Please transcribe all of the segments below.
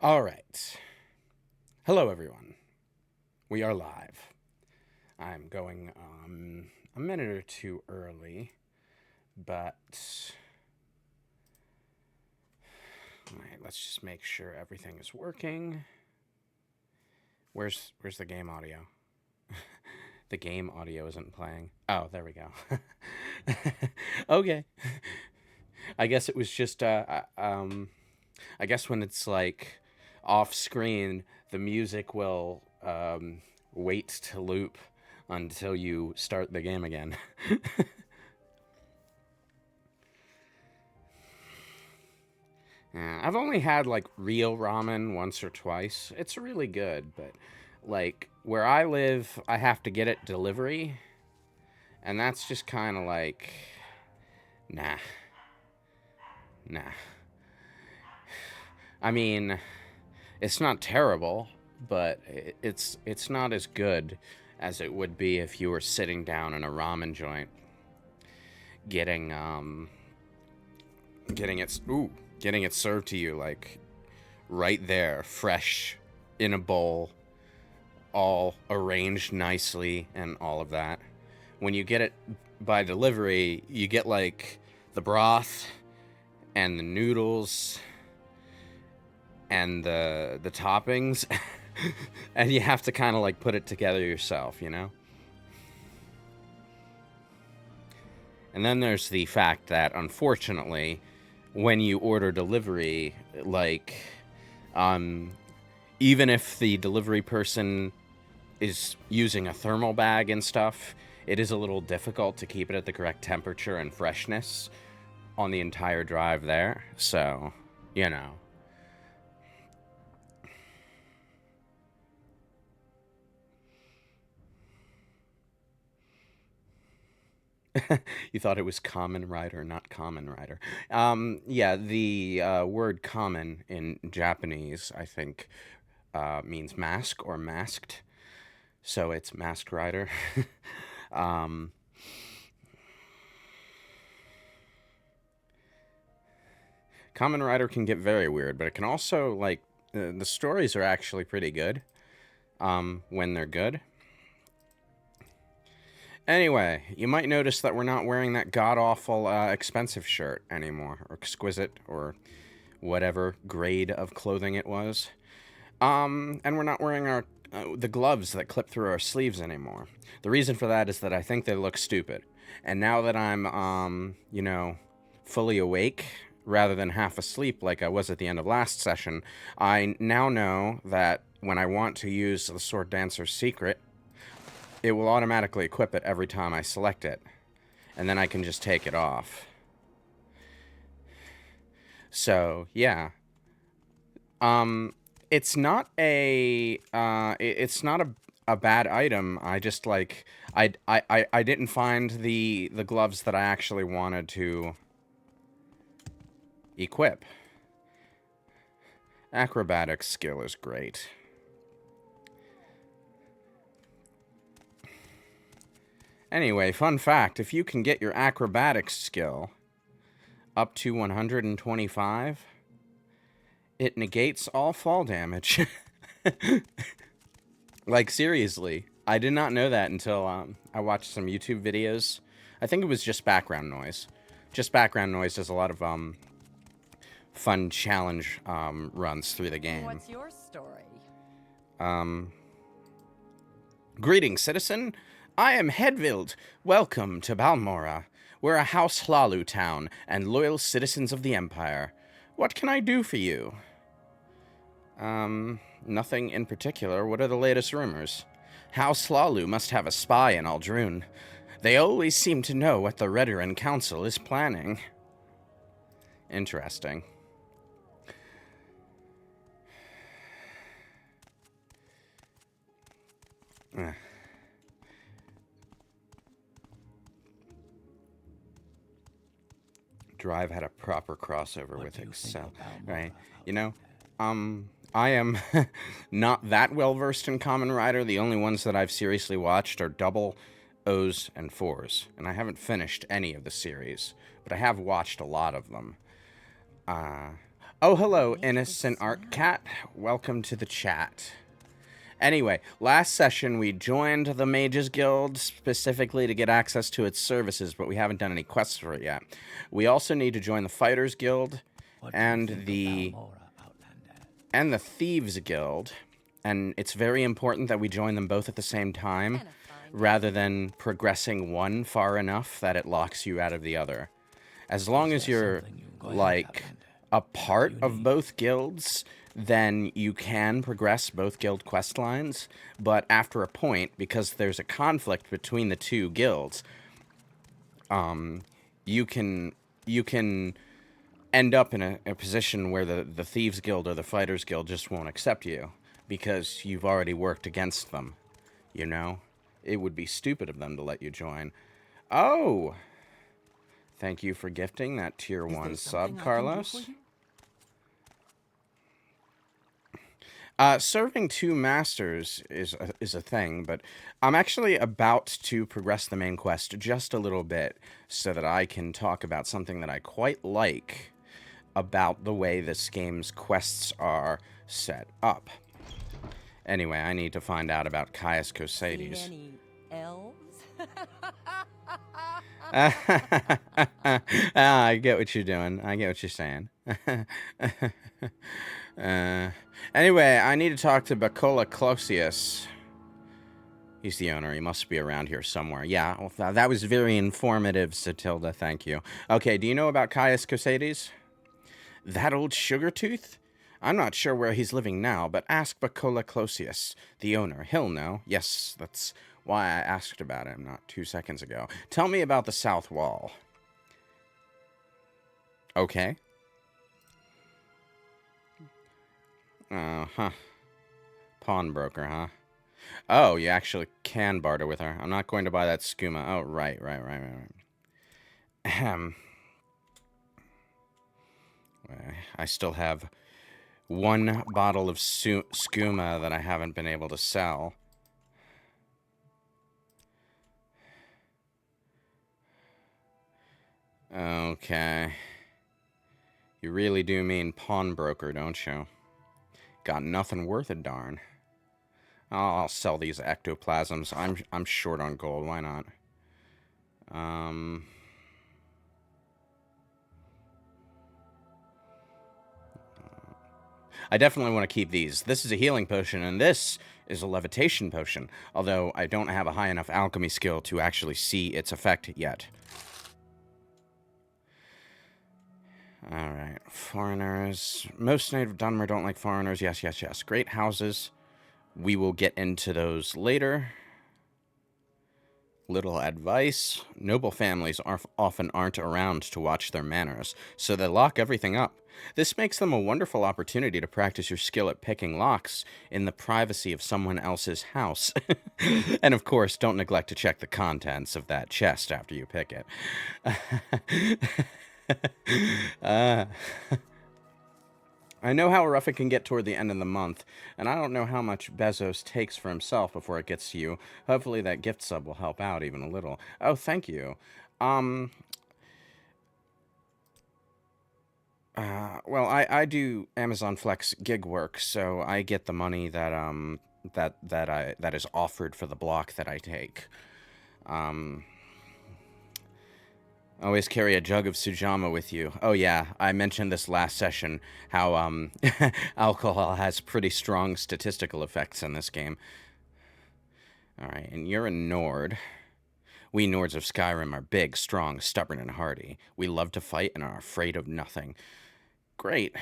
All right. Hello, everyone. We are live. I'm going a minute or two early, but all right, let's just make sure everything is working. Where's the game audio? The game audio isn't playing. Oh, there we go. Okay. I guess it was just I guess when it's like off screen, the music will wait to loop until you start the game again. Yeah, I've only had like real ramen once or twice. It's really good, but like where I live, I have to get it delivery, and that's just kind of like, nah, nah. I mean, it's not terrible, but it's not as good as it would be if you were sitting down in a ramen joint, getting getting it served to you like right there, fresh in a bowl, all arranged nicely and all of that. When you get it by delivery, you get like the broth and the noodles and the toppings and you have to kind of like put it together yourself, you know? And then there's the fact that unfortunately, when you order delivery, like even if the delivery person is using a thermal bag and stuff, it is a little difficult to keep it at the correct temperature and freshness on the entire drive there. So, you know. You thought it was common rider, not common rider. Yeah, the word common in Japanese, I think, means mask or masked. So it's masked rider. um, common rider can get very weird, but it can also, like, the stories are actually pretty good when they're good. Anyway, you might notice that we're not wearing that god-awful expensive shirt anymore, or exquisite, or whatever grade of clothing it was. And we're not wearing our the gloves that clip through our sleeves anymore. The reason for that is that I think they look stupid. And now that I'm, fully awake rather than half asleep like I was at the end of last session, I now know that when I want to use the Sword Dancer's secret, it will automatically equip it every time I select it. And then I can just take it off. So, yeah. It's not a bad item. I just like I didn't find the gloves that I actually wanted to equip. Acrobatics skill is great. Anyway, fun fact, if you can get your acrobatics skill up to 125, it negates all fall damage. Like, seriously. I did not know that until I watched some YouTube videos. I think it was just background noise. Just background noise does a lot of fun challenge runs through the game. What's your story? Greetings, citizen. I am Hedvild. Welcome to Balmora. We're a House Hlalu town and loyal citizens of the Empire. What can I do for you? Nothing in particular. What are the latest rumors? House Hlalu must have a spy in Aldrune. They always seem to know what the Redoran Council is planning. Interesting. Drive had a proper crossover with Excel, right? You know, I am not that well versed in Common Rider. The only ones that I've seriously watched are Double, O's, and Fours, and I haven't finished any of the series, but I have watched a lot of them. Oh, hello, innocent art cat. Welcome to the chat. Anyway, last session we joined the Mages Guild specifically to get access to its services, but we haven't done any quests for it yet. We also need to join the Fighters Guild and the Thieves Guild, and it's very important that we join them both at the same time, rather than progressing one far enough that it locks you out of the other. As long as you're, like, a part of both guilds, then you can progress both guild quest lines, but after a point, because there's a conflict between the two guilds, you can end up in a position where the Thieves Guild or the Fighters Guild just won't accept you, because you've already worked against them, you know? It would be stupid of them to let you join. Oh! Thank you for gifting that tier 1 sub, Carlos. Serving 2 masters is a thing, but I'm actually about to progress the main quest just a little bit so that I can talk about something that I quite like about the way this game's quests are set up. Anyway, I need to find out about Caius Cosades. Any elves? I get what you're doing. I get what you're saying. Anyway, I need to talk to Bacola Closius. He's the owner. He must be around here somewhere. Yeah, well, that was very informative, Satilda. Thank you. Okay, do you know about Caius Cosades? That old sugar tooth? I'm not sure where he's living now, but ask Bacola Closius, the owner. He'll know. Yes, that's why I asked about him not 2 seconds ago. Tell me about the South Wall. Okay. Huh. Pawnbroker, huh? Oh, you actually can barter with her. I'm not going to buy that skooma. Oh, right. Ahem. I still have 1 bottle of skooma that I haven't been able to sell. Okay. You really do mean pawnbroker, don't you? Got nothing worth a darn. I'll sell these ectoplasms. I'm short on gold. Why not? I definitely want to keep these. This is a healing potion, and this is a levitation potion, although I don't have a high enough alchemy skill to actually see its effect yet. Alright, foreigners. Most native Dunmer don't like foreigners. Yes. Great houses. We will get into those later. Little advice. Noble families often aren't around to watch their manners, so they lock everything up. This makes them a wonderful opportunity to practice your skill at picking locks in the privacy of someone else's house. And of course, don't neglect to check the contents of that chest after you pick it. I know how rough it can get toward the end of the month, and I don't know how much Bezos takes for himself before it gets to you. Hopefully that gift sub will help out even a little. Oh, thank you. Well, I do Amazon Flex gig work, so I get the money that that is offered for the block that I take. Always carry a jug of Sujama with you. Oh yeah, I mentioned this last session, how alcohol has pretty strong statistical effects in this game. Alright, and you're a Nord. We Nords of Skyrim are big, strong, stubborn, and hardy. We love to fight and are afraid of nothing. Great.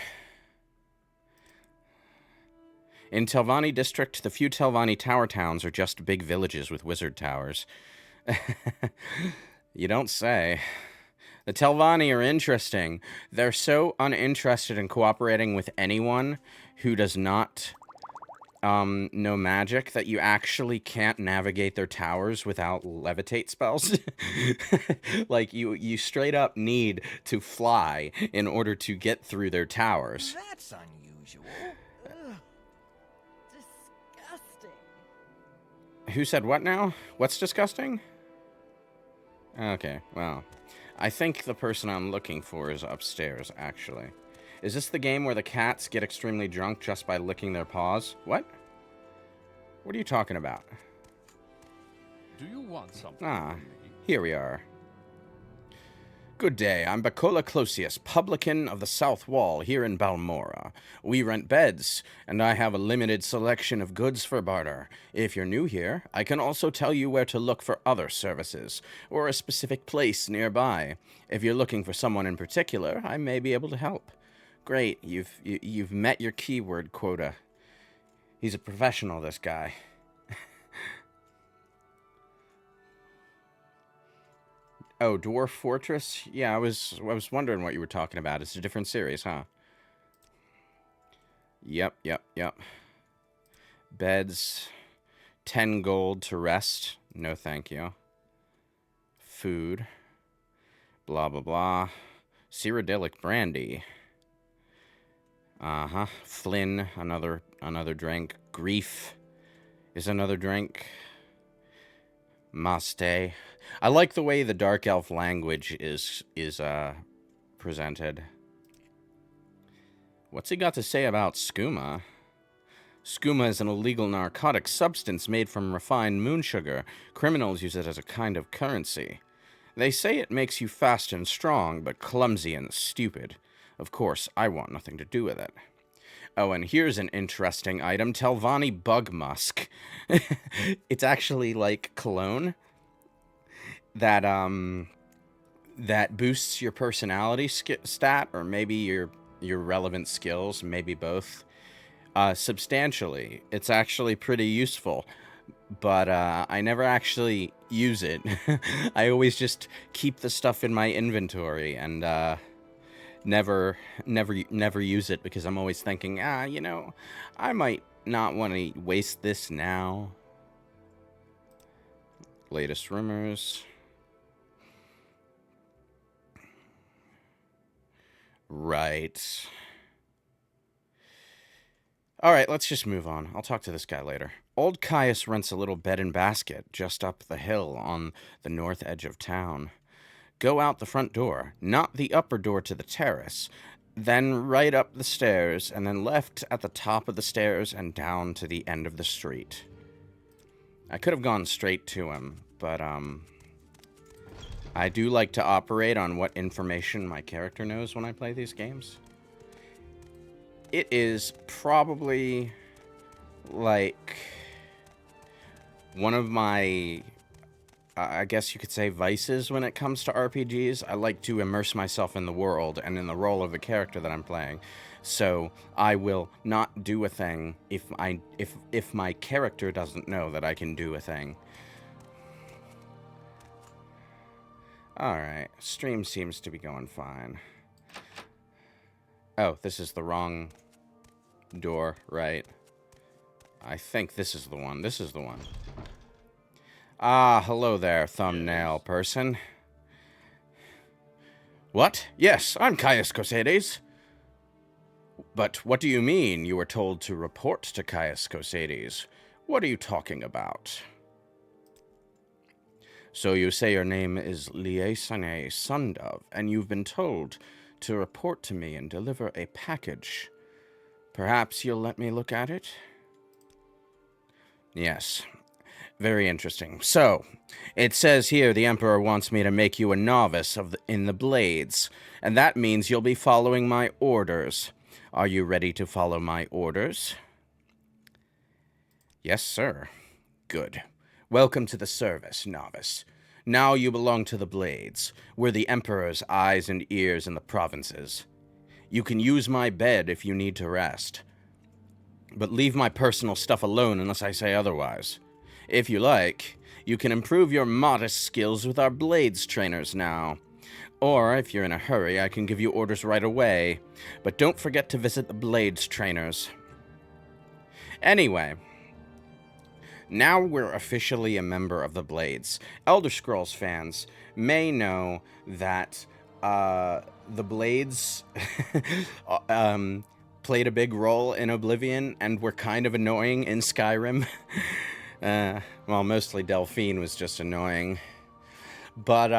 In Telvanni District, the few Telvanni tower towns are just big villages with wizard towers. You don't say. The Telvanni are interesting. They're so uninterested in cooperating with anyone who does not know magic that you actually can't navigate their towers without levitate spells. Like, you straight up need to fly in order to get through their towers. That's unusual. Ugh. Disgusting. Who said what now? What's disgusting? Okay, well, I think the person I'm looking for is upstairs, actually. Is this the game where the cats get extremely drunk just by licking their paws? What? What are you talking about? Do you want something Ah, from me? here we are. Good day, I'm Bacola Closius, publican of the South Wall here in Balmora. We rent beds, and I have a limited selection of goods for barter. If you're new here, I can also tell you where to look for other services, or a specific place nearby. If you're looking for someone in particular, I may be able to help. Great, you've met your keyword quota. He's a professional, this guy. Oh, Dwarf Fortress? Yeah, I was wondering what you were talking about. It's a different series, huh? Yep. Beds. 10 gold to rest. No thank you. Food. Blah, blah, blah. Cyrodiilic brandy. Uh-huh. Flynn, another drink. Grief is another drink. Maste. I like the way the Dark Elf language is presented. What's he got to say about skooma? Skooma is an illegal narcotic substance made from refined moon sugar. Criminals use it as a kind of currency. They say it makes you fast and strong, but clumsy and stupid. Of course, I want nothing to do with it. Oh, and here's an interesting item, Telvanni Bug Musk. It's actually like cologne that that boosts your personality stat, or maybe your relevant skills, maybe both, substantially. It's actually pretty useful, but I never actually use it. I always just keep the stuff in my inventory and never use it, because I'm always thinking, you know, I might not want to waste this now. Latest rumors. Right. Alright, let's just move on. I'll talk to this guy later. Old Caius rents a little bed and basket just up the hill on the north edge of town. Go out the front door, not the upper door to the terrace, then right up the stairs, and then left at the top of the stairs and down to the end of the street. I could have gone straight to him, but I do like to operate on what information my character knows when I play these games. It is probably like one of my, I guess you could say, vices when it comes to RPGs. I like to immerse myself in the world and in the role of the character that I'm playing. So I will not do a thing if my character doesn't know that I can do a thing. Alright, stream seems to be going fine. Oh, this is the wrong door, right? I think this is the one. This is the one. Ah, hello there, thumbnail person. What? Yes, I'm Caius Cosades. But what do you mean you were told to report to Caius Cosades? What are you talking about? So you say your name is Liesane Sundove, and you've been told to report to me and deliver a package. Perhaps you'll let me look at it? Yes. Very interesting. So, it says here the Emperor wants me to make you a novice in the Blades, and that means you'll be following my orders. Are you ready to follow my orders? Yes, sir. Good. Welcome to the service, novice. Now you belong to the Blades. We're the Emperor's eyes and ears in the provinces. You can use my bed if you need to rest. But leave my personal stuff alone unless I say otherwise. If you like, you can improve your modest skills with our Blades trainers now. Or, if you're in a hurry, I can give you orders right away. But don't forget to visit the Blades trainers. Anyway, now we're officially a member of the Blades. Elder Scrolls fans may know that the Blades played a big role in Oblivion and were kind of annoying in Skyrim. Well, mostly Delphine was just annoying. But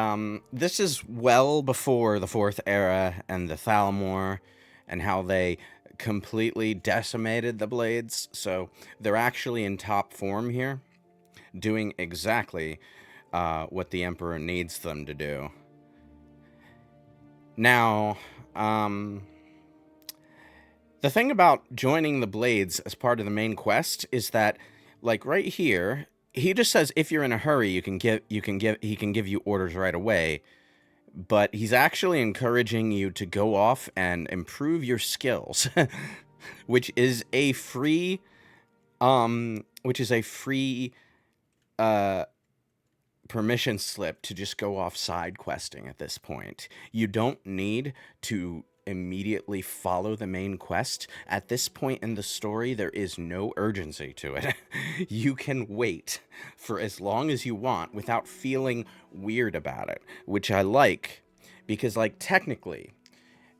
this is well before the Fourth Era and the Thalmor and how they completely decimated the Blades. So they're actually in top form here, doing exactly what the Emperor needs them to do. Now, the thing about joining the Blades as part of the main quest is that, like right here, he just says if you're in a hurry, he can give you orders right away. But he's actually encouraging you to go off and improve your skills, which is a free, permission slip to just go off side questing at this point. You don't need to immediately follow the main quest. At this point in the story, there is no urgency to it. You can wait for as long as you want without feeling weird about it, which I like, because, like, technically,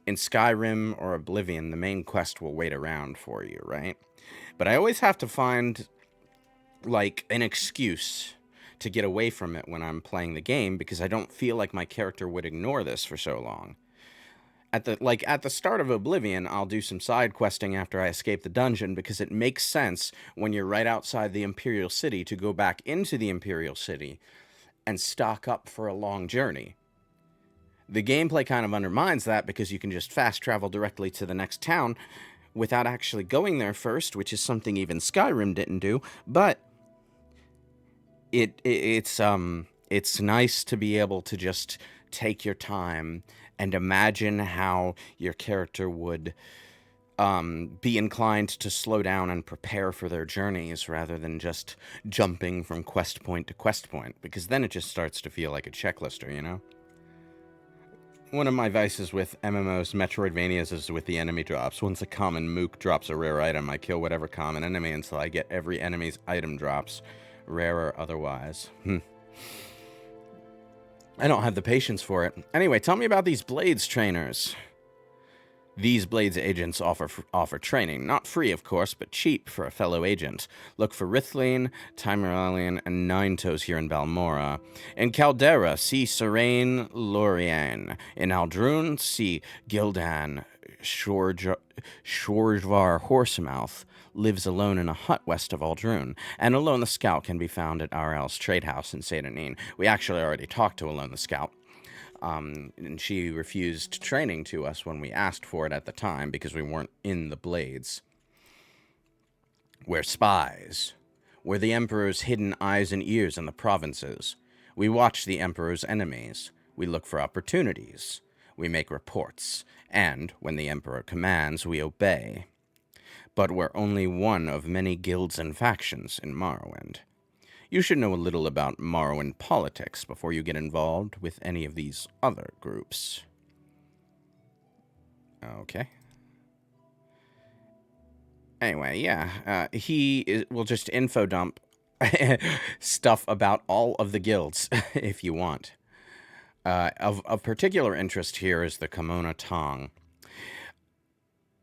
in Skyrim or Oblivion, the main quest will wait around for you, right? But I always have to find, like, an excuse to get away from it when I'm playing the game, because I don't feel like my character would ignore this for so long. At the start of Oblivion, I'll do some side questing after I escape the dungeon, because it makes sense when you're right outside the Imperial City to go back into the Imperial City and stock up for a long journey. The gameplay kind of undermines that, because you can just fast travel directly to the next town without actually going there first, which is something even Skyrim didn't do, but it's nice to be able to just take your time and imagine how your character would be inclined to slow down and prepare for their journeys rather than just jumping from quest point to quest point, because then it just starts to feel like a checklister, you know? One of my vices with MMOs, Metroidvanias, is with the enemy drops. Once a common mook drops a rare item, I kill whatever common enemy until I get every enemy's item drops, rare or otherwise. I don't have the patience for it. Anyway, tell me about these Blades trainers. These Blades agents offer training, not free, of course, but cheap for a fellow agent. Look for Rithline, Tymeralian, and Ninetoes here in Balmora. In Caldera, see Serene Lorien. In Aldrune, see Gildan. Shorjar Horsemouth lives alone in a hut west of Aldrune, and Alone the Scout can be found at RL's trade house in Satanine. We actually already talked to Alone the Scout. And she refused training to us when we asked for it at the time because we weren't in the Blades. We're spies. We're the Emperor's hidden eyes and ears in the provinces. We watch the Emperor's enemies. We look for opportunities. We make reports. And, when the Emperor commands, we obey. But we're only one of many guilds and factions in Morrowind. You should know a little about Morrowind politics before you get involved with any of these other groups. Okay. Anyway, yeah, will just info dump stuff about all of the guilds if you want. Of particular interest here is the Kimona Tong.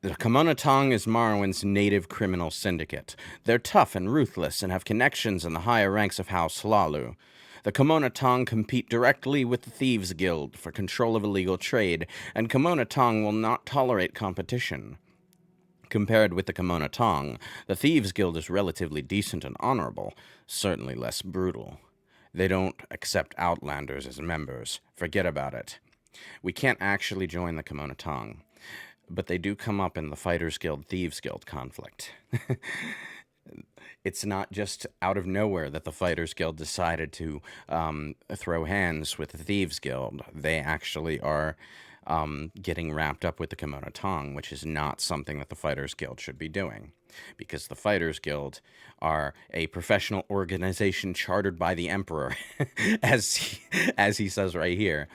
The Kimona Tong is Morrowind's native criminal syndicate. They're tough and ruthless and have connections in the higher ranks of House Hlalu. The Kimona Tong compete directly with the Thieves Guild for control of illegal trade, and Kimona Tong will not tolerate competition. Compared with the Kimona Tong, the Thieves Guild is relatively decent and honorable, certainly less brutal. They don't accept outlanders as members. Forget about it. We can't actually join the Kimona Tong, but they do come up in the Fighters Guild Thieves Guild conflict. It's not just out of nowhere that the Fighters Guild decided to throw hands with the Thieves Guild. They actually are getting wrapped up with the Kimona Tong, which is not something that the Fighters Guild should be doing, because the Fighters Guild are a professional organization chartered by the Emperor, as he says right here.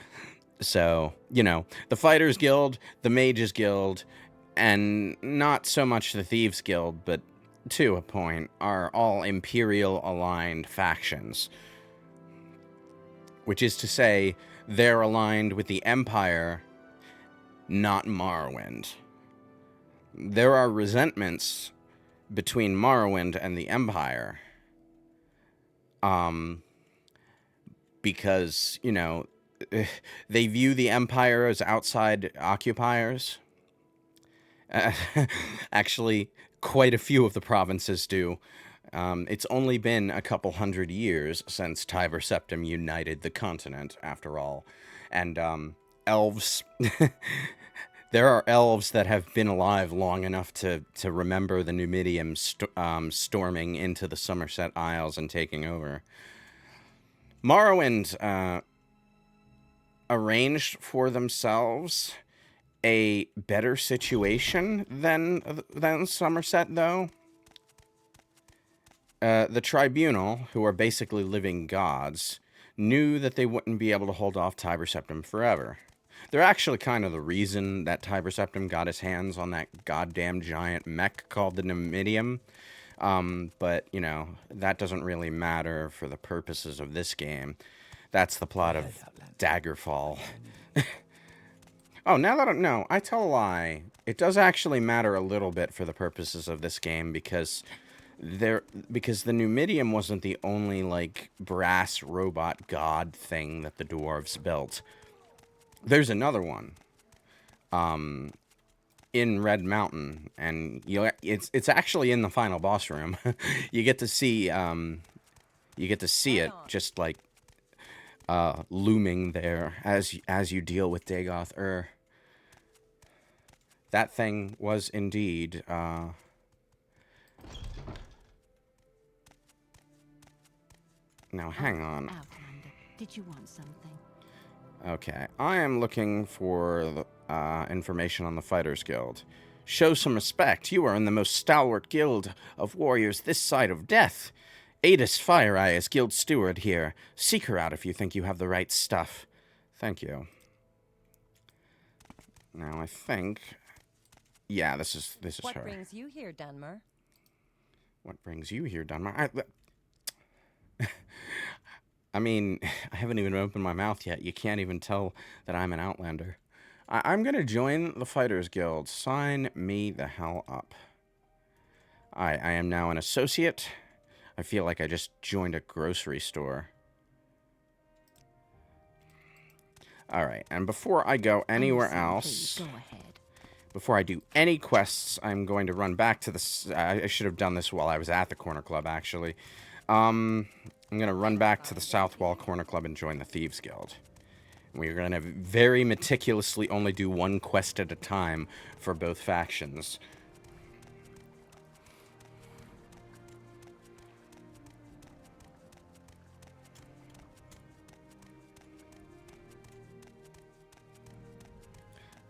So, you know, the Fighters Guild, the Mages Guild, and not so much the Thieves Guild, but to a point, are all Imperial-aligned factions. Which is to say, they're aligned with the Empire, not Morrowind. There are resentments between Morrowind and the Empire. Because, you know, they view the Empire as outside occupiers. Uh, actually, quite a few of the provinces do. It's only been a couple hundred years since Tiber Septim united the continent, after all. And elves. There are elves that have been alive long enough to remember the Numidium storming into the Somerset Isles and taking over. Morrowind arranged for themselves a better situation than Somerset, though. The Tribunal, who are basically living gods, knew that they wouldn't be able to hold off Tiber Septim forever. They're actually kind of the reason that Tiber Septim got his hands on that goddamn giant mech called the Numidium. But, you know, that doesn't really matter for the purposes of this game. That's the plot of Daggerfall. Oh, now that no, I tell a lie. It does actually matter a little bit for the purposes of this game because the Numidium wasn't the only like brass robot god thing that the dwarves built. There's another one. In Red Mountain, and it's actually in the final boss room. You get to see it just like looming there as you deal with Dagoth. That thing was indeed now hang on. Outlander, did you want something? Okay, I am looking for information on the Fighters Guild. Show some respect. You are in the most stalwart guild of warriors this side of death. Adis Fireeye is guild steward here. Seek her out if you think you have the right stuff. Thank you. Now I think, yeah, this is her. What brings you here, Dunmer? What brings you here, Dunmer? I mean, I haven't even opened my mouth yet. You can't even tell that I'm an Outlander. I'm going to join the Fighters Guild. Sign me the hell up. I am now an associate. I feel like I just joined a grocery store. Alright, and before I go anywhere else... Go ahead. Before I do any quests, I'm going to run back to the... I should have done this while I was at the Corner Club, actually. I'm going to run back to the South Wall Corner Club and join the Thieves Guild. We're going to very meticulously only do one quest at a time for both factions.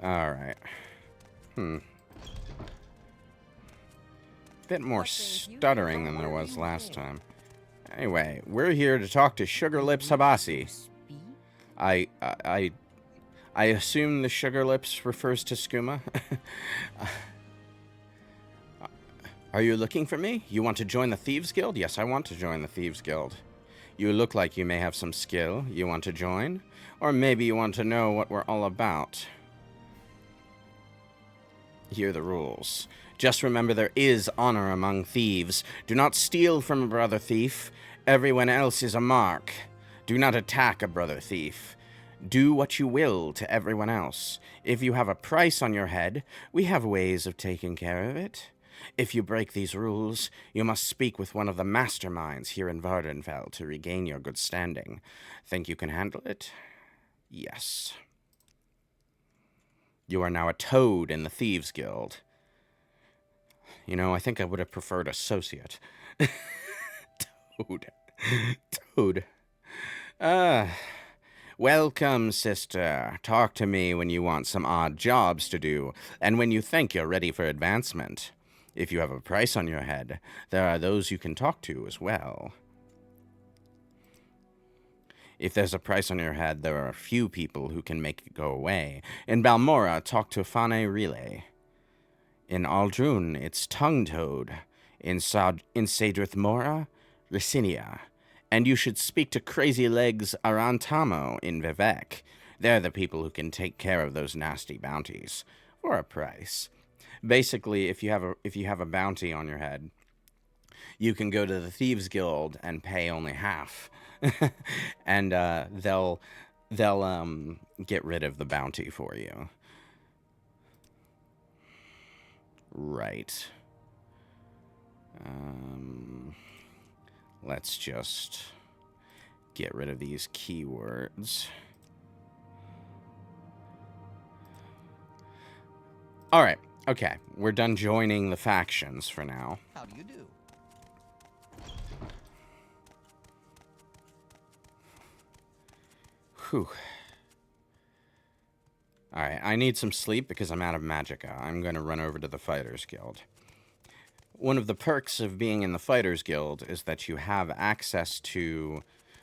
Alright. Bit more stuttering than there was last time. Anyway, we're here to talk to Sugar Lips Habasi. I assume the Sugar Lips refers to Skooma. Are you looking for me? You want to join the Thieves Guild? Yes, I want to join the Thieves Guild. You look like you may have some skill. You want to join? Or maybe you want to know what we're all about. Here are the rules. Just remember there is honor among thieves. Do not steal from a brother thief. Everyone else is a mark. Do not attack a brother thief. Do what you will to everyone else. If you have a price on your head, we have ways of taking care of it. If you break these rules, you must speak with one of the masterminds here in Vardenfell to regain your good standing. Think you can handle it? Yes. You are now a toad in the Thieves Guild. You know, I think I would have preferred associate. Toad. Toad. Welcome, sister. Talk to me when you want some odd jobs to do, and when you think you're ready for advancement. If you have a price on your head, there are those you can talk to as well. If there's a price on your head, there are a few people who can make it go away. In Balmora, talk to Fane Relay. In Aldrun, it's Tongue Toad. In Sadrith Mora, Ricinia. And you should speak to Crazy Legs Arantamo in Vivek. They're the people who can take care of those nasty bounties. For a price. Basically, if you have a bounty on your head, you can go to the Thieves Guild and pay only half. And they'll get rid of the bounty for you. Right. Let's just get rid of these keywords. Alright, okay. We're done joining the factions for now. How do you do? Whew. Alright, I need some sleep because I'm out of magicka. I'm going to run over to the Fighters Guild. One of the perks of being in the Fighters Guild is that you have access to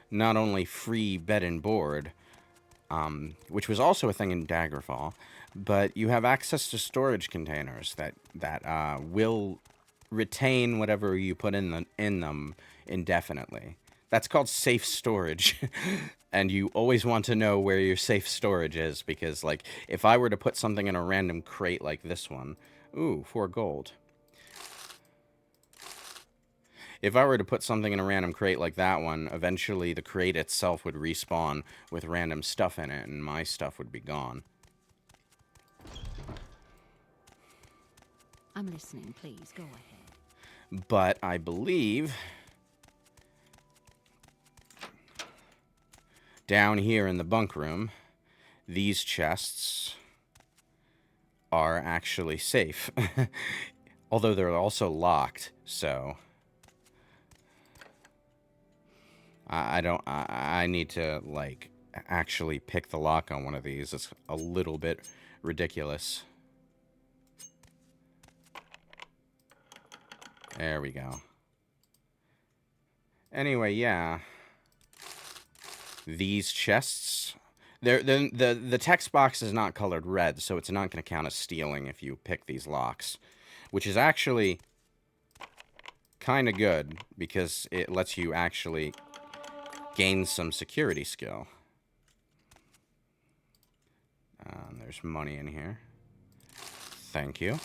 not only free bed and board, which was also a thing in Daggerfall, but you have access to storage containers that will retain whatever you put in them indefinitely. That's called safe storage. And you always want to know where your safe storage is, because, like, if I were to put something in a random crate like this one... Ooh, 4 gold. If I were to put something in a random crate like that one, eventually the crate itself would respawn with random stuff in it, and my stuff would be gone. I'm listening, please. Go ahead. But I believe... down here in the bunk room, these chests are actually safe. Although they're also locked, so... I need to, like, actually pick the lock on one of these. It's a little bit ridiculous. There we go. Anyway, yeah. These chests... The text box is not colored red, so it's not going to count as stealing if you pick these locks. Which is actually kind of good, because it lets you actually gain some security skill. There's money in here. Thank you.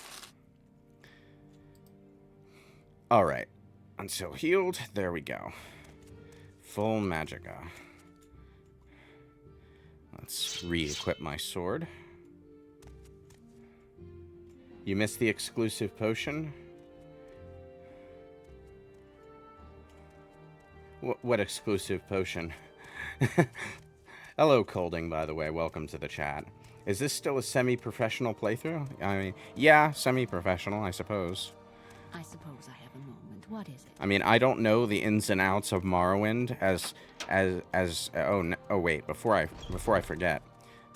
Alright. Until healed. There we go. Full magicka. Let's re-equip my sword. You missed the exclusive potion? What exclusive potion? Hello, Colding, by the way. Welcome to the chat. Is this still a semi-professional playthrough? I mean, yeah, semi-professional, I suppose. I suppose I have a moment. What is it? I mean, I don't know the ins and outs of Morrowind oh wait, before I forget,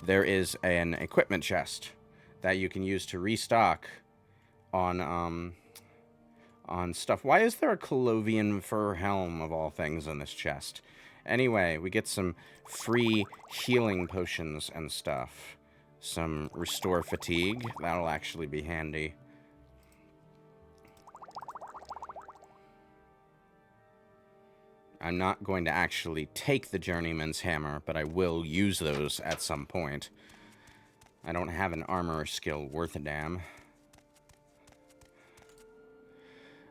there is an equipment chest that you can use to restock on stuff. Why is there a Colovian fur helm of all things in this chest? Anyway, we get some free healing potions and stuff. Some restore fatigue. That'll actually be handy. I'm not going to actually take the Journeyman's Hammer, but I will use those at some point. I don't have an armorer skill worth a damn.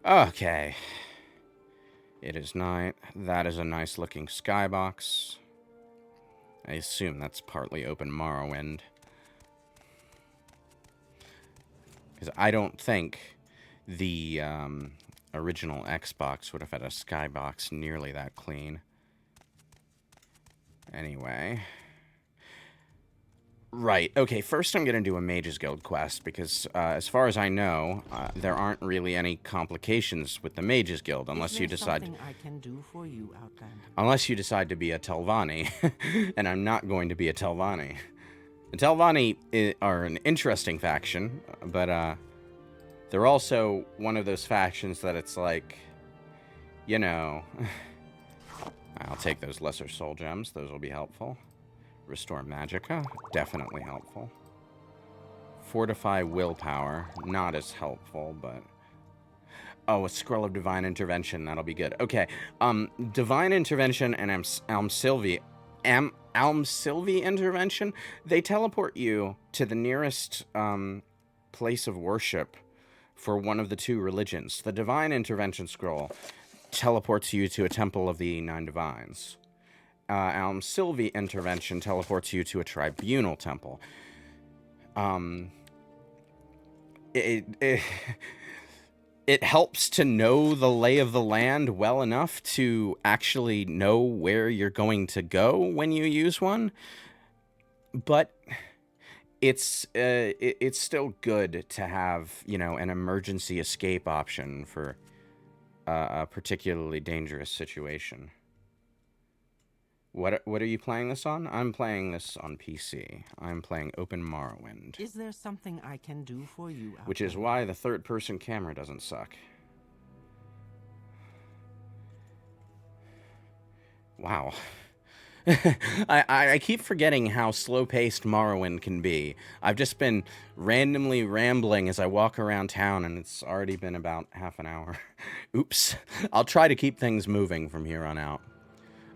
Okay. It is night. That is a nice looking skybox. I assume that's partly open Morrowind. Because I don't think the original Xbox would have had a skybox nearly that clean. Anyway. Right, okay, first I'm going to do a Mages Guild quest, because as far as I know, there aren't really any complications with the Mages Guild, unless you decide... something I can do for you, Outlander? Unless you decide to be a Telvanni, and I'm not going to be a Telvanni. The Telvanni are an interesting faction, but they're also one of those factions that it's like, you know... I'll take those Lesser Soul Gems, those will be helpful. Restore Magicka, definitely helpful. Fortify Willpower, not as helpful, but... Oh, a Scroll of Divine Intervention, that'll be good. Okay, Divine Intervention and Almsylvie Intervention, they teleport you to the nearest place of worship for one of the two religions. The Divine Intervention Scroll teleports you to a Temple of the Nine Divines. Almsylvie Intervention teleports you to a Tribunal Temple. it helps to know the lay of the land well enough to actually know where you're going to go when you use one. But it's still good to have, you know, an emergency escape option for a particularly dangerous situation. What are you playing this on? I'm playing this on PC. I'm playing Open Morrowind. Is there something I can do for you, Outlander? Which is why the third-person camera doesn't suck. Wow. I keep forgetting how slow-paced Morrowind can be. I've just been randomly rambling as I walk around town, and it's already been about half an hour. Oops. I'll try to keep things moving from here on out.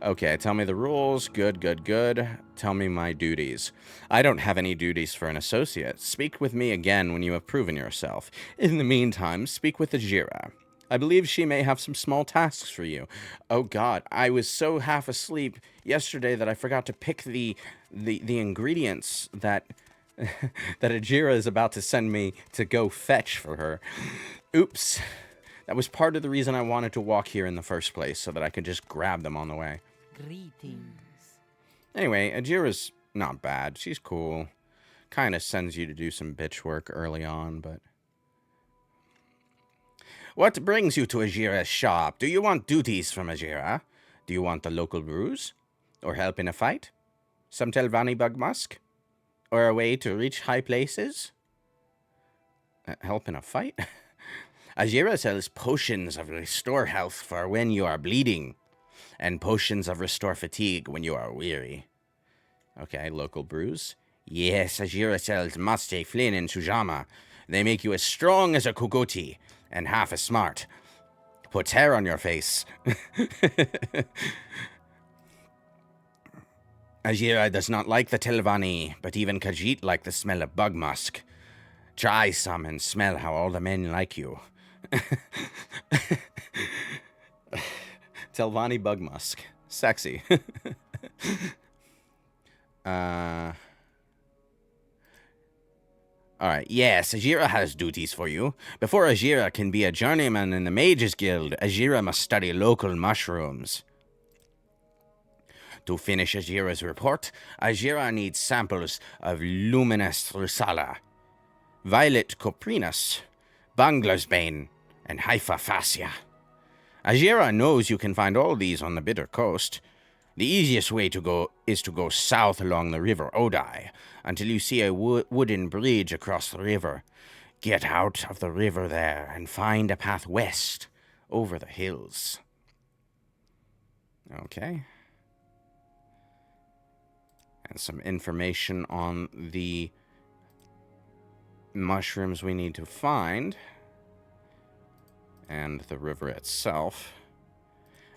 Okay, tell me the rules. Good, good, good. Tell me my duties. I don't have any duties for an associate. Speak with me again when you have proven yourself. In the meantime, speak with Ajira. I believe she may have some small tasks for you. Oh god, I was so half asleep yesterday that I forgot to pick the ingredients that that Ajira is about to send me to go fetch for her. Oops. That was part of the reason I wanted to walk here in the first place, so that I could just grab them on the way. Greetings. Anyway, Ajira's not bad. She's cool. Kind of sends you to do some bitch work early on, but... What brings you to Ajira's shop? Do you want duties from Ajira? Do you want the local brews? Or help in a fight? Some Telvanni bug musk? Or a way to reach high places? Help in a fight? Ajira sells potions of restore health for when you are bleeding, and potions of restore fatigue when you are weary. Okay, local brews. Yes, Ajira sells Maste, Flynn, and Sujama. They make you as strong as a Kogoti, and half as smart. Puts hair on your face. Ajira does not like the Telvanni, but even Khajiit like the smell of bug musk. Try some and smell how all the men like you. Telvanni bug musk. Sexy. Alright, yes, Ajira has duties for you. Before Ajira can be a journeyman in the Mages Guild, Ajira must study local mushrooms. To finish Ajira's report, Ajira needs samples of Luminous Rusala, Violet Coprinus, Bangla's Bane, and Haifa Fascia. Ajira knows you can find all these on the Bitter Coast. The easiest way to go is to go south along the River Odai until you see a wooden bridge across the river. Get out of the river there and find a path west over the hills. Okay. And some information on the mushrooms we need to find. And the river itself.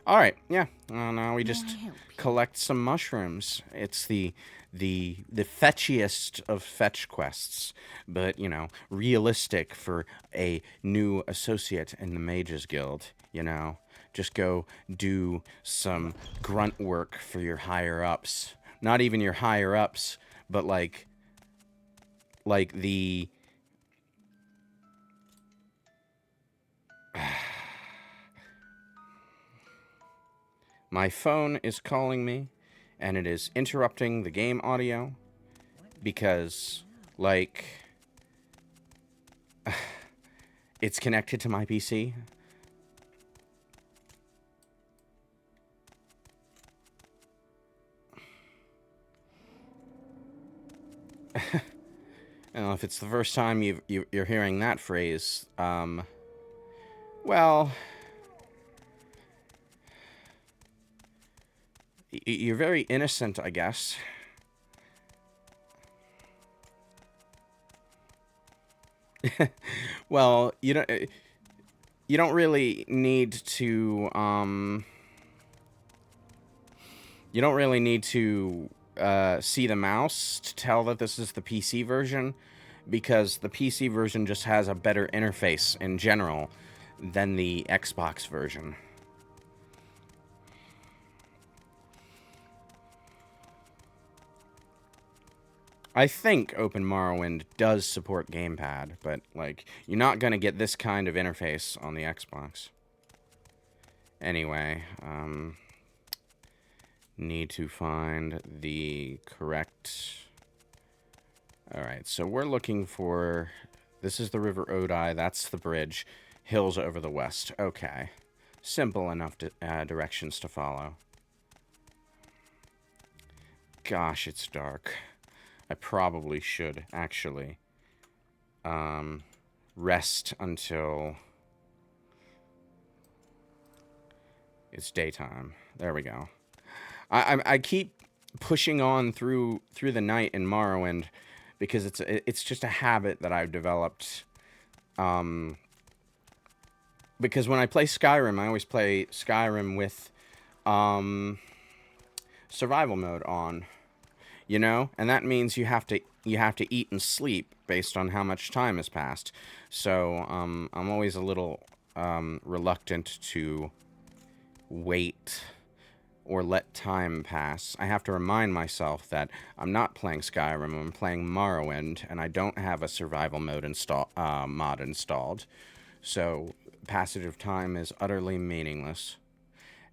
Alright, yeah. Now we just collect some mushrooms. It's the fetchiest of fetch quests. But, you know, realistic for a new associate in the Mages Guild, you know. Just go do some grunt work for your higher-ups. Not even your higher-ups, but like the... My phone is calling me, and it is interrupting the game audio, because, like, it's connected to my PC. And if it's the first time you're hearing that phrase, well... You're very innocent, I guess. Well, you don't really need to you don't really need to see the mouse to tell that this is the PC version, because the PC version just has a better interface in general than the Xbox version. I think Open Morrowind does support gamepad, but, like, you're not going to get this kind of interface on the Xbox. Anyway, need to find the correct... Alright, so we're looking for... This is the River Odai, that's the bridge. Hills over the west. Okay. Simple enough directions to follow. Gosh, it's dark. I probably should, actually, rest until it's daytime. There we go. I keep pushing on through the night in Morrowind because it's just a habit that I've developed. Because when I play Skyrim, I always play Skyrim with survival mode on. You know, and that means you have to eat and sleep based on how much time has passed. So I'm always a little reluctant to wait or let time pass. I have to remind myself that I'm not playing Skyrim, I'm playing Morrowind, and I don't have a survival mode mod installed. So passage of time is utterly meaningless.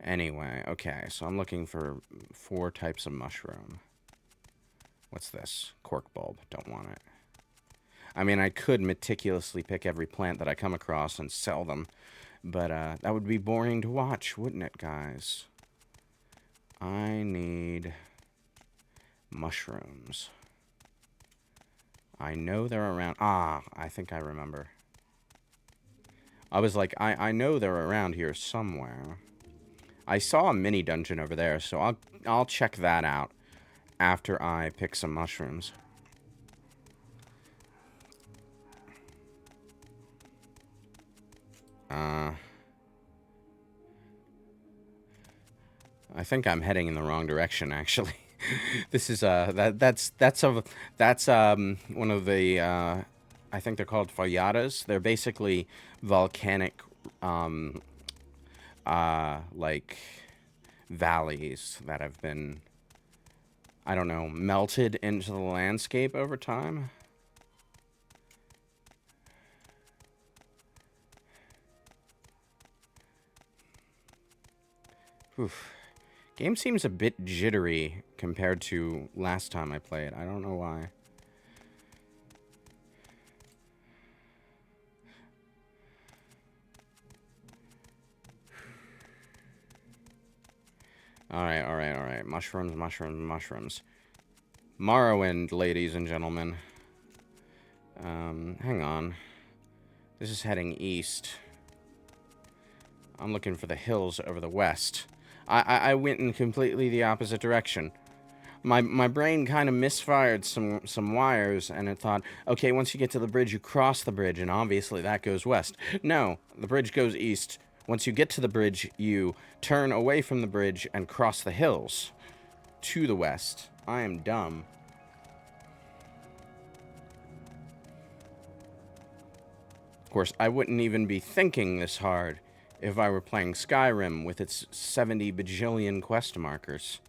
Anyway, okay, so I'm looking for 4 types of mushroom. What's this? Cork bulb. Don't want it. I mean, I could meticulously pick every plant that I come across and sell them, but that would be boring to watch, wouldn't it, guys? I need mushrooms. I know they're around. Ah, I think I remember. I was like, I know they're around here somewhere. I saw a mini dungeon over there, so I'll check that out after I pick some mushrooms. I think I'm heading in the wrong direction, actually. This is that's one of the I think they're called falladas. They're basically volcanic like valleys that have been, I don't know, melted into the landscape over time. Oof. Game seems a bit jittery compared to last time I played. I don't know why. Alright. Mushrooms. Morrowind, ladies and gentlemen. Hang on. This is heading east. I'm looking for the hills over the west. I went in completely the opposite direction. My brain kind of misfired some wires, and it thought, okay, once you get to the bridge, you cross the bridge, and obviously that goes west. No, the bridge goes east. Once you get to the bridge, you turn away from the bridge and cross the hills to the west. I am dumb. Of course, I wouldn't even be thinking this hard if I were playing Skyrim with its 70 bajillion quest markers.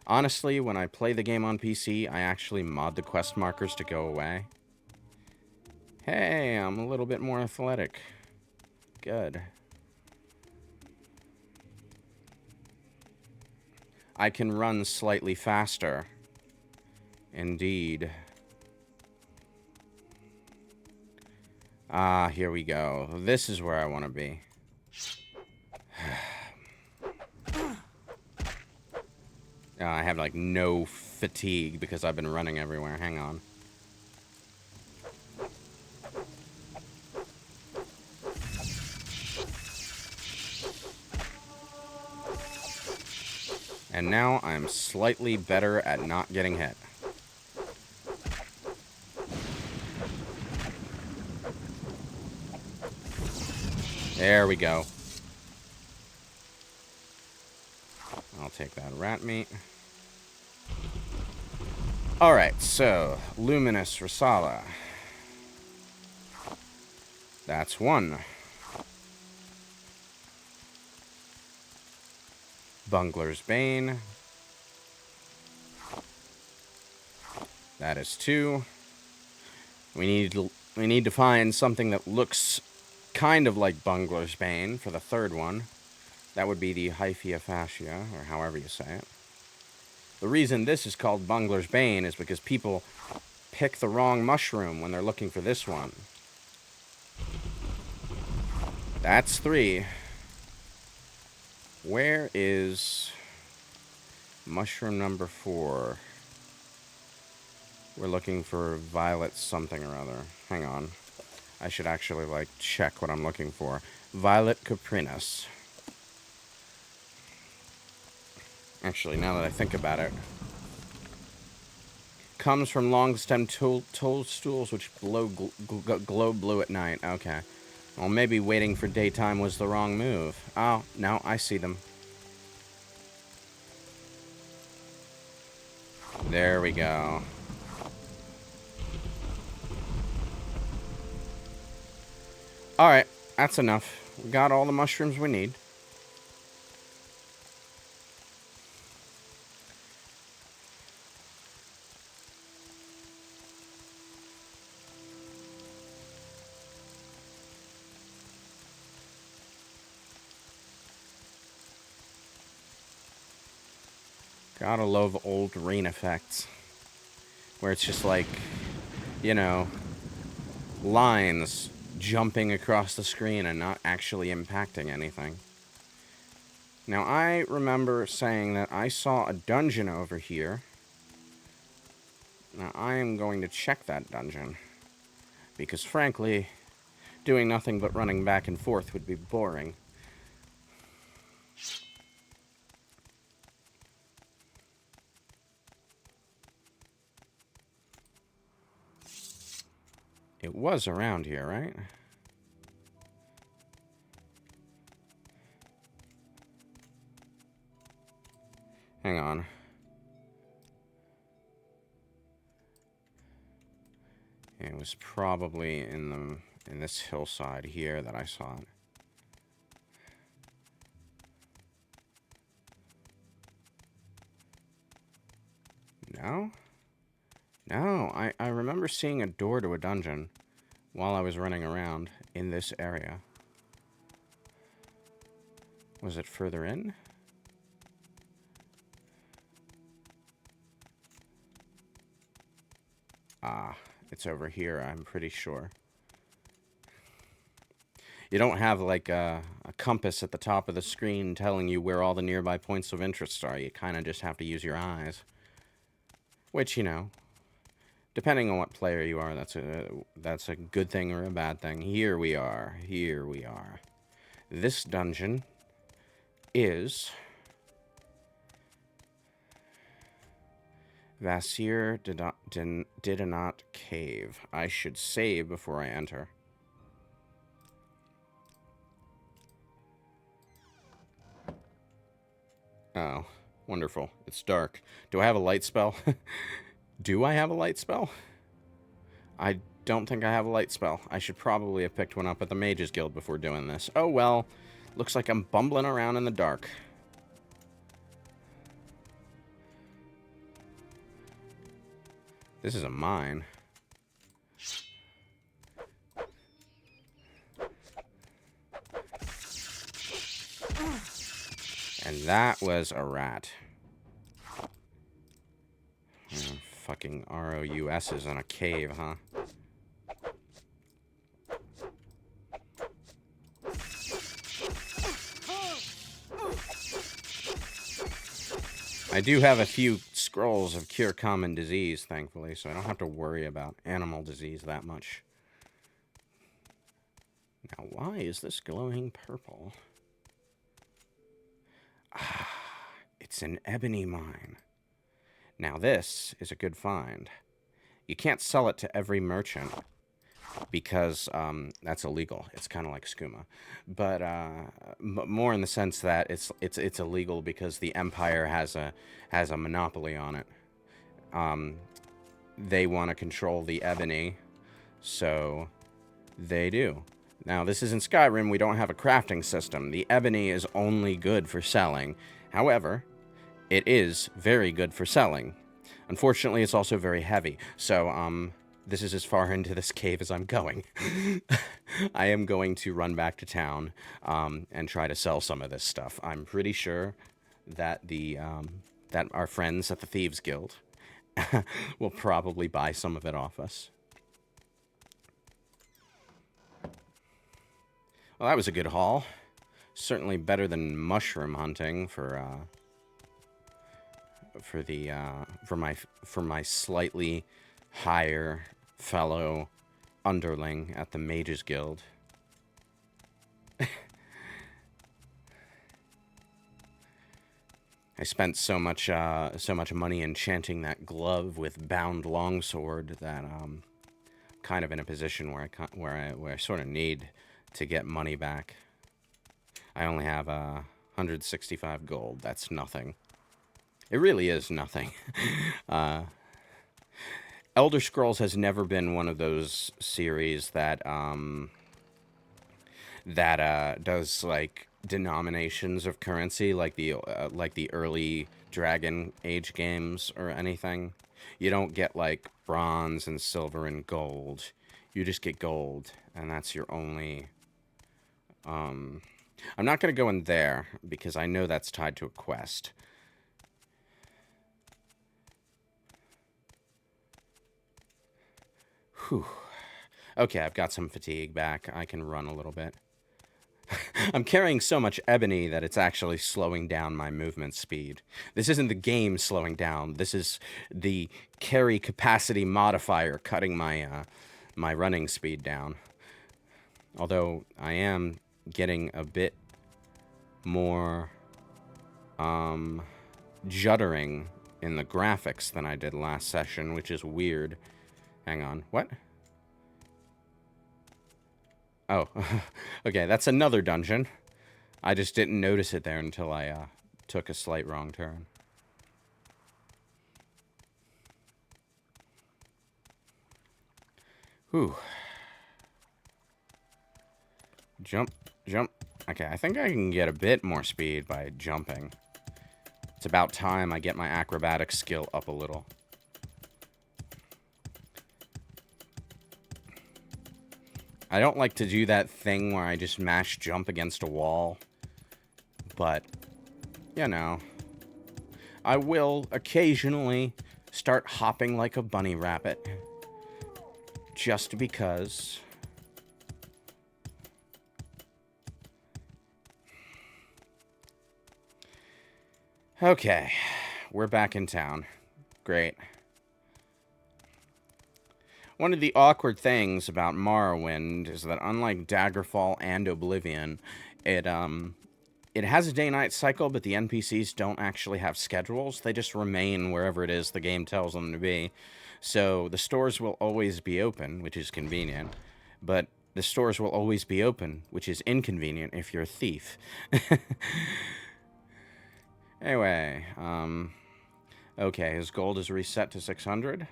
Honestly, when I play the game on PC, I actually mod the quest markers to go away. Hey, I'm a little bit more athletic. Good. I can run slightly faster. Indeed. Ah, here we go. This is where I want to be. I have, like, no fatigue because I've been running everywhere. Hang on. And now I'm slightly better at not getting hit. There we go. I'll take that rat meat. Alright, so, Luminous Risala. That's one. Bungler's Bane. That is 2. We need to find something that looks kind of like Bungler's Bane for the 3rd one. That would be the Hyphia fascia, or however you say it. The reason this is called Bungler's Bane is because people pick the wrong mushroom when they're looking for this one. That's 3. Where is mushroom number 4? We're looking for violet something or other. Hang on. I should actually, like, check what I'm looking for. Violet Caprinus. Actually, now that I think about it. Comes from long-stemmed toadstools which glow blue at night. Okay. Well, maybe waiting for daytime was the wrong move. Oh, no, I see them. There we go. Alright, that's enough. We got all the mushrooms we need. Gotta love old rain effects. Where it's just like, you know, lines jumping across the screen and not actually impacting anything. Now, I remember saying that I saw a dungeon over here. Now, I am going to check that dungeon. Because, frankly, doing nothing but running back and forth would be boring. It was around here, right? Hang on. It was probably in this hillside here that I saw it. No? No, I remember seeing a door to a dungeon while I was running around in this area. Was it further in? Ah, it's over here, I'm pretty sure. You don't have, like, a compass at the top of the screen telling you where all the nearby points of interest are. You kind of just have to use your eyes. Which, you know, depending on what player you are, that's a good thing or a bad thing. Here we are. Here we are. This dungeon is Vasir Didonat Cave. I should save before I enter. Oh, wonderful. It's dark. Do I have a light spell? Do I have a light spell? I don't think I have a light spell. I should probably have picked one up at the Mages Guild before doing this. Oh well. Looks like I'm bumbling around in the dark. This is a mine. And that was a rat. Fucking ROUS's in a cave, huh? I do have a few scrolls of Cure Common Disease, thankfully, so I don't have to worry about animal disease that much. Now, why is this glowing purple? Ah, it's an ebony mine. Now, this is a good find. You can't sell it to every merchant because that's illegal. It's kind of like skooma, but more in the sense that it's illegal because the Empire has a monopoly on it. They want to control the ebony, so they do. Now, this is in Skyrim. We don't have a crafting system. The ebony is only good for selling. However, it is very good for selling. Unfortunately, it's also very heavy. So, this is as far into this cave as I'm going. I am going to run back to town, and try to sell some of this stuff. I'm pretty sure that that our friends at the Thieves Guild will probably buy some of it off us. Well, that was a good haul. Certainly better than mushroom hunting for my slightly higher fellow underling at the Mages Guild. I spent so much money enchanting that glove with bound longsword that kind of in a position where I sort of need to get money back. I only have 165 gold. That's nothing. It really is nothing. Elder Scrolls has never been one of those series that does like denominations of currency like the early Dragon Age games or anything. You don't get like bronze and silver and gold. You just get gold, and that's your only. I'm not going to go in there because I know that's tied to a quest. Whew. Okay, I've got some fatigue back. I can run a little bit. I'm carrying so much ebony that it's actually slowing down my movement speed. This isn't the game slowing down. This is the carry capacity modifier cutting my my running speed down. Although I am getting a bit more juddering in the graphics than I did last session, which is weird. Hang on, what? Oh, okay, that's another dungeon. I just didn't notice it there until I took a slight wrong turn. Whew. Jump, jump. Okay, I think I can get a bit more speed by jumping. It's about time I get my acrobatic skill up a little. I don't like to do that thing where I just mash jump against a wall. But, you know, I will occasionally start hopping like a bunny rabbit. Just because. Okay, we're back in town. Great. One of the awkward things about Morrowind is that unlike Daggerfall and Oblivion, it has a day-night cycle, but the NPCs don't actually have schedules. They just remain wherever it is the game tells them to be. So the stores will always be open, which is convenient, but the stores will always be open, which is inconvenient if you're a thief. Anyway, okay, his gold is reset to 600.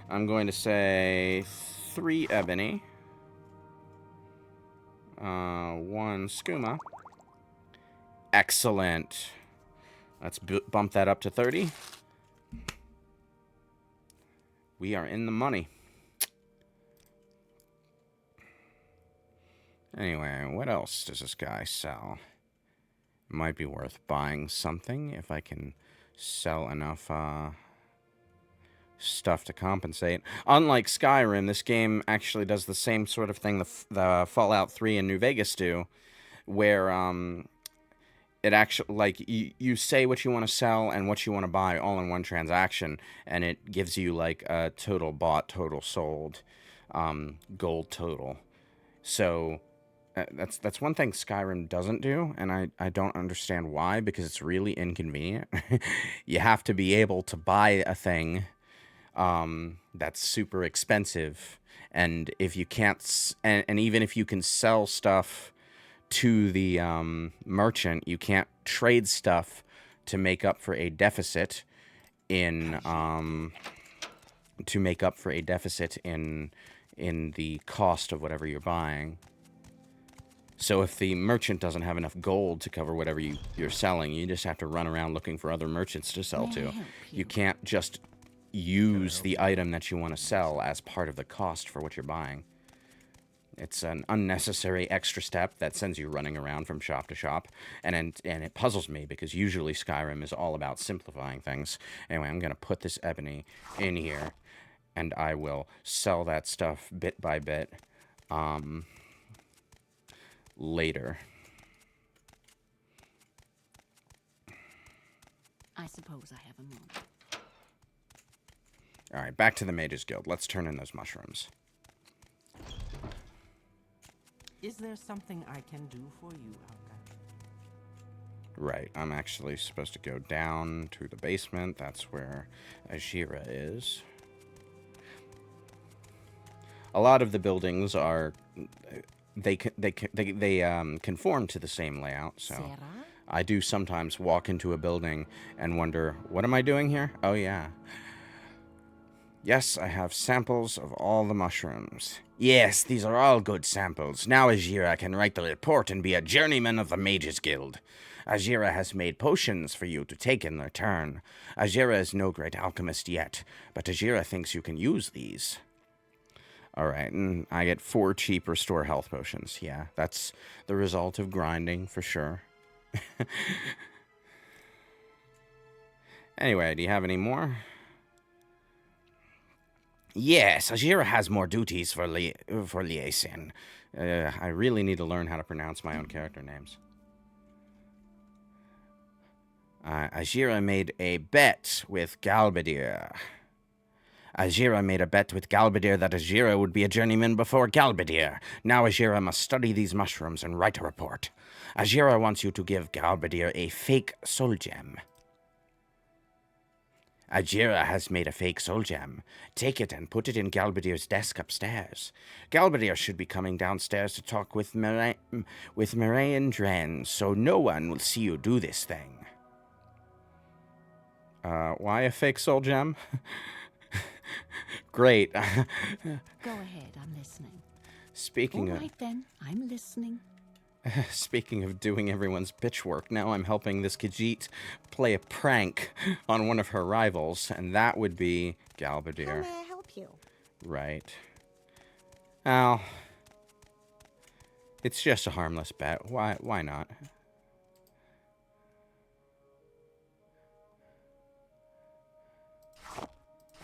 I'm going to say 3 ebony, 1 skooma. Excellent. Let's bump that up to 30. We are in the money. Anyway, what else does this guy sell? Might be worth buying something if I can sell enough stuff to compensate. Unlike Skyrim, this game actually does the same sort of thing the Fallout 3 and New Vegas do, where it actually, like, you say what you want to sell and what you want to buy all in one transaction, and it gives you like a total bought, total sold, gold total. So that's one thing Skyrim doesn't do, and I don't understand why, because it's really inconvenient. You have to be able to buy a thing that's super expensive, and if you can't, and even if you can sell stuff to the merchant, you can't trade stuff to make up for a deficit in the cost of whatever you're buying. So if the merchant doesn't have enough gold to cover whatever you're selling, you just have to run around looking for other merchants to sell to. You can't just use the item that you want to sell as part of the cost for what you're buying. It's an unnecessary extra step that sends you running around from shop to shop, and it puzzles me because usually Skyrim is all about simplifying things. Anyway, I'm going to put this ebony in here, and I will sell that stuff bit by bit later. I suppose I have a moment. All right, back to the Mages Guild. Let's turn in those mushrooms. Is there something I can do for you, Alka? Right, I'm actually supposed to go down to the basement. That's where Ajira is. A lot of the buildings are they conform to the same layout. So Sarah? I do sometimes walk into a building and wonder, what am I doing here? Oh yeah. Yes, I have samples of all the mushrooms. Yes, these are all good samples. Now Ajira can write the report and be a journeyman of the Mages Guild. Ajira has made potions for you to take in return. Ajira is no great alchemist yet, but Ajira thinks you can use these. Alright, and I get 4 cheap restore health potions. Yeah, that's the result of grinding, for sure. Anyway, do you have any more? Yes, Ajira has more duties for liaison. I really need to learn how to pronounce my own character names. Ajira made a bet with Galbadir. Ajira made a bet with Galbadir that Ajira would be a journeyman before Galbadir. Now Ajira must study these mushrooms and write a report. Ajira wants you to give Galbadir a fake soul gem. Ajira has made a fake soul gem. Take it and put it in Galbadir's desk upstairs. Galbadir should be coming downstairs to talk with Marae and Dren, so no one will see you do this thing. Why a fake soul gem? Great. Go ahead, I'm listening. Speaking All right then, I'm listening. Speaking of doing everyone's bitch work, now I'm helping this Khajiit play a prank on one of her rivals, and that would be Galbadir. How may I help you? Right. Well, it's just a harmless bet. Why not?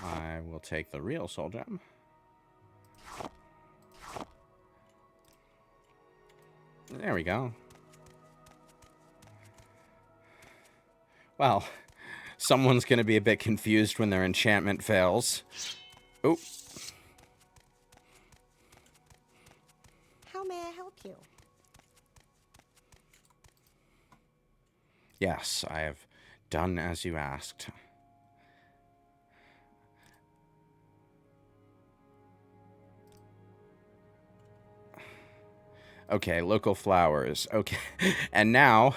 I will take the real soul gem. There we go. Well, someone's going to be a bit confused when their enchantment fails. Oh. How may I help you? Yes, I have done as you asked. Okay, local flowers. Okay, and now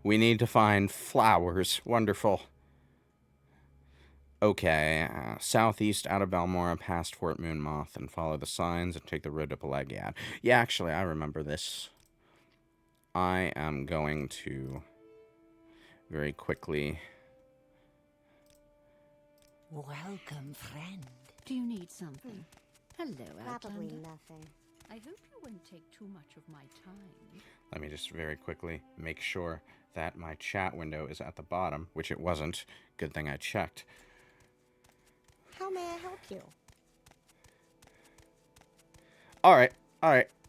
we need to find flowers. Wonderful. Okay, southeast out of Balmora, past Fort Moonmoth, and follow the signs and take the road to Pelagiad. Yeah, actually, I remember this. I am going to very quickly... Welcome, friend. Do you need something? Hello, Probably Outlander. nothing. I hope you won't take too much of my time. Let me just very quickly make sure that my chat window is at the bottom, which it wasn't. Good thing I checked. How may I help you? Alright.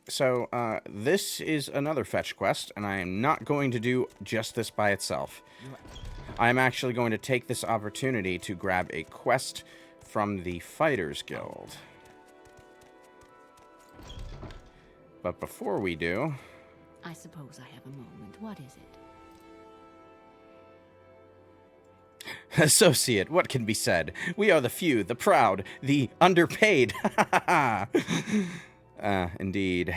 So, this is another fetch quest, and I am not going to do just this by itself. I am actually going to take this opportunity to grab a quest from the Fighters Guild. But before we do... I suppose I have a moment. What is it? Associate, what can be said? We are the few, the proud, the underpaid. Indeed.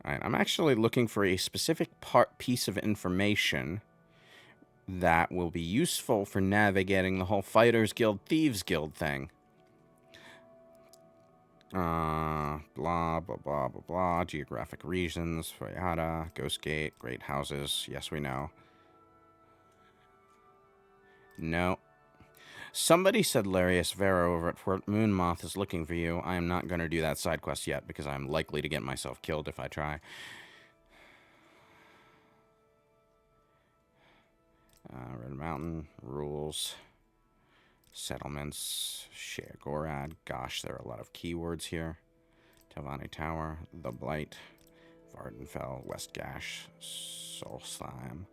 Alright, I'm actually looking for a specific piece of information that will be useful for navigating the whole Fighters Guild, Thieves Guild thing. Blah, blah, blah, blah, blah. Geographic regions, Fayada, Ghostgate, Great Houses. Yes, we know. No. Somebody said Larius Vera over at Fort Moonmoth is looking for you. I am not going to do that side quest yet because I'm likely to get myself killed if I try. Red Mountain, rules, settlements, Sheagorad. Gosh, there are a lot of keywords here. Telvanni Tower, The Blight, Vardenfell, West Gash, Solstheim.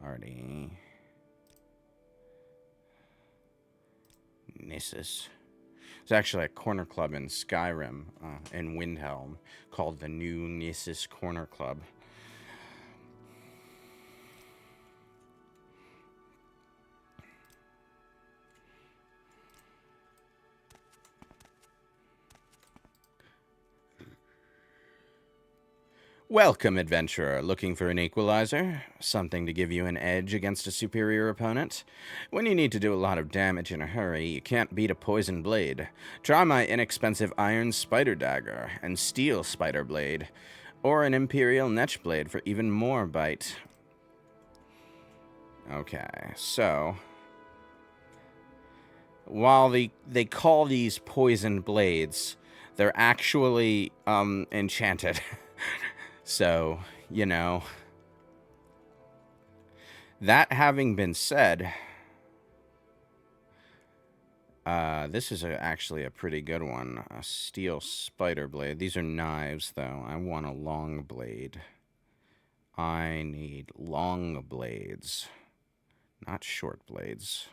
Already. Nissus. There's actually a corner club in Skyrim, in Windhelm, called the New Nissus Corner Club. Welcome, adventurer. Looking for an equalizer? Something to give you an edge against a superior opponent? When you need to do a lot of damage in a hurry, you can't beat a poison blade. Try my inexpensive iron spider dagger and steel spider blade, or an imperial netch blade for even more bite. Okay, so while they call these poison blades, they're actually enchanted. So, you know, that having been said, this is actually a pretty good one. A steel spider blade. These are knives, though. I want a long blade. I need long blades, not short blades.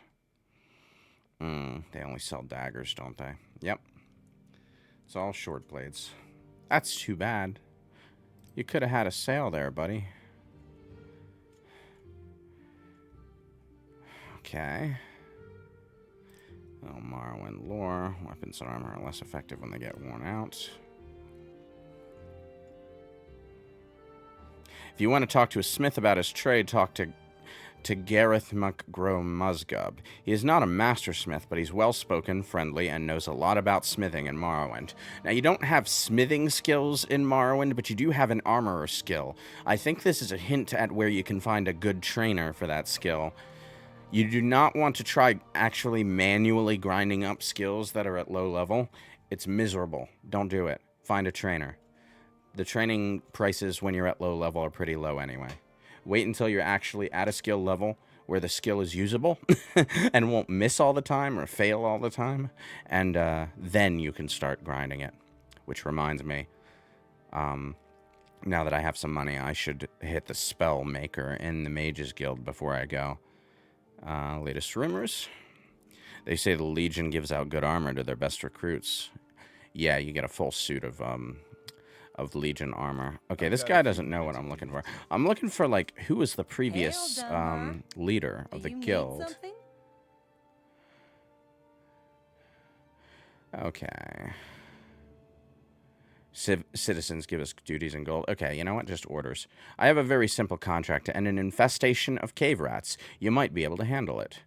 They only sell daggers, don't they? Yep. It's all short blades. That's too bad. You could have had a sale there, buddy. Okay. Oh, Morrowind lore. Weapons and armor are less effective when they get worn out. If you want to talk to a smith about his trade, talk to Gareth Musgub. He is not a master smith, but he's well-spoken, friendly, and knows a lot about smithing in Morrowind. Now, you don't have smithing skills in Morrowind, but you do have an armorer skill. I think this is a hint at where you can find a good trainer for that skill. You do not want to try actually manually grinding up skills that are at low level. It's miserable. Don't do it. Find a trainer. The training prices when you're at low level are pretty low anyway. Wait until you're actually at a skill level where the skill is usable and won't miss all the time or fail all the time, and then you can start grinding it. Which reminds me, now that I have some money, I should hit the spell maker in the Mages Guild before I go. Latest rumors. They say the Legion gives out good armor to their best recruits. Yeah, you get a full suit of Legion armor. Okay, this guy doesn't know what I'm looking for. I'm looking for, like, who was the previous leader of the guild. Okay. Citizens give us duties and gold. Okay, you know what? Just orders. I have a very simple contract to end an infestation of cave rats. You might be able to handle it.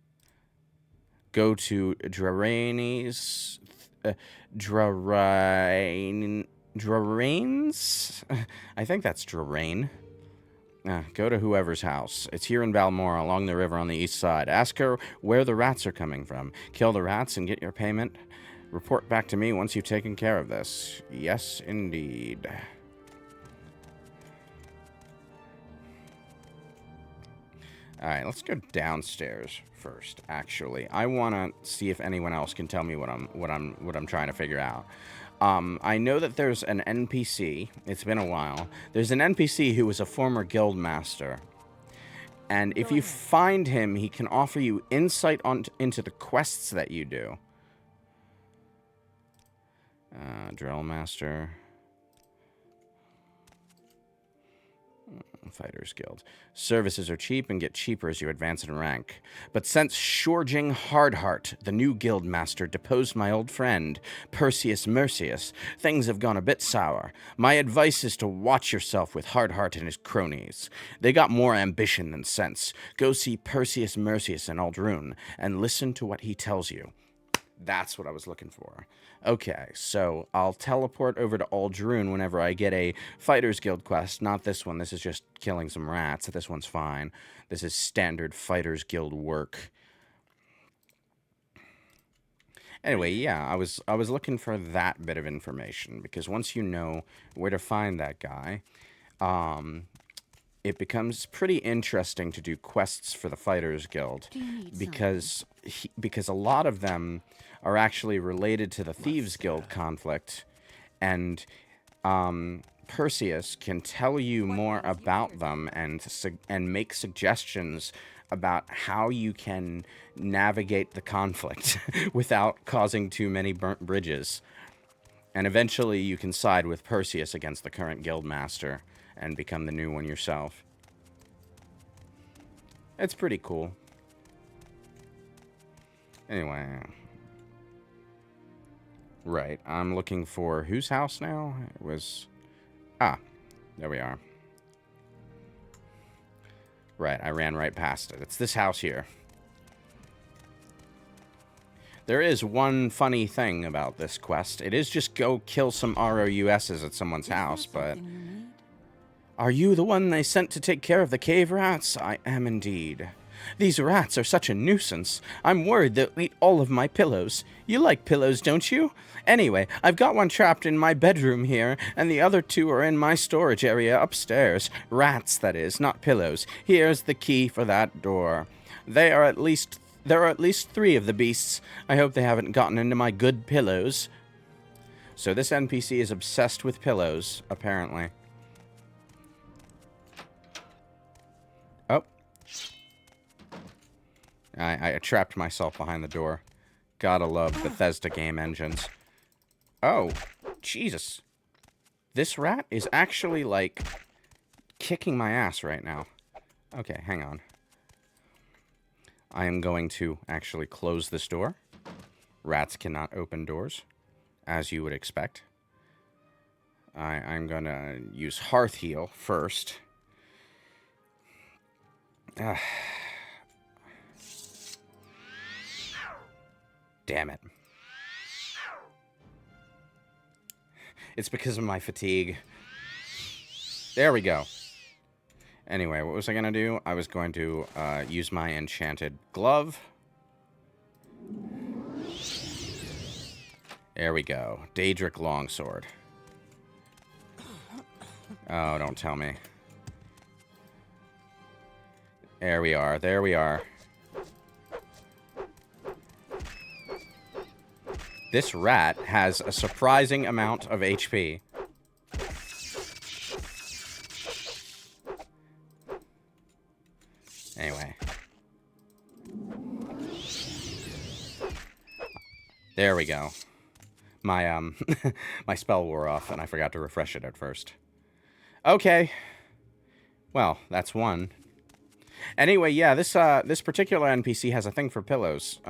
Go to Draraines. Draraines? I think that's Drarain. Go to whoever's house. It's here in Balmora, along the river on the east side. Ask her where the rats are coming from. Kill the rats and get your payment. Report back to me once you've taken care of this. Yes, indeed. Alright, let's go downstairs first, actually. I want to see if anyone else can tell me what I'm trying to figure out. I know that there's an NPC. It's been a while. There's an NPC who was a former guild master. And if you find him, he can offer you insight into the quests that you do. Drill master. Fighters Guild. Services are cheap and get cheaper as you advance in rank. But since Shorging Hardheart, the new guild master, deposed my old friend, Perseus Mercius, things have gone a bit sour. My advice is to watch yourself with Hardheart and his cronies. They got more ambition than sense. Go see Perseus Mercius in Aldrune and listen to what he tells you. That's what I was looking for. Okay, so I'll teleport over to Aldrune whenever I get a Fighters Guild quest. Not this one. This is just killing some rats. This one's fine. This is standard Fighters Guild work. Anyway, yeah, I was looking for that bit of information because once you know where to find that guy, it becomes pretty interesting to do quests for the Fighters Guild because a lot of them are actually related to the Thieves Guild conflict, and Perseus can tell you more about them and make suggestions about how you can navigate the conflict without causing too many burnt bridges. And eventually you can side with Perseus against the current guildmaster and become the new one yourself. It's pretty cool. Anyway. Right, I'm looking for whose house now? It was... Ah, there we are. Right, I ran right past it. It's this house here. There is one funny thing about this quest. It is just go kill some ROUSs at someone's house, but... Are you the one they sent to take care of the cave rats? I am indeed. These rats are such a nuisance. I'm worried they'll eat all of my pillows. You like pillows, don't you? Anyway, I've got one trapped in my bedroom here, and the other two are in my storage area upstairs. Rats, that is, not pillows. Here's the key for that door. There are at least 3 of the beasts. I hope they haven't gotten into my good pillows. So this NPC is obsessed with pillows, apparently. Oh. I trapped myself behind the door. Gotta love Bethesda game engines. Oh, Jesus. This rat is actually, like, kicking my ass right now. Okay, hang on. I am going to actually close this door. Rats cannot open doors, as you would expect. I'm gonna use Hearth Heal first. Damn it. It's because of my fatigue. There we go. Anyway, what was I going to do? I was going to use my enchanted glove. There we go. Daedric Longsword. Oh, don't tell me. There we are. There we are. This rat has a surprising amount of HP. Anyway. There we go. My, my spell wore off, and I forgot to refresh it at first. Okay. Well, that's one. Anyway, yeah, this particular NPC has a thing for pillows.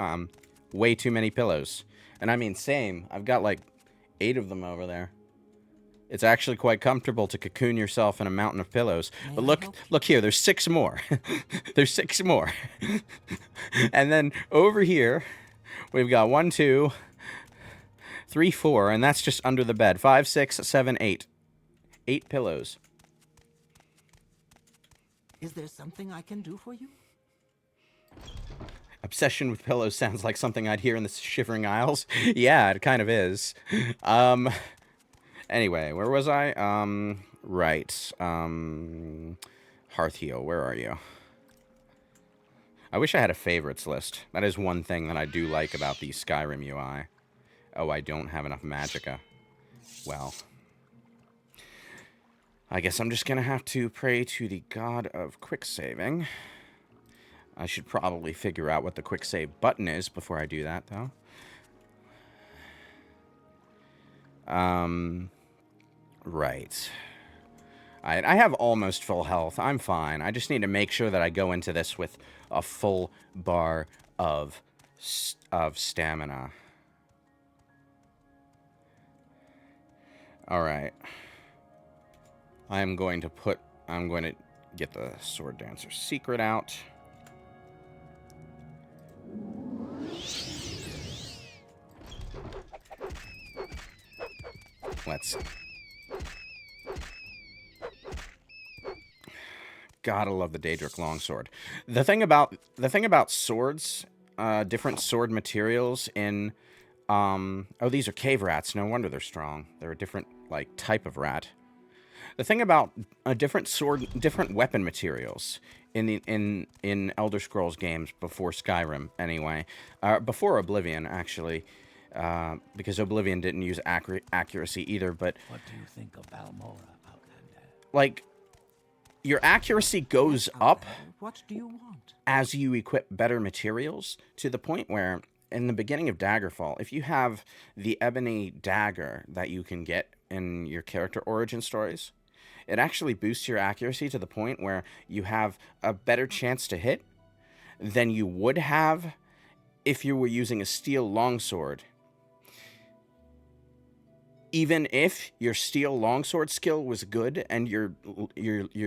Way too many pillows. And I mean, same. I've got, like, 8 of them over there. It's actually quite comfortable to cocoon yourself in a mountain of pillows. But look here, there's 6 more. There's 6 more. And then over here, we've got 1, 2, 3, 4, and that's just under the bed. 5, 6, 7, 8. 8 pillows. Is there something I can do for you? Obsession with pillows sounds like something I'd hear in the Shivering Isles. Yeah, it kind of is. Anyway, where was I? Right. Hearth Heal, where are you? I wish I had a favorites list. That is one thing that I do like about the Skyrim UI. Oh, I don't have enough magicka. Well, I guess I'm just gonna have to pray to the god of quick saving. I should probably figure out what the quick save button is before I do that, though. Right. I have almost full health. I'm fine. I just need to make sure that I go into this with a full bar of stamina. Alright. I'm going to get the Sword Dancer's secret out. Let's... Gotta love the Daedric longsword. The thing about swords, different sword materials in... oh, these are cave rats. No wonder they're strong. They're a different, like, type of rat. The thing about different weapon materials in Elder Scrolls games before Skyrim, anyway, before Oblivion, actually, because Oblivion didn't use accuracy either. But What do you think of Balmora, Outlander? like, your accuracy goes up What do you want? as you equip better materials, to the point where in the beginning of Daggerfall, if you have the ebony dagger that you can get in your character origin stories, it actually boosts your accuracy to the point where you have a better chance to hit than you would have if you were using a steel longsword. Even if your steel longsword skill was good and your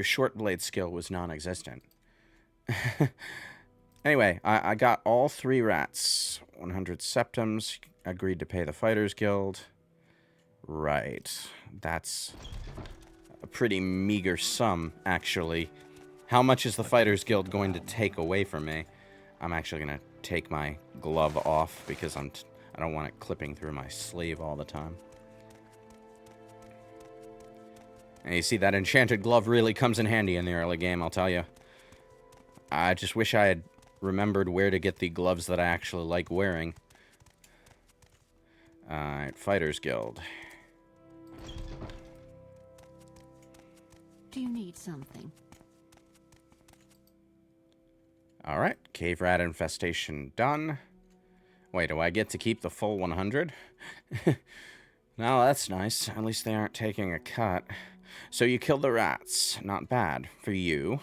short blade skill was non-existent. Anyway, I got all 3 rats. 100 septums. Agreed to pay the Fighters Guild. Right. That's a pretty meager sum, actually. How much is the Fighters Guild going to take away from me? I'm actually going to take my glove off because I don't want it clipping through my sleeve all the time. And you see, that enchanted glove really comes in handy in the early game, I'll tell you. I just wish I had remembered where to get the gloves that I actually like wearing. Alright, Fighters Guild. Do you need something? Alright, cave rat infestation done. Wait, do I get to keep the full 100? No, that's nice. At least they aren't taking a cut. So you killed the rats. Not bad for you.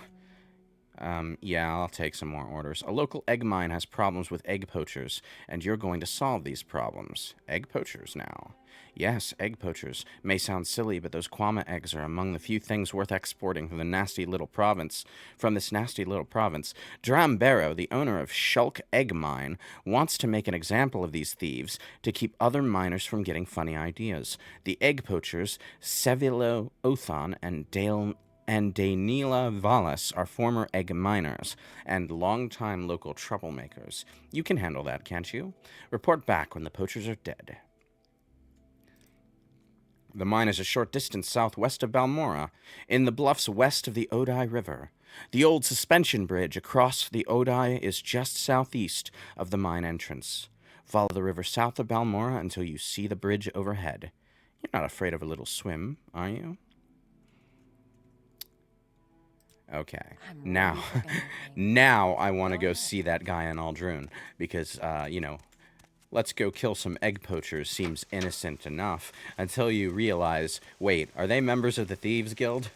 Yeah, I'll take some more orders. A local egg mine has problems with egg poachers, and you're going to solve these problems. Egg poachers now. Yes, egg poachers. May sound silly, but those Kwama eggs are among the few things worth exporting from this nasty little province. Drambero, the owner of Shulk Egg Mine, wants to make an example of these thieves to keep other miners from getting funny ideas. The egg poachers, Sevilo Othan and Danila Valas, are former egg miners and longtime local troublemakers. You can handle that, can't you? Report back when the poachers are dead. The mine is a short distance southwest of Balmora, in the bluffs west of the Odai River. The old suspension bridge across the Odai is just southeast of the mine entrance. Follow the river south of Balmora until you see the bridge overhead. You're not afraid of a little swim, are you? Okay, now I want to go see that guy in Aldrune, because, you know, let's go kill some egg poachers seems innocent enough, until you realize, wait, are they members of the Thieves Guild?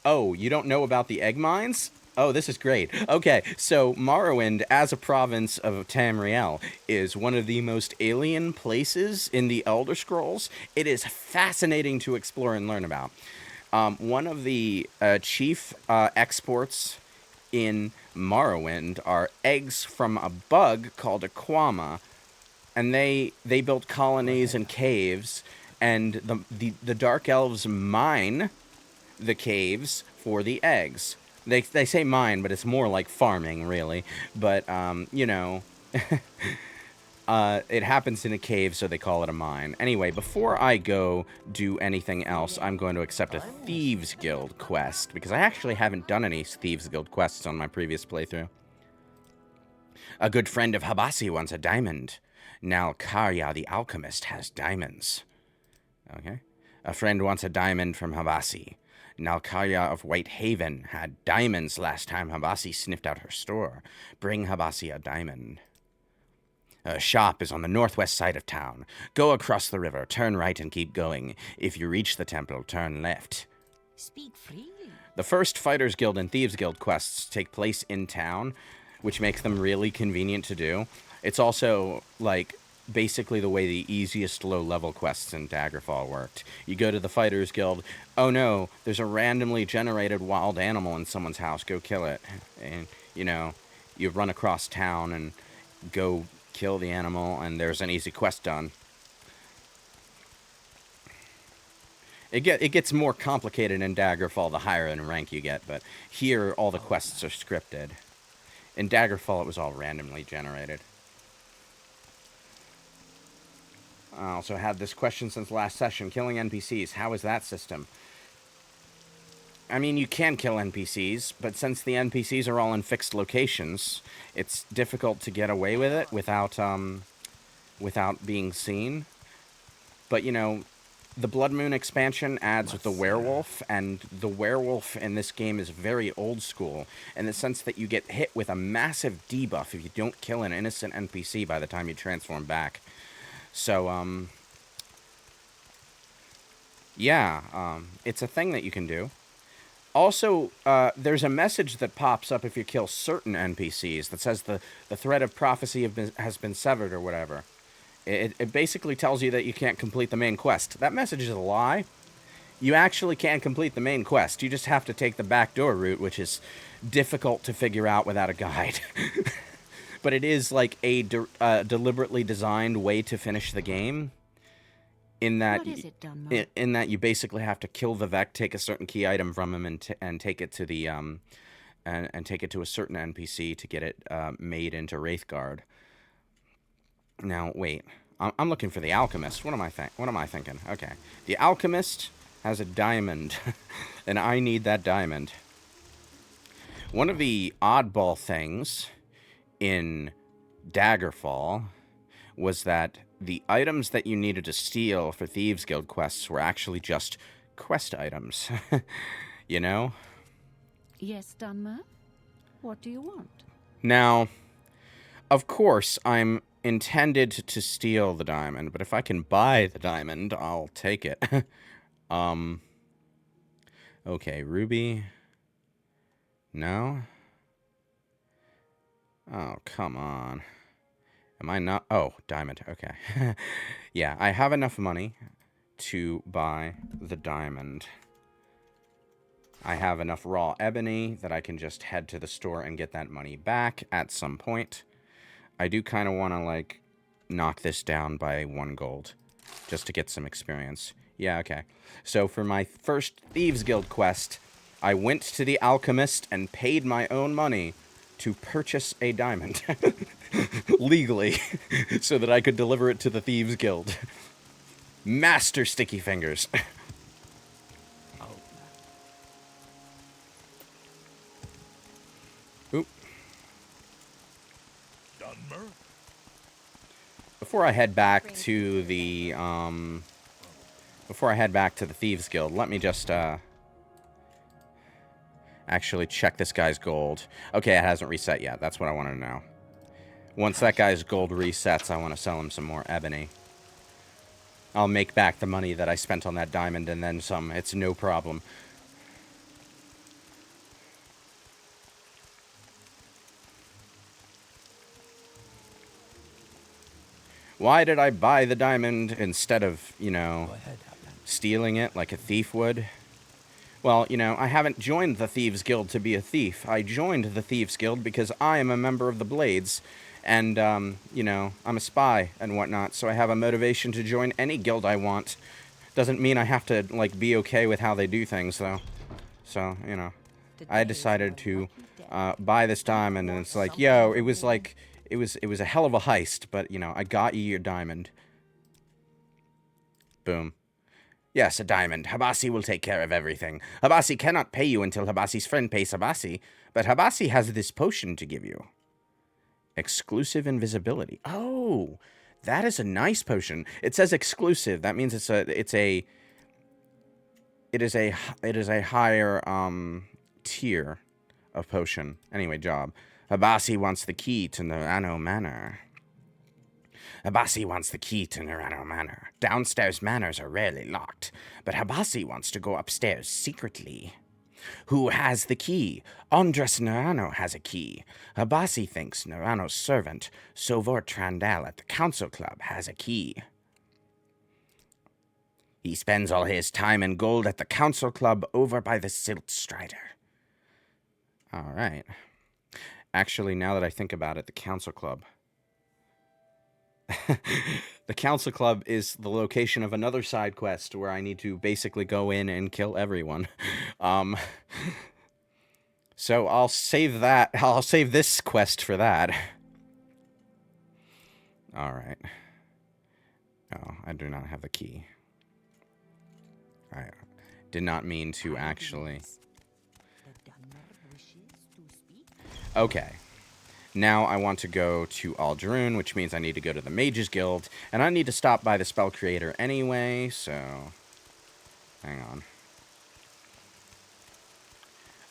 Oh, you don't know about the egg mines? Oh, this is great. Okay, so Morrowind, as a province of Tamriel, is one of the most alien places in the Elder Scrolls. It is fascinating to explore and learn about. One of the chief exports in Morrowind are eggs from a bug called a Kwama, and they built colonies and caves, and the Dark Elves mine the caves for the eggs. They say mine, but it's more like farming, really. But, you know... it happens in a cave, so they call it a mine. Anyway, before I go do anything else, I'm going to accept a Thieves Guild quest, because I actually haven't done any Thieves Guild quests on my previous playthrough. A good friend of Habasi wants a diamond. Now Karya the alchemist has diamonds. Okay. A friend wants a diamond from Habasi. Nalkaya of Whitehaven had diamonds last time Habasi sniffed out her store. Bring Habasi a diamond. A shop is on the northwest side of town. Go across the river, turn right and keep going. If you reach the temple, turn left. Speak freely. The first Fighters Guild and Thieves Guild quests take place in town, which makes them really convenient to do. It's also, like, basically the way the easiest low-level quests in Daggerfall worked. You go to the Fighters Guild, oh no, there's a randomly generated wild animal in someone's house, go kill it. And, you know, you run across town and go kill the animal, and there's an easy quest done. It gets more complicated in Daggerfall the higher in rank you get, but here all the quests are scripted. In Daggerfall it was all randomly generated. I also had this question since last session. Killing NPCs, how is that system? I mean, you can kill NPCs, but since the NPCs are all in fixed locations, it's difficult to get away with it without being seen. But, you know, the Blood Moon expansion adds with the werewolf, and the werewolf in this game is very old school, in the sense that you get hit with a massive debuff if you don't kill an innocent NPC by the time you transform back. So, yeah, it's a thing that you can do. Also, there's a message that pops up if you kill certain NPCs that says the thread of prophecy has been severed or whatever. It basically tells you that you can't complete the main quest. That message is a lie. You actually can complete the main quest. You just have to take the backdoor route, which is difficult to figure out without a guide. But it is like a deliberately designed way to finish the game. In that, in that you basically have to kill the Vec, take a certain key item from him, and take it to the and take it to a certain NPC to get it made into Wraithguard. Now wait, I'm looking for the Alchemist. What am I thinking? Okay, the Alchemist has a diamond, and I need that diamond. One of the oddball things in Daggerfall was that the items that you needed to steal for Thieves Guild quests were actually just quest items. You know? Yes, Dunmer? What do you want? Now, of course, I'm intended to steal the diamond, but if I can buy the diamond, I'll take it. Okay, ruby. No? Oh, come on. Am I not? Oh, diamond. Okay. Yeah, I have enough money to buy the diamond. I have enough raw ebony that I can just head to the store and get that money back at some point. I do kind of want to, like, knock this down by 1 gold just to get some experience. Yeah, okay. So for my first Thieves Guild quest, I went to the Alchemist and paid my own money to purchase a diamond. Legally. So that I could deliver it to the Thieves Guild. Master sticky fingers. Oop. Before I head back to the Thieves Guild, let me just actually check this guy's gold. Okay, it hasn't reset yet. That's what I wanted to know. Once that guy's gold resets, I want to sell him some more ebony. I'll make back the money that I spent on that diamond and then some. It's no problem. Why did I buy the diamond instead of, you know, stealing it like a thief would? Well, you know, I haven't joined the Thieves Guild to be a thief. I joined the Thieves Guild because I am a member of the Blades. And, you know, I'm a spy and whatnot, so I have a motivation to join any guild I want. Doesn't mean I have to, like, be okay with how they do things, though. So, you know, I decided to buy this diamond, and it's like, yo, it was like, it was a hell of a heist, but, you know, I got you your diamond. Boom. Yes, a diamond. Habasi will take care of everything. Habasi cannot pay you until Habasi's friend pays Habasi, but Habasi has this potion to give you. Exclusive invisibility. Oh, that is a nice potion. It says exclusive. That means it is a higher tier of potion. Anyway, job. Habasi wants the key to Nerano Manor. Habasi wants the key to Nerano Manor. Downstairs manors are rarely locked, but Habasi wants to go upstairs secretly. Who has the key? Andres Nerano has a key. Habasi thinks Nerano's servant, Sovor Trandal at the Council Club, has a key. He spends all his time and gold at the Council Club over by the Silt Strider. Alright. Actually, now that I think about it, the Council Club. The Council Club is the location of another side quest where I need to basically go in and kill everyone. Um, so I'll save that. I'll save this quest for that. Alright. Oh, I do not have the key. I did not mean to actually... The Dunmer wishes to speak. Okay. Now I want to go to Ald'ruun, which means I need to go to the Mages Guild, and I need to stop by the Spell Creator anyway, so... Hang on.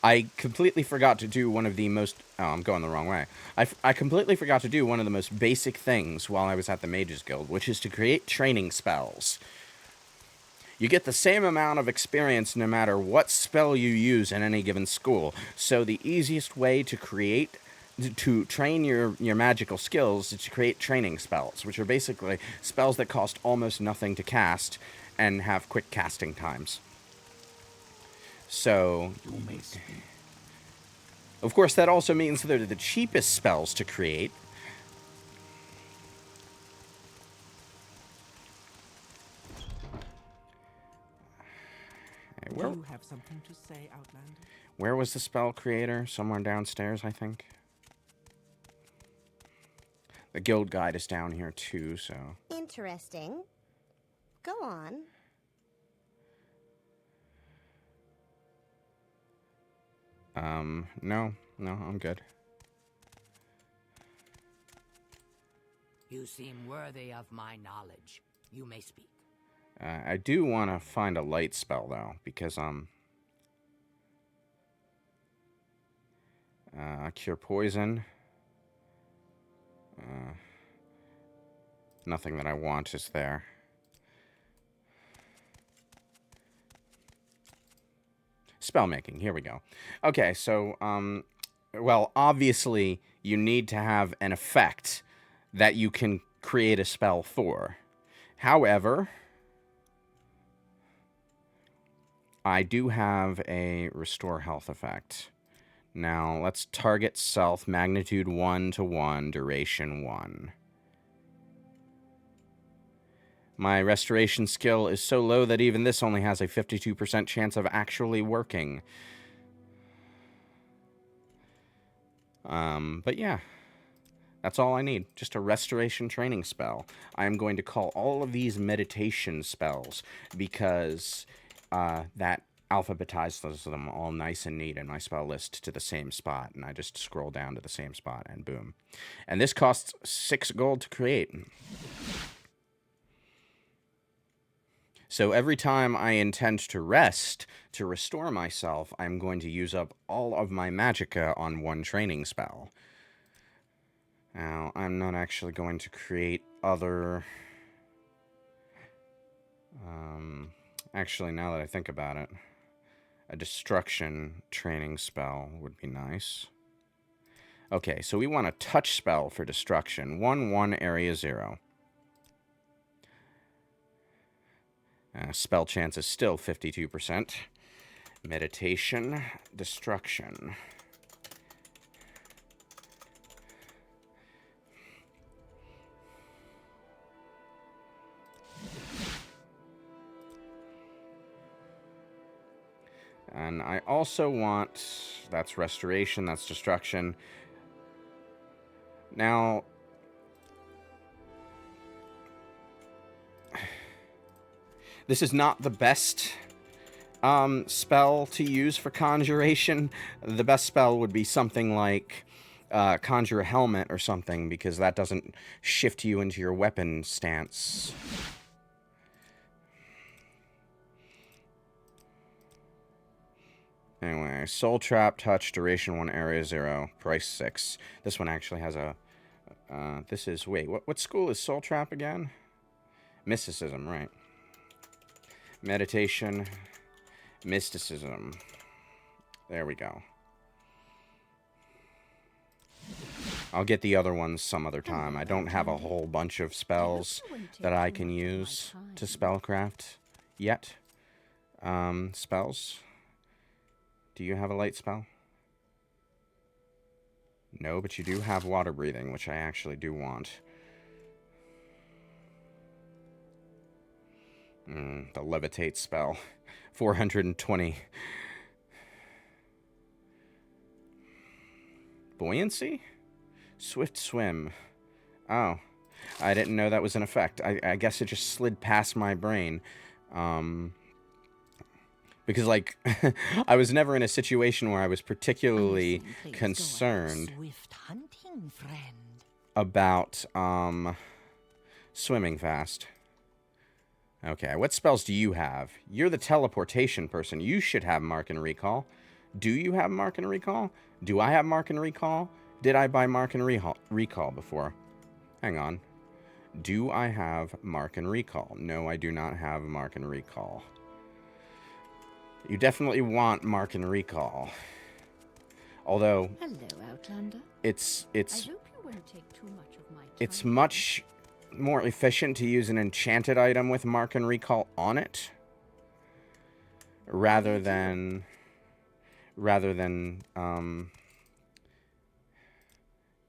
I completely forgot to do one of the most... Oh, I'm going the wrong way. I completely forgot to do one of the most basic things while I was at the Mages Guild, which is to create training spells. You get the same amount of experience no matter what spell you use in any given school, so the easiest way to train your magical skills is to create training spells, which are basically spells that cost almost nothing to cast and have quick casting times. So, of course, that also means they're the cheapest spells to create. Do you have something to say, Outlander? Where was the spell creator? Somewhere downstairs, I think. The guild guide is down here too, so... Interesting. Go on. No, I'm good. You seem worthy of my knowledge. You may speak. I do want to find a light spell, though, because, cure poison. Nothing that I want is there. Spellmaking, here we go. Okay, so, well, obviously, you need to have an effect that you can create a spell for. However, I do have a restore health effect. Now, let's target self, magnitude 1 to 1, duration 1. My restoration skill is so low that even this only has a 52% chance of actually working. But yeah, that's all I need. Just a restoration training spell. I am going to call all of these meditation spells because that alphabetizes them all nice and neat in my spell list to the same spot. And I just scroll down to the same spot and boom. And this costs 6 gold to create. So every time I intend to rest, to restore myself, I'm going to use up all of my magicka on one training spell. Now, I'm not actually going to create other... actually, now that I think about it, a destruction training spell would be nice. Okay, so we want a touch spell for destruction. 1/1 area 0. Spell chance is still 52%. Meditation, destruction. And I also want... That's restoration, that's destruction. Now... This is not the best spell to use for conjuration. The best spell would be something like Conjure a Helmet or something, because that doesn't shift you into your weapon stance. Anyway, Soul Trap, Touch, Duration 1, Area 0, Price 6. This one actually has a... this is... Wait, what school is Soul Trap again? Mysticism, right. Meditation, mysticism. There we go. I'll get the other ones some other time. I don't have a whole bunch of spells that I can use to spellcraft yet. Spells? Do you have a light spell? No, but you do have water breathing, which I actually do want. The levitate spell. 420. Buoyancy? Swift swim. Oh. I didn't know that was an effect. I guess it just slid past my brain. Because, like, I was never in a situation where I was particularly concerned Swift hunting, friend. about, swimming fast. Okay, what spells do you have? You're the teleportation person. You should have Mark and Recall. Do you have Mark and Recall? Do I have Mark and Recall? Did I buy Mark and Recall before? Hang on. Do I have Mark and Recall? No, I do not have Mark and Recall. You definitely want Mark and Recall. Although... Hello, Outlander. It's I hope you won't take too much of my time. It's much more efficient to use an enchanted item with Mark and Recall on it. Rather than...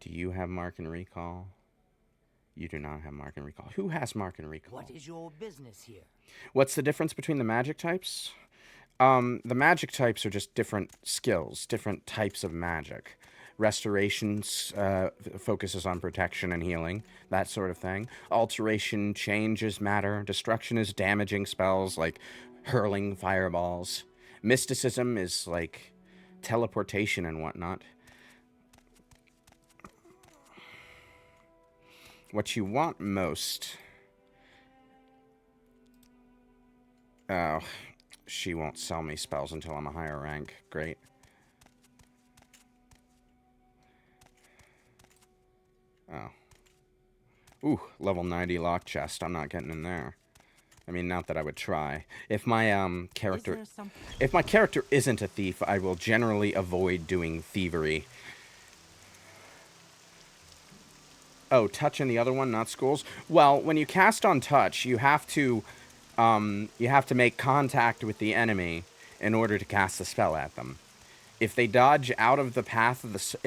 Do you have Mark and Recall? You do not have Mark and Recall. Who has Mark and Recall? What is your business here? What's the difference between the magic types? The magic types are just different skills, different types of magic. Restorations focuses on protection and healing, that sort of thing. Alteration changes matter. Destruction is damaging spells like hurling fireballs. Mysticism is like teleportation and whatnot. What you want most... Oh, she won't sell me spells until I'm a higher rank. Great. Oh. Ooh, level 90 lock chest. I'm not getting in there. I mean, not that I would try. If my character... If my character isn't a thief, I will generally avoid doing thievery. Oh, touch and the other one, not schools? Well, when you cast on touch, you have to make contact with the enemy in order to cast the spell at them. If they dodge out of the path of the...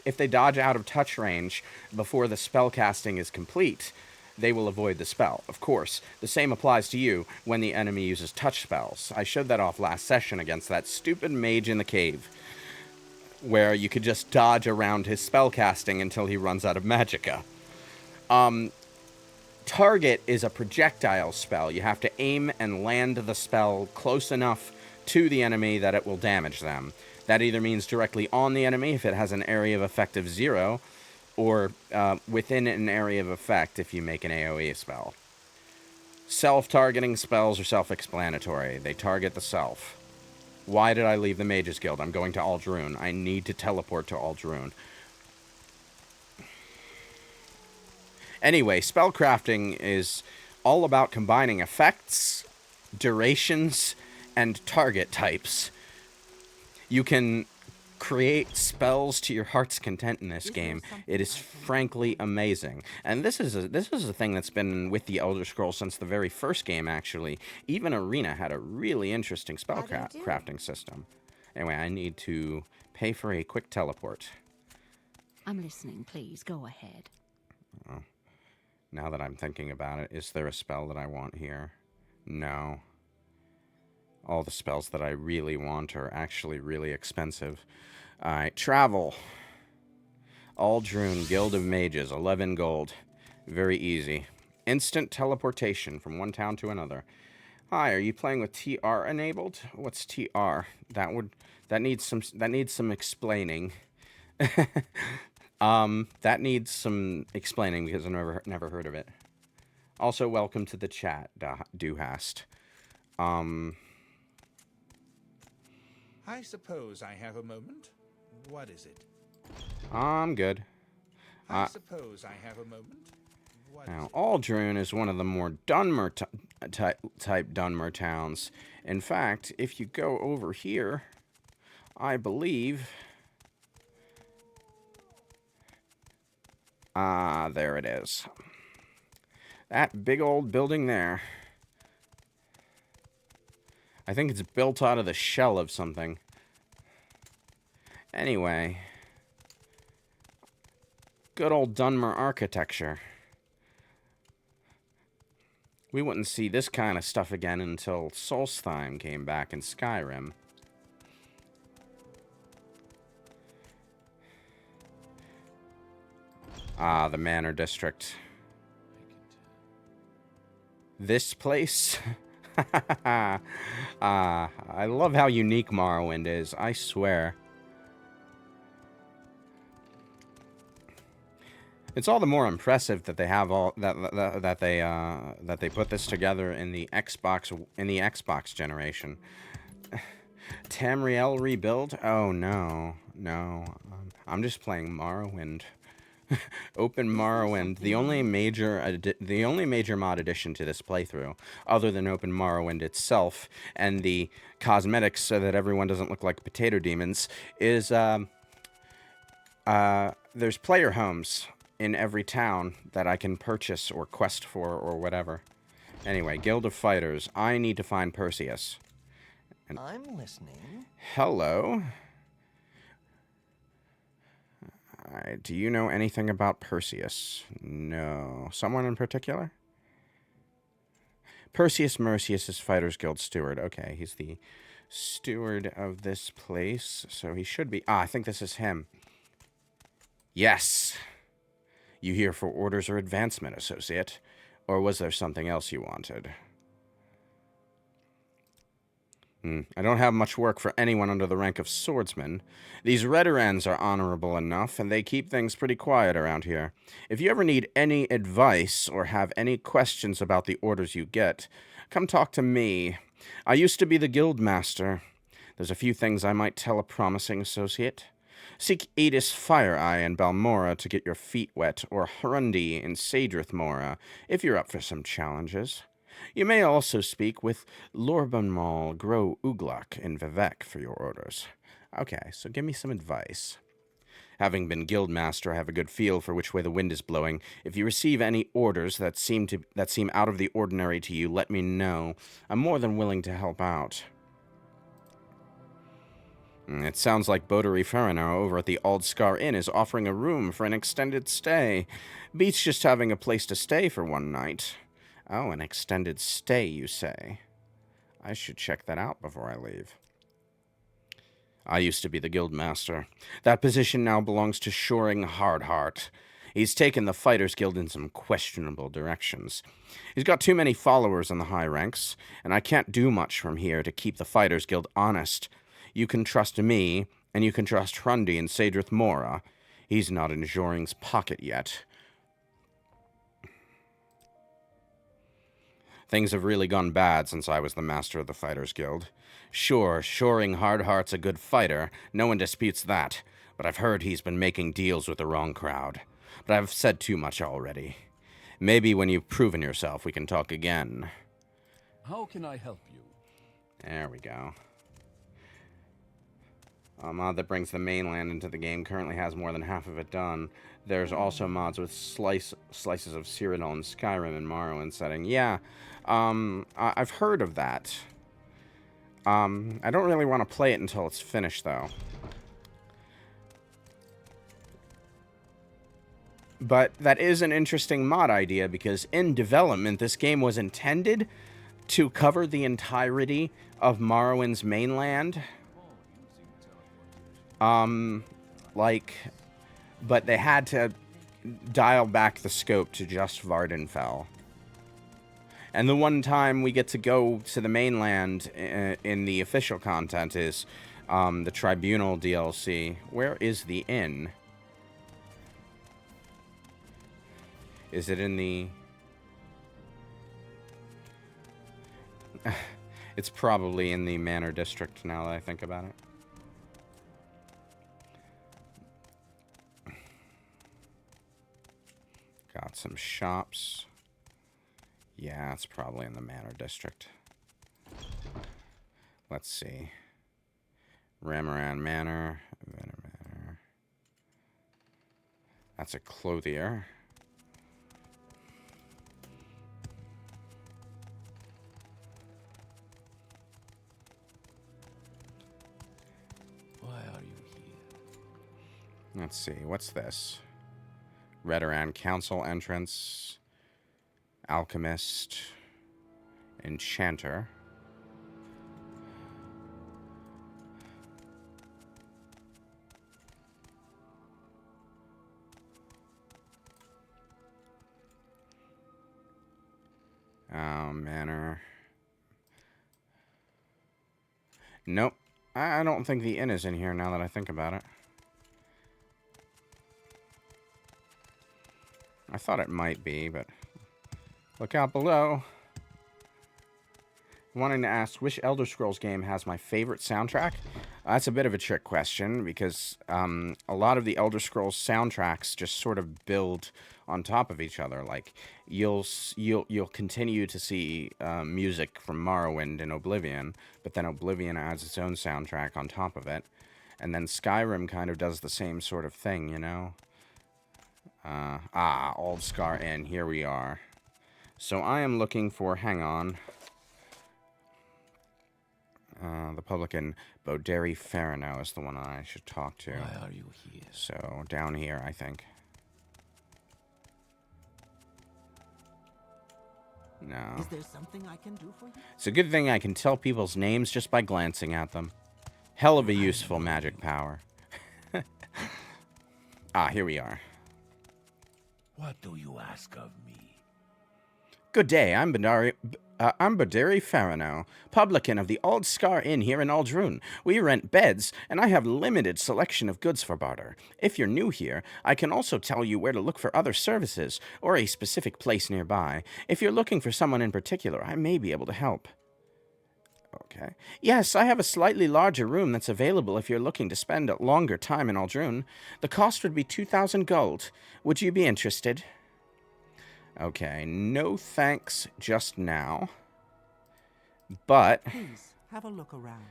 If they dodge out of touch range before the spell casting is complete, they will avoid the spell. Of course, the same applies to you when the enemy uses touch spells. I showed that off last session against that stupid mage in the cave, where you could just dodge around his spell casting until he runs out of magicka. Target is a projectile spell. You have to aim and land the spell close enough to the enemy that it will damage them. That either means directly on the enemy if it has an area of effect of 0, or within an area of effect if you make an AoE spell. Self-targeting spells are self-explanatory. They target the self. Why did I leave the Mages Guild? I'm going to Ald'ruhn. I need to teleport to Ald'ruhn. Anyway, spellcrafting is all about combining effects, durations, and target types. You can create spells to your heart's content in this game. It is frankly amazing. And this is a thing that's been with the Elder Scrolls since the very first game, actually. Even Arena had a really interesting spellcrafting system. Anyway, I need to pay for a quick teleport. I'm listening, please. Go ahead. Oh. Now that I'm thinking about it, is there a spell that I want here? No. All the spells that I really want are actually really expensive. Alright, travel. Ald'ruhn, Guild of Mages, 11 gold. Very easy. Instant teleportation from one town to another. Hi, are you playing with TR enabled? What's TR? That needs some explaining. That needs some explaining because I've never heard of it. Also, welcome to the chat, Duhast. I suppose I have a moment. What is it? I'm good. I suppose I have a moment. What Now, is it? Ald'ruhn is one of the more Dunmer type Dunmer towns. In fact, if you go over here, I believe... there it is. That big old building there. I think it's built out of the shell of something. Anyway. Good old Dunmer architecture. We wouldn't see this kind of stuff again until Solstheim came back in Skyrim. Ah, the Manor District. This place? I love how unique Morrowind is, I swear. It's all the more impressive that they have all that they put this together in the Xbox generation. Tamriel rebuild? Oh no, no. I'm just playing Morrowind. Open Morrowind. The only major mod addition to this playthrough, other than Open Morrowind itself and the cosmetics so that everyone doesn't look like potato demons, is there's player homes in every town that I can purchase or quest for or whatever. Anyway, Guild of Fighters. I need to find Perseus. And I'm listening. hello. Do you know anything about Perseus? No. Someone in particular? Perseus Mercius is Fighters Guild steward. Okay, he's the steward of this place, so he should be... Ah, I think this is him. Yes! You here for orders or advancement, associate? Or was there something else you wanted? I don't have much work for anyone under the rank of swordsman. These Redderans are honorable enough, and they keep things pretty quiet around here. If you ever need any advice or have any questions about the orders you get, come talk to me. I used to be the guild master. There's a few things I might tell a promising associate. Seek Adis Fireeye in Balmora to get your feet wet, or Hrundi in Sadrith Mora, if you're up for some challenges. You may also speak with Lorbanmal Gro Uglak in Vivek for your orders. Okay, so give me some advice. Having been guildmaster, I have a good feel for which way the wind is blowing. If you receive any orders that seem out of the ordinary to you, let me know. I'm more than willing to help out. It sounds like Boderi Ferriner over at the Aldscar Inn is offering a room for an extended stay. Beats just having a place to stay for one night. Oh, an extended stay, you say? I should check that out before I leave. I used to be the guildmaster. That position now belongs to Shoring Hardheart. He's taken the Fighters Guild in some questionable directions. He's got too many followers in the high ranks, and I can't do much from here to keep the Fighters Guild honest. You can trust me, and you can trust Hrundi and Sadrith Mora. He's not in Joring's pocket yet. Things have really gone bad since I was the master of the Fighters Guild. Sure, Shoring Hardheart's a good fighter, no one disputes that, but I've heard he's been making deals with the wrong crowd. But I've said too much already. Maybe when you've proven yourself, we can talk again. How can I help you? There we go. A mod that brings the mainland into the game currently has more than half of it done. There's also mods with slices of Cyrodiil and Skyrim and Morrowind setting. Yeah, I've heard of that. I don't really want to play it until it's finished, though. But that is an interesting mod idea, because in development, this game was intended to cover the entirety of Morrowind's mainland. But they had to dial back the scope to just Vardenfell. And the one time we get to go to the mainland in the official content is the Tribunal DLC. Where is the inn? Is it in the... It's probably in the Manor District now that I think about it. Got some shops. Yeah, it's probably in the Manor District. Let's see. Ramaran Manor. Manor. That's a clothier. Why are you here? Let's see. What's this? Redderan Council entrance. Alchemist. enchanter. Oh, manor. Nope. I don't think the inn is in here now that I think about it. I thought it might be, but look out below. Wanting to ask, which Elder Scrolls game has my favorite soundtrack? That's a bit of a trick question, because a lot of the Elder Scrolls soundtracks just sort of build on top of each other. Like, you'll continue to see music from Morrowind and Oblivion, but then Oblivion adds its own soundtrack on top of it. And then Skyrim kind of does the same sort of thing, you know? Old Scar Inn, here we are. So I am looking for, hang on... the publican Boderi Farino is the one I should talk to. Why are you here? So, down here, I think. No. Is there something I can do for you? It's a good thing I can tell people's names just by glancing at them. Hell of a useful magic power. Here we are. What do you ask of me? Good day, I'm Boderi Farino, publican of the Old Scar Inn here in Aldrune. We rent beds, and I have limited selection of goods for barter. If you're new here, I can also tell you where to look for other services, or a specific place nearby. If you're looking for someone in particular, I may be able to help. Okay. Yes, I have a slightly larger room that's available if you're looking to spend a longer time in Aldrune. The cost would be 2,000 gold. Would you be interested? Okay, no thanks just now. But Please, have a look around.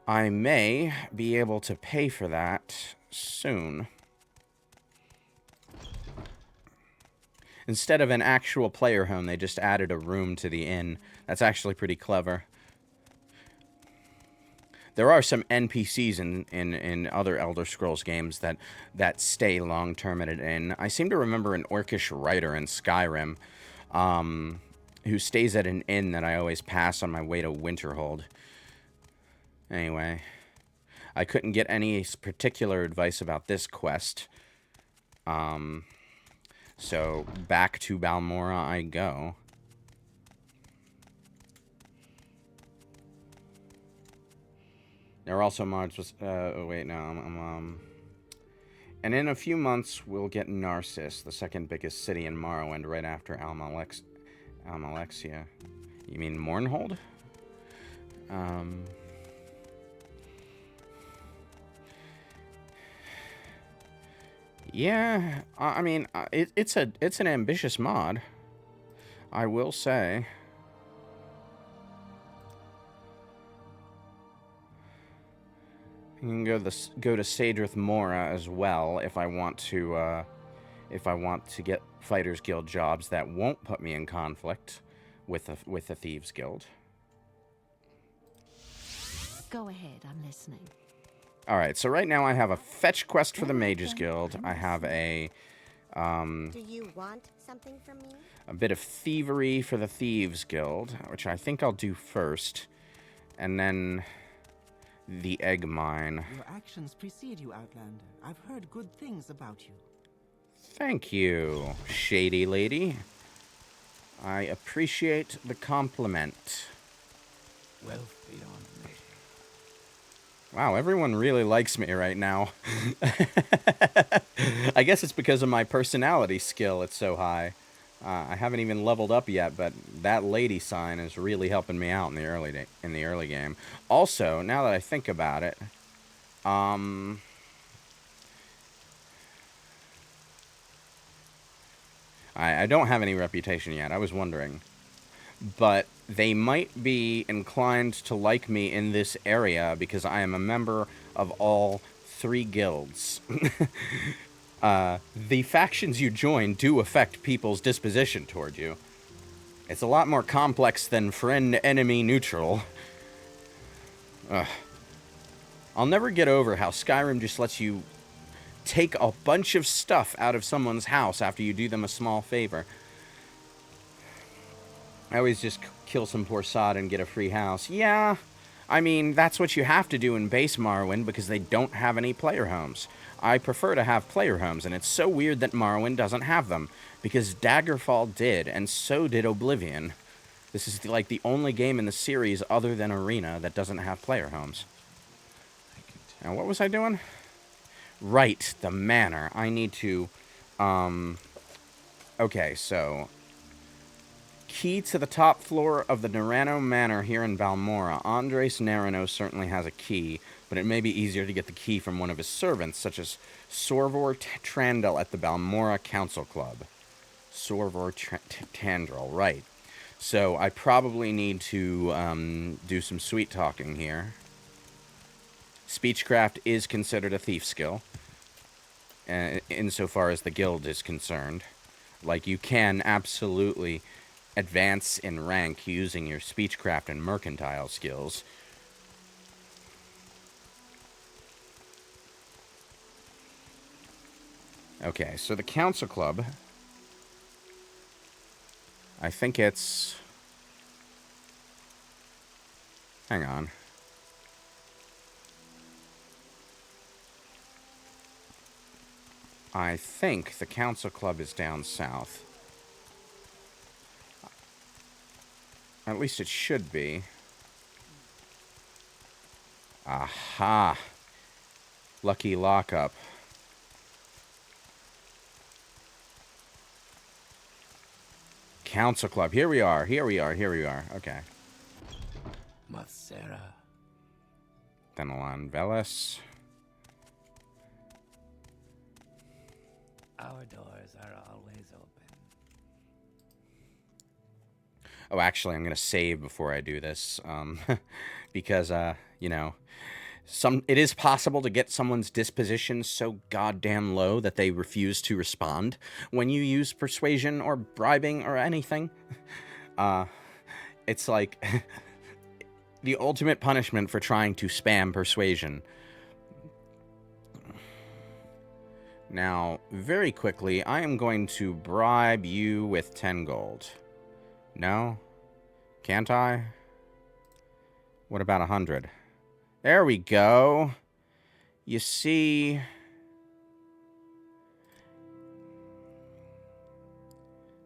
I may be able to pay for that soon. Instead of an actual player home, they just added a room to the inn. That's actually pretty clever. There are some NPCs in other Elder Scrolls games that stay long-term at an inn. I seem to remember an orcish writer in Skyrim who stays at an inn that I always pass on my way to Winterhold. Anyway, I couldn't get any particular advice about this quest. So back to Balmora I go. There are also mods with, oh wait, no, and in a few months, we'll get Narcissus, the second biggest city in Morrowind, right after Almalexia. You mean Mournhold? Yeah, I mean, it's an ambitious mod, I will say. You can go to Sadrith Mora as well if I want to get Fighters Guild jobs that won't put me in conflict with the Thieves Guild. Go ahead, I'm listening. All right, so right now I have a fetch quest for the Mages Guild. I have a Do you want something from me? a bit of thievery for the Thieves Guild, which I think I'll do first, and then the egg mine. Your actions precede you, Outlander. I've heard good things about you. Thank you, shady lady. I appreciate the compliment. Wealth beyond measure. Wow, everyone really likes me right now. I guess it's because of my personality skill, it's so high. I haven't even leveled up yet, but that lady sign is really helping me out in the early game. Also, now that I think about it, I don't have any reputation yet. I was wondering, but they might be inclined to like me in this area because I am a member of all 3 guilds. The factions you join do affect people's disposition toward you. It's a lot more complex than friend, enemy, neutral. I'll never get over how Skyrim just lets you take a bunch of stuff out of someone's house after you do them a small favor. I always just kill some poor sod and get a free house. Yeah, I mean, that's what you have to do in base Morrowind because they don't have any player homes. I prefer to have player homes, and it's so weird that Morrowind doesn't have them, because Daggerfall did, and so did Oblivion. This is like the only game in the series other than Arena that doesn't have player homes. Now, what was I doing? Right, the manor. I need to, okay, so key to the top floor of the Nerano Manor here in Balmora. Andres Nerano certainly has a key, but it may be easier to get the key from one of his servants, such as Sorvor Trandel at the Balmora Council Club. Sorvor Trandel, right. So I probably need to do some sweet talking here. Speechcraft is considered a thief skill, insofar as the guild is concerned. Like, you can absolutely advance in rank using your speechcraft and mercantile skills. Okay, so the council club, I think it's... Hang on. I think the council club is down south. At least it should be. Aha! Lucky lockup. Council club. Here we are. Here we are. Here we are. Okay. Mathsera. Denelan Velis. Our doors are always open. Oh, actually, I'm going to save before I do this. Because, you know, it is possible to get someone's disposition so goddamn low that they refuse to respond when you use persuasion or bribing or anything. It's like the ultimate punishment for trying to spam persuasion. Now, very quickly, I am going to bribe you with 10 gold. No? Can't I? What about 100? There we go. You see...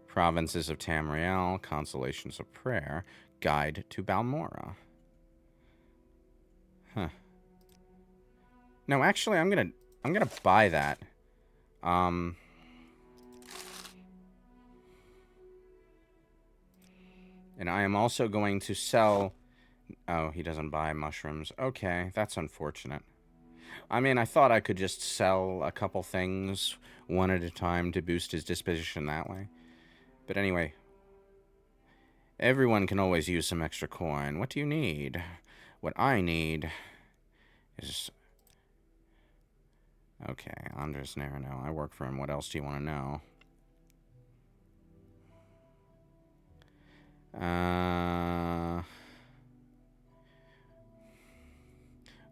Provinces of Tamriel, Consolations of Prayer, Guide to Balmora. Huh. No, actually, I'm gonna buy that. And I am also going to sell... Oh, he doesn't buy mushrooms. Okay, that's unfortunate. I mean, I thought I could just sell a couple things one at a time to boost his disposition that way. But anyway, everyone can always use some extra coin. What do you need? What I need is... Okay, Anders Nerano. I work for him. What else do you want to know?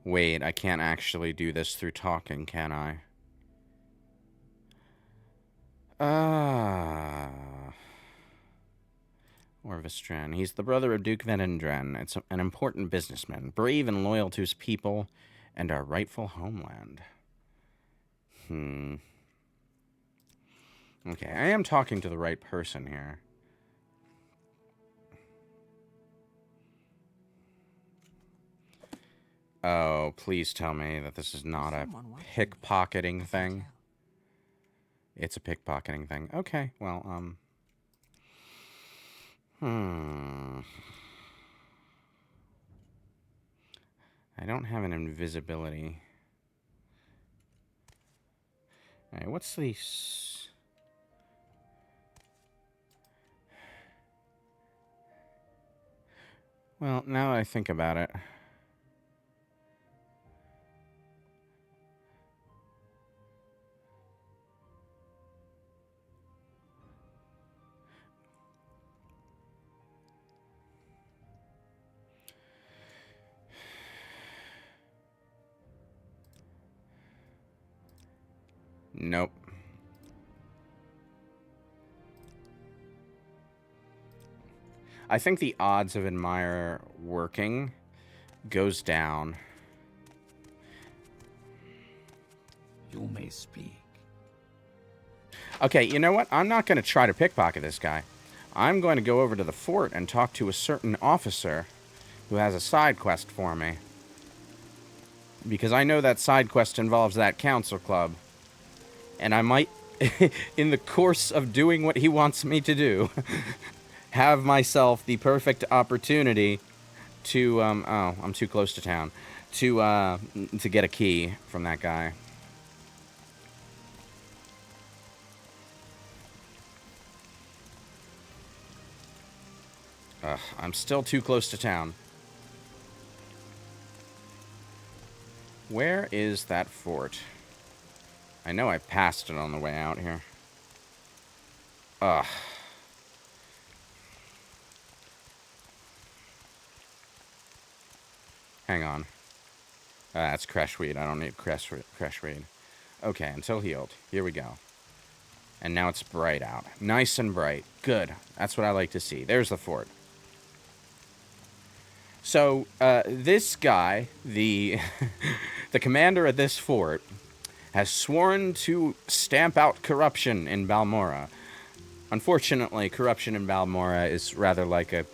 Wait, I can't actually do this through talking, can I? Orvistran. He's the brother of Duke Venendren. It's an important businessman, brave and loyal to his people and our rightful homeland. Okay, I am talking to the right person here. Oh, please tell me that this is not a pickpocketing thing. It's a pickpocketing thing. Okay, well, I don't have an invisibility. Alright, what's the... Well, now that I think about it... Nope. I think the odds of Admire working goes down. You may speak. Okay, you know what? I'm not going to try to pickpocket this guy. I'm going to go over to the fort and talk to a certain officer who has a side quest for me. Because I know that side quest involves that council club. And I might, in the course of doing what he wants me to do, have myself the perfect opportunity to, oh, I'm too close to town, to get a key from that guy. Ugh, I'm still too close to town. Where is that fort? I know I passed it on the way out here. Ugh. Hang on. That's crashweed. I don't need crashweed. Okay, until healed. Here we go. And now it's bright out. Nice and bright. Good. That's what I like to see. There's the fort. So, this guy, the the commander of this fort, has sworn to stamp out corruption in Balmora. Unfortunately, corruption in Balmora is rather like a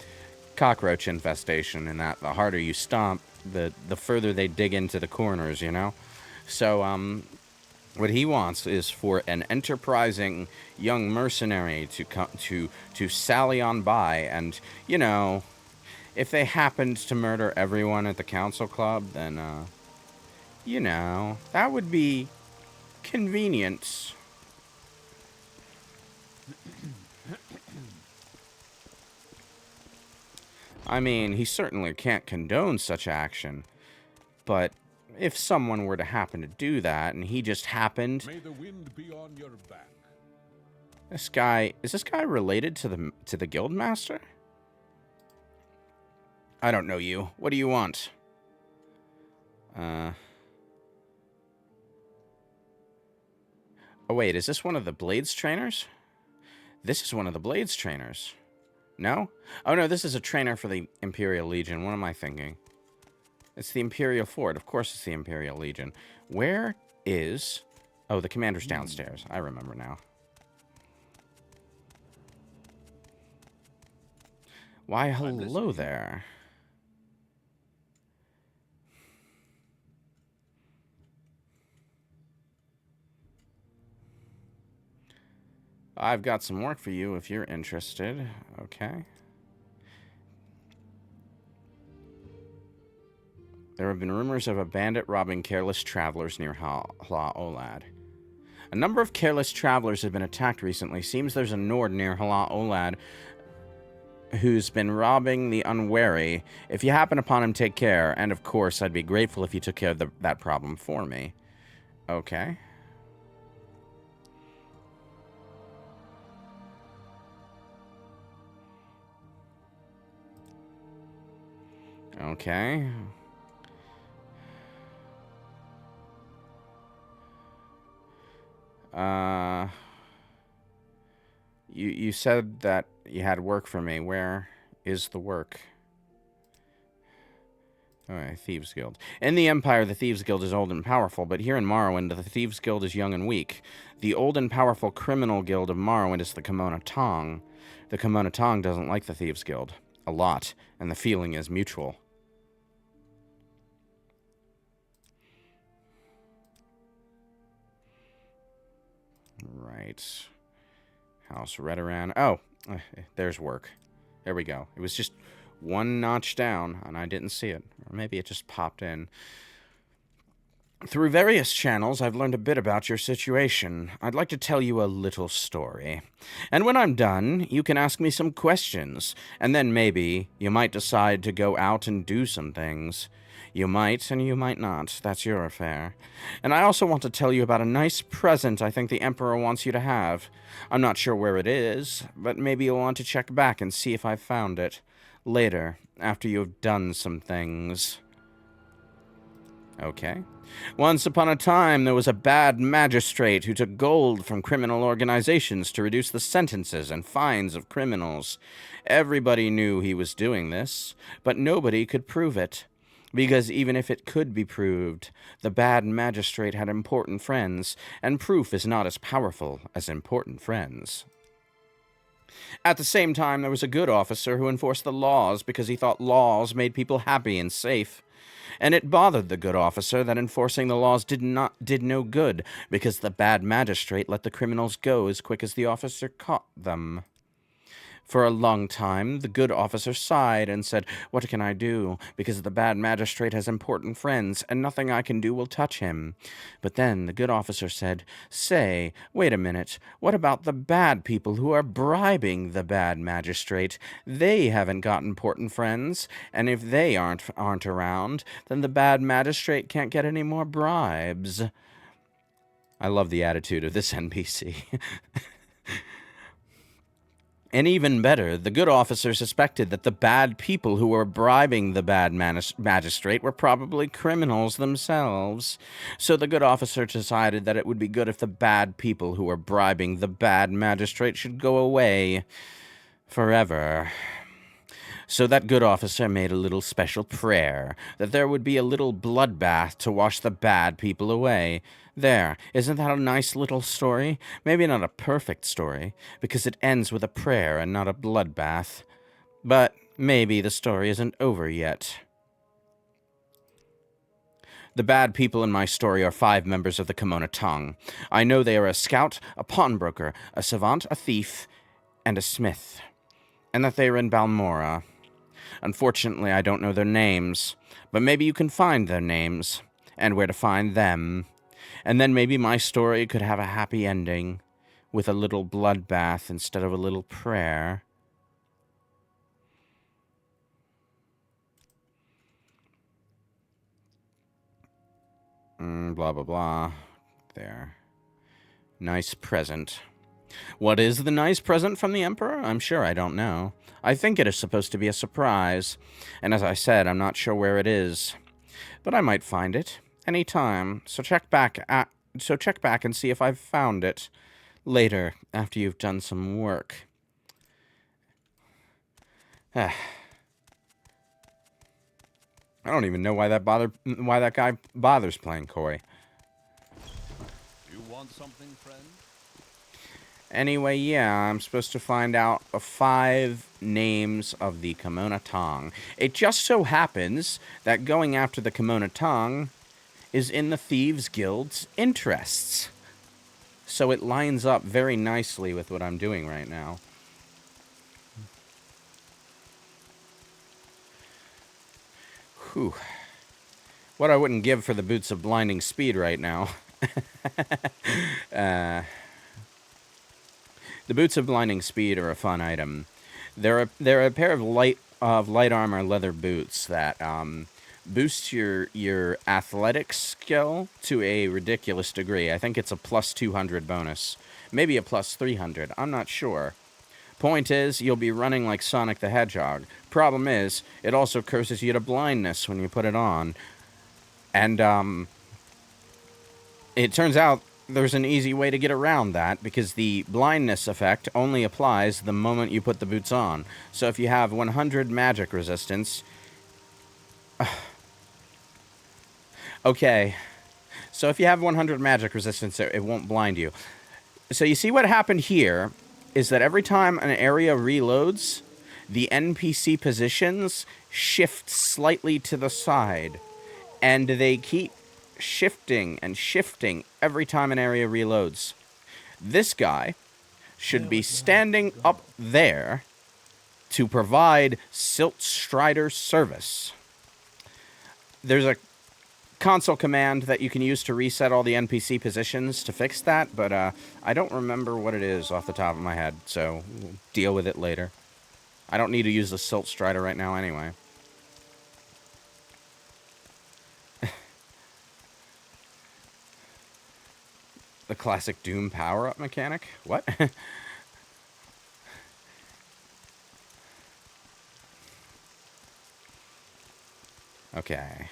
cockroach infestation in that the harder you stomp, the further they dig into the corners, you know? So, what he wants is for an enterprising young mercenary to sally on by and, you know, if they happened to murder everyone at the council club, then, you know, that would be convenient. I mean, he certainly can't condone such action, but if someone were to happen to do that, and he just happened... May the wind be on your back. This guy... Is this guy related to the guildmaster? I don't know you. What do you want? Oh, wait. Is this one of the Blades trainers? This is one of the Blades trainers. No? Oh, no. This is a trainer for the Imperial Legion. What am I thinking? It's the Imperial Fort. Of course it's the Imperial Legion. Where is... Oh, the commander's downstairs. I remember now. Why, hello there. I've got some work for you if you're interested. Okay. There have been rumors of a bandit robbing careless travelers near Hala-Olad. A number of careless travelers have been attacked recently. Seems there's a Nord near Hala-Olad who's been robbing the unwary. If you happen upon him, take care. And of course, I'd be grateful if you took care of that problem for me. Okay. Okay. You said that you had work for me. Where is the work? Alright, Thieves Guild. In the Empire, the Thieves Guild is old and powerful, but here in Morrowind, the Thieves Guild is young and weak. The old and powerful criminal guild of Morrowind is the Kimona Tong. The Kimona Tong doesn't like the Thieves Guild. A lot, and the feeling is mutual. Right. House Redoran. Oh, there's work. There we go. It was just one notch down, and I didn't see it. Or maybe it just popped in. Through various channels, I've learned a bit about your situation. I'd like to tell you a little story. And when I'm done, you can ask me some questions, and then maybe you might decide to go out and do some things. You might, and you might not. That's your affair. And I also want to tell you about a nice present I think the Emperor wants you to have. I'm not sure where it is, but maybe you'll want to check back and see if I've found it. Later, after you've done some things. Okay. Once upon a time, there was a bad magistrate who took gold from criminal organizations to reduce the sentences and fines of criminals. Everybody knew he was doing this, but nobody could prove it. Because even if it could be proved, the bad magistrate had important friends, and proof is not as powerful as important friends. At the same time, there was a good officer who enforced the laws because he thought laws made people happy and safe. And it bothered the good officer that enforcing the laws did no good, because the bad magistrate let the criminals go as quick as the officer caught them. For a long time, the good officer sighed and said, "What can I do? Because the bad magistrate has important friends, and nothing I can do will touch him." But then the good officer said, "Say, wait a minute, what about the bad people who are bribing the bad magistrate? They haven't got important friends, and if they aren't around, then the bad magistrate can't get any more bribes." I love the attitude of this NPC. And even better, the good officer suspected that the bad people who were bribing the bad magistrate were probably criminals themselves. So the good officer decided that it would be good if the bad people who were bribing the bad magistrate should go away forever. So that good officer made a little special prayer, that there would be a little bloodbath to wash the bad people away. There, isn't that a nice little story? Maybe not a perfect story, because it ends with a prayer and not a bloodbath. But maybe the story isn't over yet. The bad people in my story are 5 members of the Kimona Tong. I know they are a scout, a pawnbroker, a savant, a thief, and a smith, and that they are in Balmora. Unfortunately, I don't know their names, but maybe you can find their names, and where to find them. And then maybe my story could have a happy ending, with a little bloodbath instead of a little prayer. Blah, blah, blah. There. Nice present. What is the nice present from the Emperor? I'm sure I don't know. I think it is supposed to be a surprise, and as I said, I'm not sure where it is. But I might find it any time, so check back and see if I've found it later, after you've done some work. I don't even know why that guy bothers playing coy. You want something, friend? Anyway, yeah, I'm supposed to find out the 5 names of the Kimona Tong. It just so happens that going after the Kimona Tong is in the Thieves Guild's interests. So it lines up very nicely with what I'm doing right now. Whew. What I wouldn't give for the boots of blinding speed right now. The boots of blinding speed are a fun item. They're a pair of light armor leather boots that boost your athletics skill to a ridiculous degree. I think it's a plus 200 bonus, maybe a plus 300. I'm not sure. Point is, you'll be running like Sonic the Hedgehog. Problem is, it also curses you to blindness when you put it on, and it turns out there's an easy way to get around that, because the blindness effect only applies the moment you put the boots on. So if you have 100 magic resistance... okay. So if you have 100 magic resistance, it won't blind you. So you see what happened here is that every time an area reloads, the NPC positions shift slightly to the side. And they keep shifting and shifting every time an area reloads. This guy should be standing up there to provide Silt Strider service. There's a console command that you can use to reset all the NPC positions to fix that, but I don't remember what it is off the top of my head, so we'll deal with it later. I don't need to use the Silt Strider right now anyway. The classic Doom power-up mechanic? What? Okay.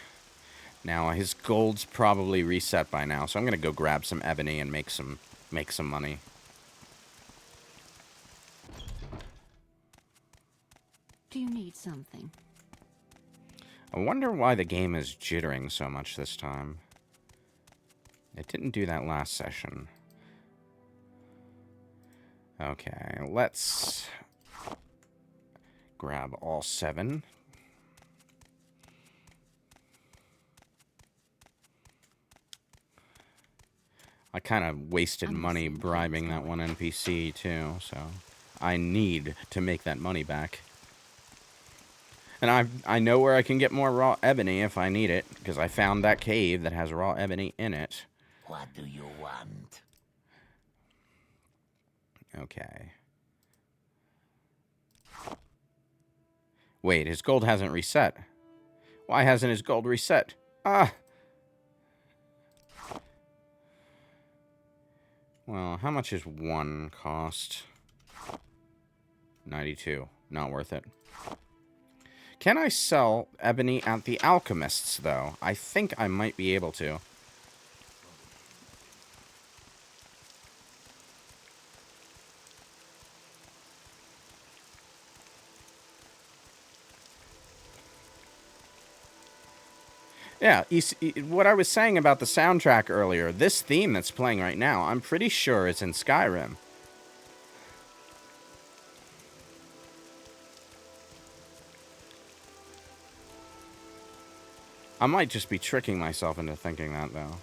Now, his gold's probably reset by now, so I'm going to go grab some ebony and make some money. Do you need something? I wonder why the game is jittering so much this time. It didn't do that last session. Okay, let's grab all 7. I kind of wasted money bribing that one NPC, too, so I need to make that money back. And I know where I can get more raw ebony if I need it, because I found that cave that has raw ebony in it. What do you want? Okay. Wait, his gold hasn't reset. Why hasn't his gold reset? Ah! Well, how much is 1 cost? 92. Not worth it. Can I sell ebony at the alchemists, though? I think I might be able to. Yeah, what I was saying about the soundtrack earlier, this theme that's playing right now, I'm pretty sure it's in Skyrim. I might just be tricking myself into thinking that, though.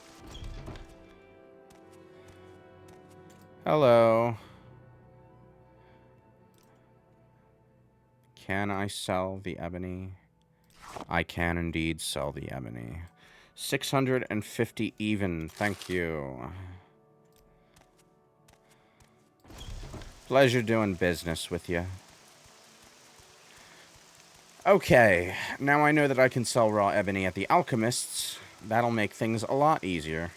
Hello. Can I sell the ebony? I can indeed sell the ebony. 650 even, thank you. Pleasure doing business with you. Okay, now I know that I can sell raw ebony at the alchemists. That'll make things a lot easier.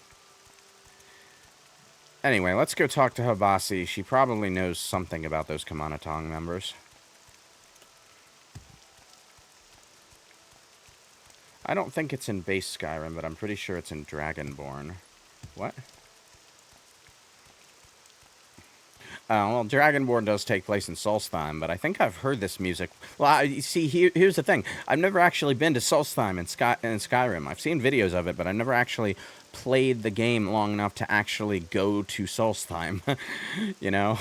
Anyway, let's go talk to Habasi. She probably knows something about those Kamanatong members. I don't think it's in base Skyrim, but I'm pretty sure it's in Dragonborn. What? Well, Dragonborn does take place in Solstheim, but I think I've heard this music. Well, you see, here's the thing. I've never actually been to Solstheim in Skyrim. I've seen videos of it, but I never actually played the game long enough to actually go to Solstheim. You know?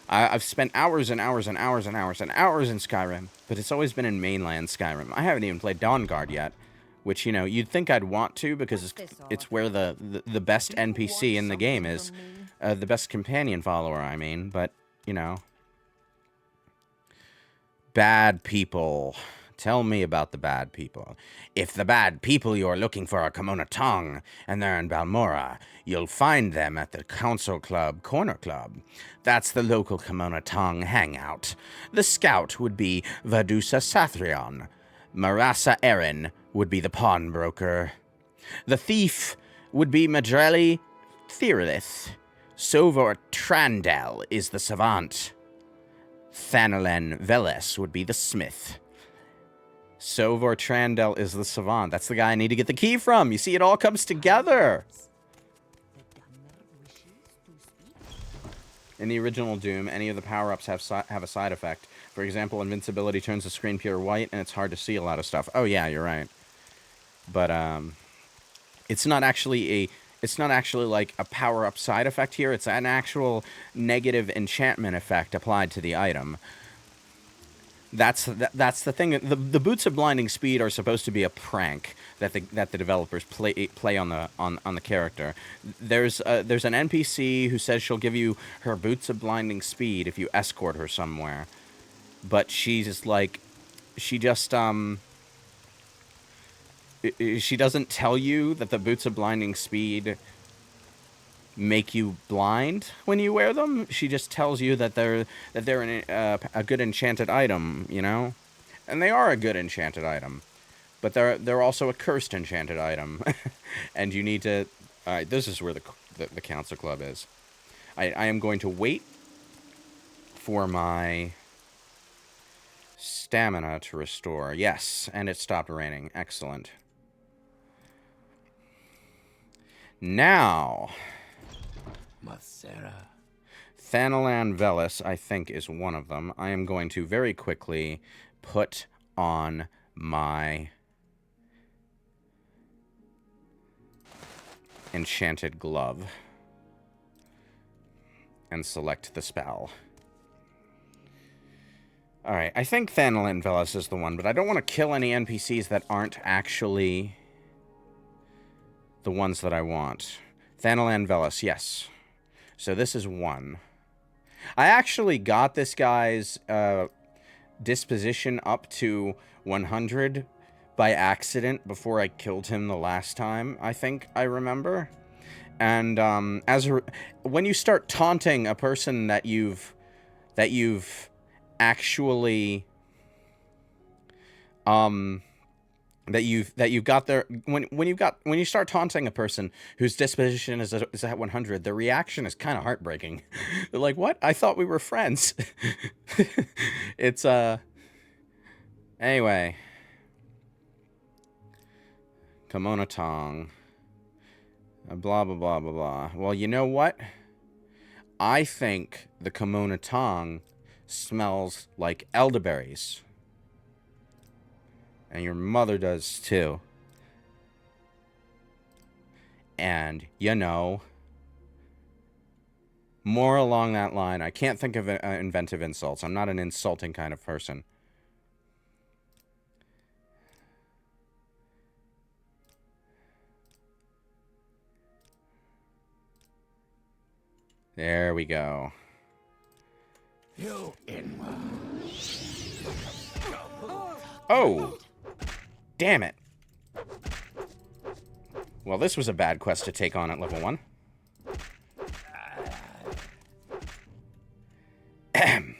I've spent hours and hours and hours and hours and hours in Skyrim, but it's always been in mainland Skyrim. I haven't even played Dawnguard yet, which, you know, you'd think I'd want to, because it's where the best NPC in the game is. The best companion follower, I mean, but, you know. Bad people. Tell me about the bad people. If the bad people you're looking for are Kimona Tong, and they're in Balmora, you'll find them at the Council Club Corner Club. That's the local Kimona Tong hangout. The scout would be Vadusa Sathrion. Marasa Erin would be the pawnbroker. The thief would be Madrelli Thirlith. Sovor Trandel is the savant. Thanalen Veles would be the smith. Sovor Trandel is the savant. That's the guy I need to get the key from. You see, it all comes together. In the original Doom, any of the power-ups have a side effect. For example, invincibility turns the screen pure white, and it's hard to see a lot of stuff. Oh yeah, you're right. But it's not actually like a power-up side effect here. It's an actual negative enchantment effect applied to the item. That's the thing. The boots of blinding speed are supposed to be a prank that the developers play on the character. There's an NPC who says she'll give you her boots of blinding speed if you escort her somewhere, but she doesn't tell you that the boots of blinding speed make you blind when you wear them. She just tells you that they're a good enchanted item, you know, and they are a good enchanted item, but they're also a cursed enchanted item, and you need to. All right, this is where the Council Club is. I am going to wait for my stamina to restore. Yes, and it stopped raining. Excellent. Now, Masera. Thanalan Velis, I think, is one of them. I am going to very quickly put on my enchanted glove and select the spell. Alright, I think Thanalan Velis is the one, but I don't want to kill any NPCs that aren't actually the ones that I want. Thanalan Velis, yes. So this is one. I actually got this guy's disposition up to 100 by accident before I killed him the last time, I think I remember. And when you start taunting a person that you've actually that you've got their when you start taunting a person whose disposition is at 100, the reaction is kind of heartbreaking. They're like, "What? I thought we were friends." It's anyway. Kimono Tong. Blah blah blah blah blah. Well, you know what? I think the Kimono Tong smells like elderberries. And your mother does too. And, you know, more along that line. I can't think of inventive insults. I'm not an insulting kind of person. There we go. You Oh! Damn it. Well, this was a bad quest to take on at level 1. Ahem.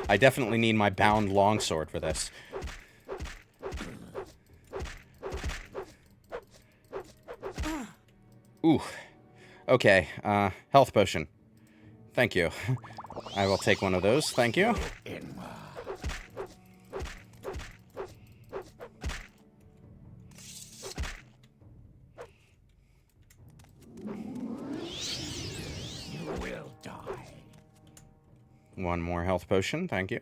I definitely need my bound longsword for this. Ooh. Okay, health potion. Thank you. I will take one of those, thank you. You will die. One more health potion, thank you.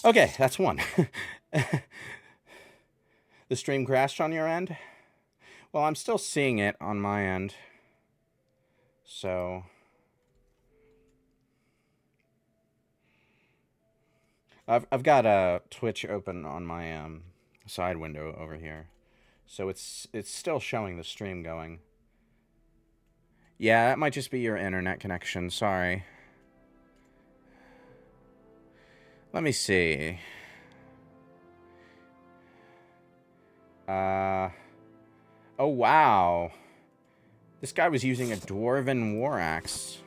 Okay, that's one. The stream crashed on your end? Well, I'm still seeing it on my end. So I've got a Twitch open on my side window over here. So it's still showing the stream going. Yeah, that might just be your internet connection, sorry. Let me see. Oh, wow. This guy was using a Dwarven War Axe.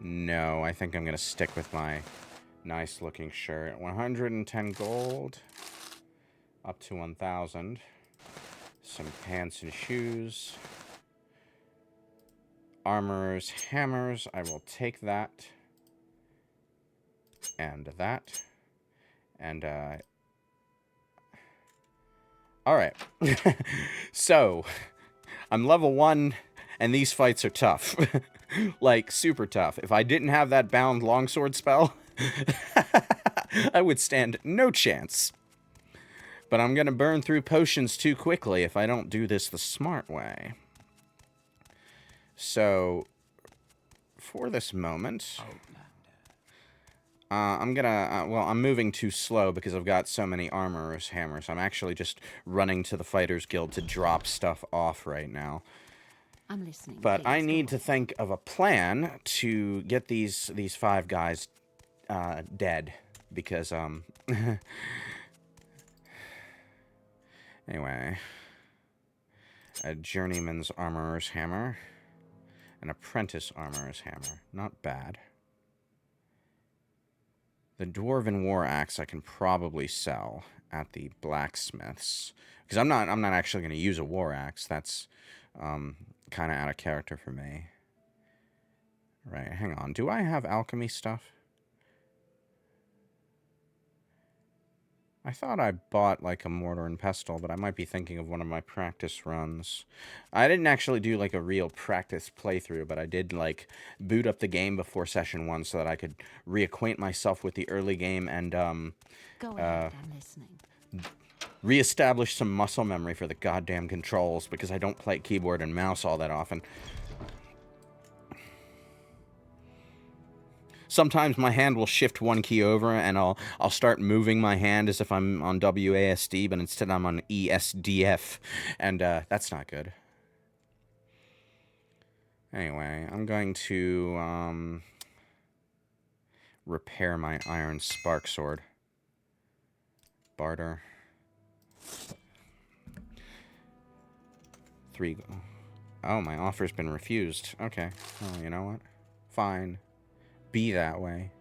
No, I think I'm going to stick with my nice-looking shirt. 110 gold. Up to 1,000. Some pants and shoes. Armorer's hammers. I will take that. And that. And, alright. So, I'm level 1, and these fights are tough. Like, super tough. If I didn't have that bound longsword spell, I would stand no chance. But I'm gonna burn through potions too quickly if I don't do this the smart way. So, for this moment, I'm gonna, well, I'm moving too slow because I've got so many armorer's hammers. I'm actually just running to the Fighters Guild to drop stuff off right now. I'm listening. But Please, I go need to on. think of a plan to get these 5 guys dead. Because, anyway. A journeyman's armorer's hammer. An apprentice armorer's hammer. Not bad. The dwarven war axe I can probably sell at the blacksmiths. Because I'm not actually going to use a war axe. That's kind of out of character for me. Right, hang on. Do I have alchemy stuff? I thought I bought, like, a mortar and pestle, but I might be thinking of one of my practice runs. I didn't actually do, like, a real practice playthrough, but I did, like, boot up the game before session 1 so that I could reacquaint myself with the early game and, Go ahead, I'm listening. reestablish some muscle memory for the goddamn controls, because I don't play keyboard and mouse all that often. Sometimes my hand will shift one key over, and I'll start moving my hand as if I'm on WASD, but instead I'm on ESDF, and that's not good. Anyway, I'm going to repair my iron spark sword. Barter. 3. Oh, my offer's been refused. Okay. Oh, you know what? Fine. Be that way.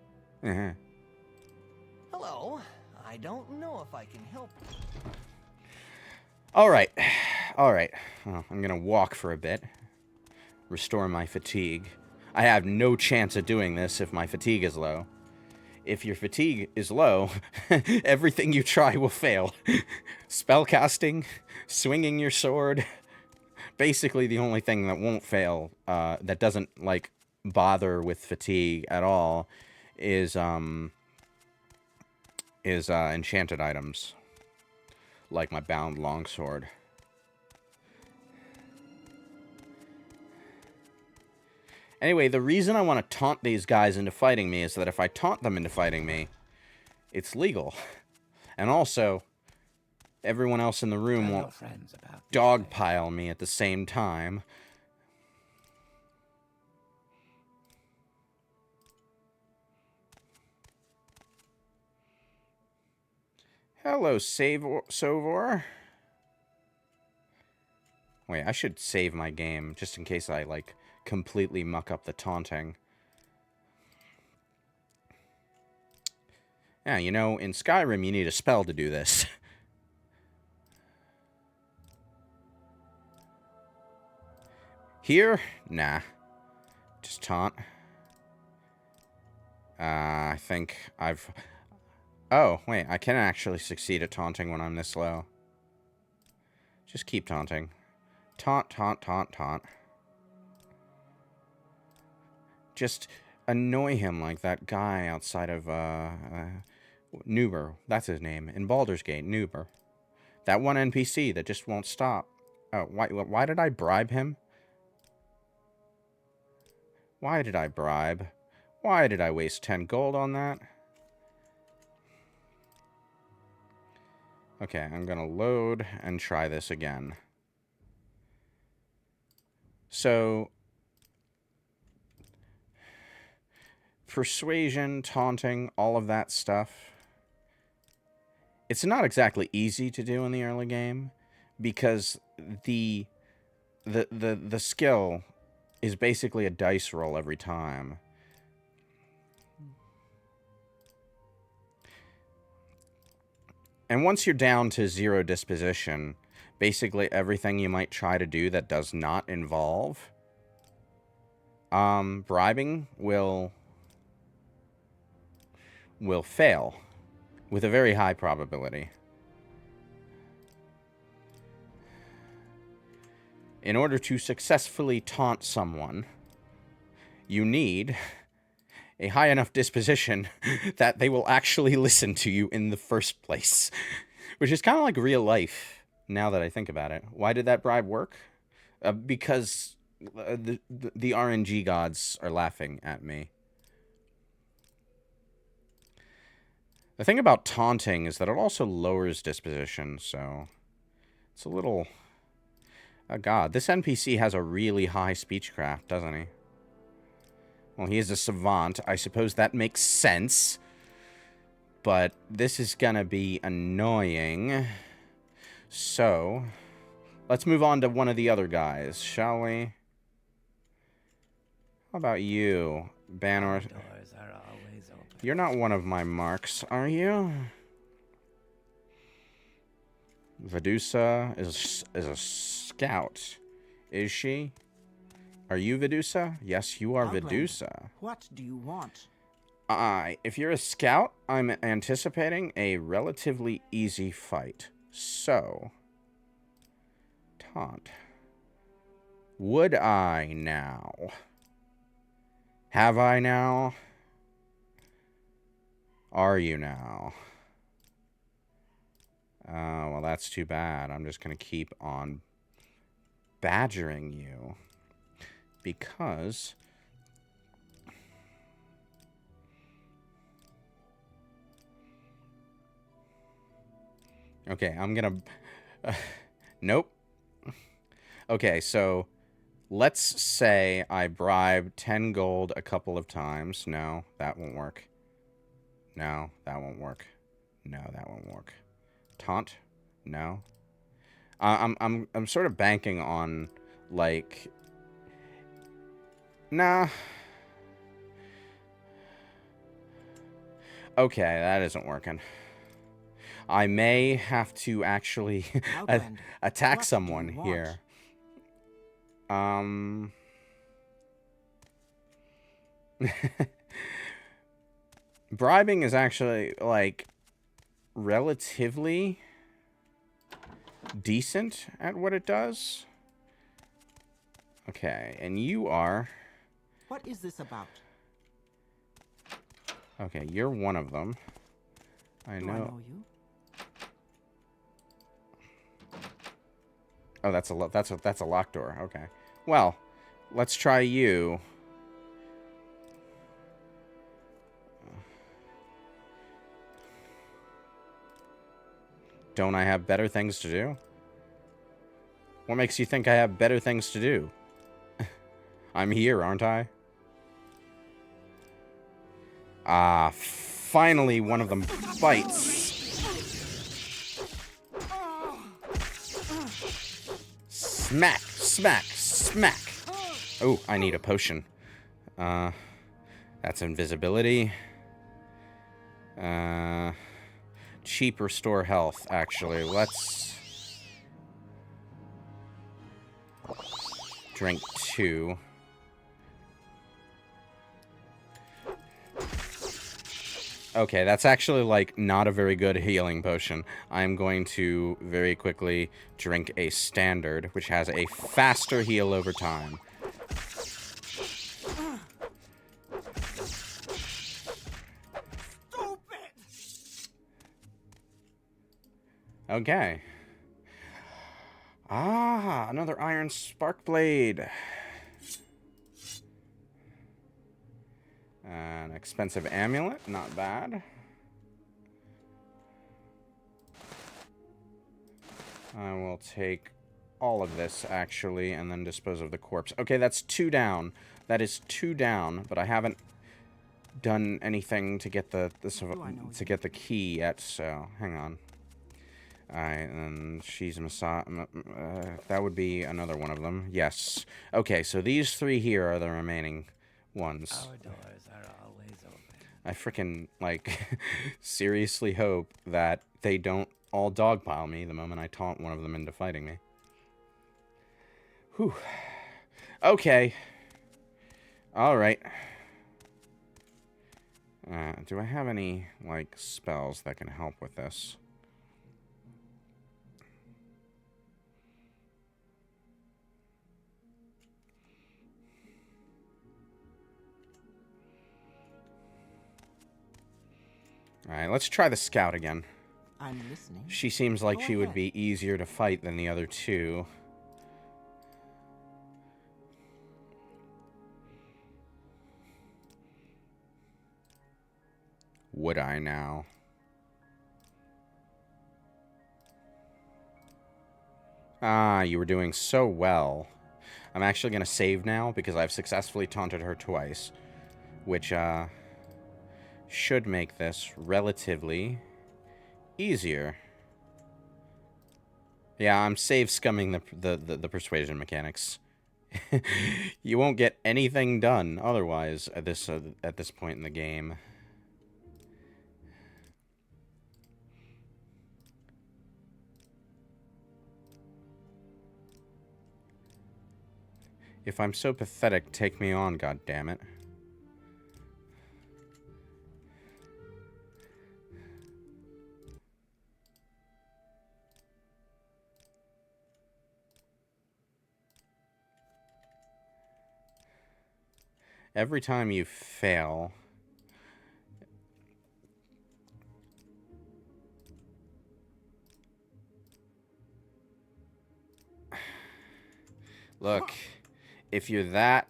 Hello. I don't know if I can help you. Alright. Alright. Well, I'm gonna walk for a bit. Restore my fatigue. I have no chance of doing this if my fatigue is low. If your fatigue is low, everything you try will fail. Spellcasting, swinging your sword. Basically, the only thing that won't fail, that doesn't, like, bother with fatigue at all, is enchanted items. Like my bound longsword. Anyway, the reason I want to taunt these guys into fighting me is that if I taunt them into fighting me, it's legal. And also, everyone else in the room won't dogpile me at the same time. Hello, Sovor. Wait, I should save my game, just in case I, like, completely muck up the taunting. Yeah, you know, in Skyrim, you need a spell to do this. Here? Nah. Just taunt. I think I've... Oh, wait, I can actually succeed at taunting when I'm this low. Just keep taunting. Taunt, taunt, taunt, taunt. Just annoy him like that guy outside of, Nuber. That's his name. In Baldur's Gate, Nuber. That one NPC that just won't stop. Oh, why did I bribe him? Why did I bribe? Why did I waste 10 gold on that? Okay, I'm gonna load and try this again. So, persuasion, taunting, all of that stuff. It's not exactly easy to do in the early game because the skill is basically a dice roll every time. And once you're down to 0 disposition, basically everything you might try to do that does not involve bribing will fail with a very high probability. In order to successfully taunt someone, you need a high enough disposition that they will actually listen to you in the first place. Which is kind of like real life, now that I think about it. Why did that bribe work? Because the RNG gods are laughing at me. The thing about taunting is that it also lowers disposition, so it's a little Oh god, this NPC has a really high speechcraft, doesn't he? Well, he is a savant. I suppose that makes sense. But this is gonna be annoying. So, let's move on to one of the other guys, shall we? How about you, Banor? Doors are always open. You're not one of my marks, are you? Vedusa is a scout. Is she? Are you Vedusa? Yes, you are Outlander, Vedusa. what do you want? If you're a scout, I'm anticipating a relatively easy fight. So, taunt. Would I now? Have I now? Are you now? Well, that's too bad. I'm just going to keep on badgering you. Because... Okay, I'm gonna... nope. Okay, so... Let's say I bribe 10 gold a couple of times. No, that won't work. No, that won't work. No, that won't work. Taunt? No. I'm sort of banking on, like... Nah. Okay, that isn't working. I may have to actually attack someone here. Bribing is actually, like, relatively decent at what it does. Okay, and you are... What is this about? Okay, you're one of them. I Do know. I know you? Oh, that's a locked door. Okay. Well, let's try you. Don't I have better things to do? What makes you think I have better things to do? I'm here, aren't I? Ah, finally one of them bites. Smack, smack, smack. Oh, I need a potion. That's invisibility. Cheap restore health, actually. Let's drink 2. Okay, that's actually, like, not a very good healing potion. I'm going to very quickly drink a standard, which has a faster heal over time. Okay. Ah, another iron spark blade. An expensive amulet, not bad. I will take all of this, actually, and then dispose of the corpse. Okay, that's 2 down. That is 2 down, but I haven't done anything to get the key yet, so hang on. Alright, and she's that would be another one of them. Yes. Okay, so these 3 here are the remaining ones. Our doors are always open. I frickin', like, seriously hope that they don't all dogpile me the moment I taunt one of them into fighting me. Whew. Okay. Alright. Do I have any, like, spells that can help with this? Alright, let's try the scout again. I'm listening. She seems like Go she would ahead. be easier to fight than the other 2. Would I now? Ah, you were doing so well. I'm actually going to save now because I've successfully taunted her twice, which should make this relatively easier. Yeah, I'm save scumming the persuasion mechanics. You won't get anything done otherwise at this point in the game. If I'm so pathetic, take me on, goddammit. Every time you fail... Look, if you're that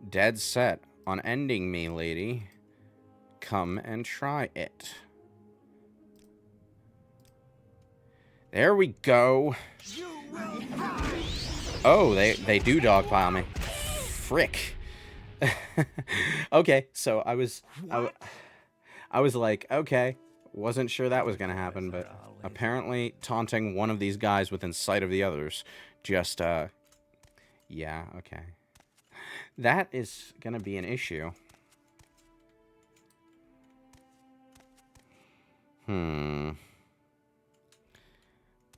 dead set on ending me, lady, come and try it. There we go. Oh, they do dogpile me. Frick. Okay, so I was like, okay, wasn't sure that was gonna happen, but apparently taunting one of these guys within sight of the others just yeah, okay. That is gonna be an issue.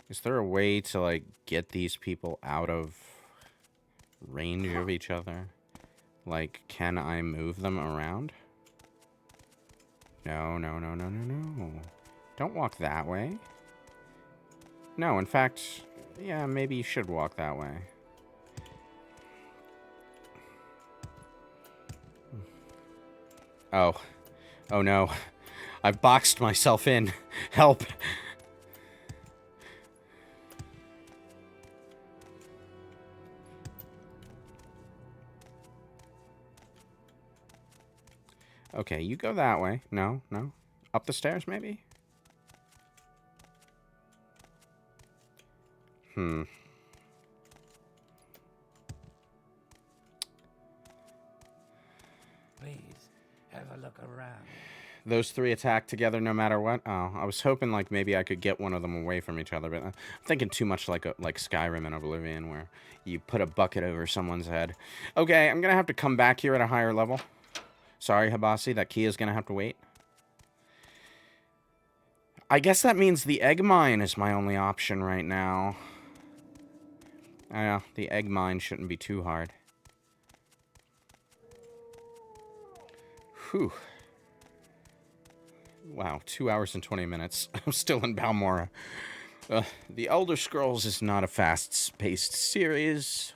Is there a way to, like, get these people out of range of each other? Like, can I move them around? No, no, no, no, no, no. Don't walk that way. No, in fact, yeah, maybe you should walk that way. Oh. Oh no. I've boxed myself in. Help. Okay, you go that way. No, no. Up the stairs, maybe? Please, have a look around. Those three attack together no matter what? Oh, I was hoping, like, maybe I could get one of them away from each other, but I'm thinking too much like Skyrim and Oblivion, where you put a bucket over someone's head. Okay, I'm gonna have to come back here at a higher level. Sorry, Habasi, that key is gonna have to wait. I guess that means the egg mine is my only option right now. I know, the egg mine shouldn't be too hard. Whew. Wow, 2 hours and 20 minutes. I'm still in Balmora. The Elder Scrolls is not a fast-paced series.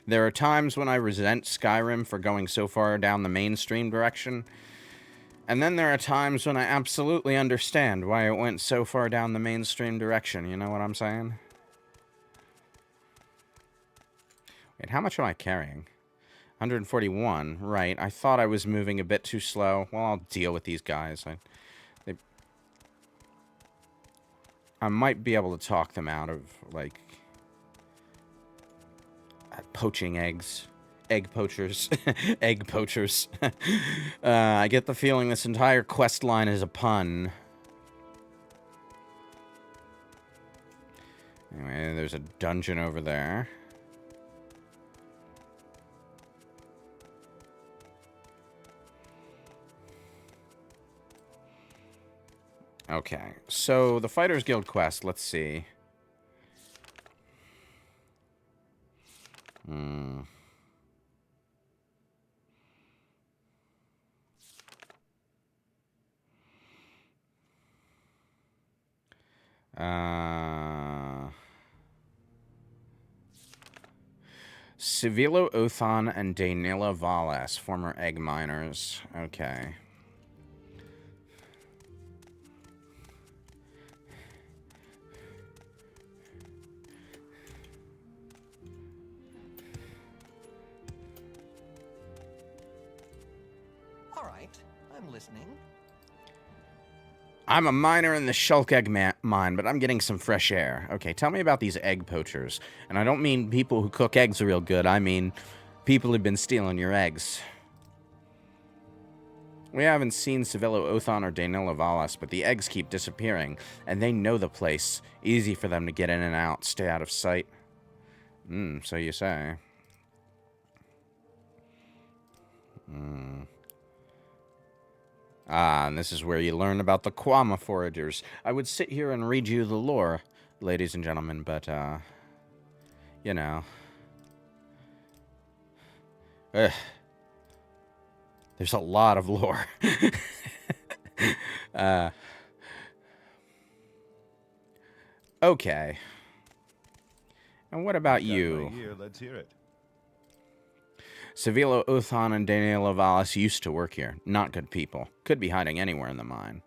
There are times when I resent Skyrim for going so far down the mainstream direction. And then there are times when I absolutely understand why it went so far down the mainstream direction. You know what I'm saying? Wait, how much am I carrying? 141, right. I thought I was moving a bit too slow. Well, I'll deal with these guys. I might be able to talk them out of, like, poaching eggs. Egg poachers. Egg poachers. I get the feeling this entire quest line is a pun. Anyway, there's a dungeon over there. Okay, so the Fighters Guild quest, let's see. Civilo Othan and Dainila Valas, former egg miners. Okay. All right, I'm listening. I'm a miner in the Shulk Egg mine, but I'm getting some fresh air. Okay, tell me about these egg poachers. And I don't mean people who cook eggs real good. I mean people who've been stealing your eggs. We haven't seen Civillo Othon or Daenila Valas, but the eggs keep disappearing, and they know the place. Easy for them to get in and out, stay out of sight. So you say. Ah, and this is where you learn about the Quama foragers. I would sit here and read you the lore, ladies and gentlemen, but, you know. Ugh. There's a lot of lore. Okay. And what about you? Let's hear it. Civillo Othon and Daenila Valas used to work here. Not good people. Could be hiding anywhere in the mine.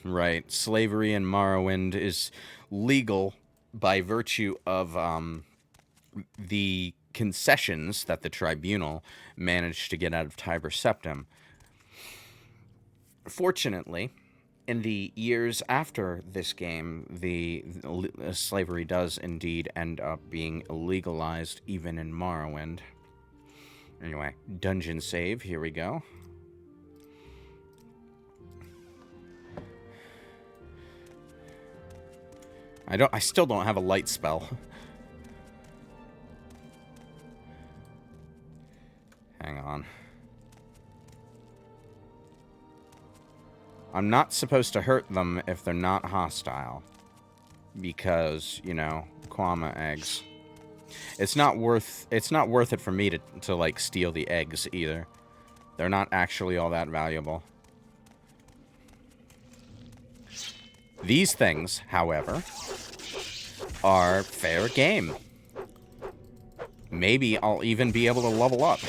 Right. Slavery in Morrowind is legal by virtue of the concessions that the tribunal managed to get out of Tiber Septim. Fortunately, in the years after this game, the slavery does indeed end up being legalized even in Morrowind. Anyway, dungeon save, here we go. I still don't have a light spell. Hang on. I'm not supposed to hurt them if they're not hostile. Because, you know, Quama eggs. It's not worth it for me to like steal the eggs either. They're not actually all that valuable. These things, however, are fair game. Maybe I'll even be able to level up.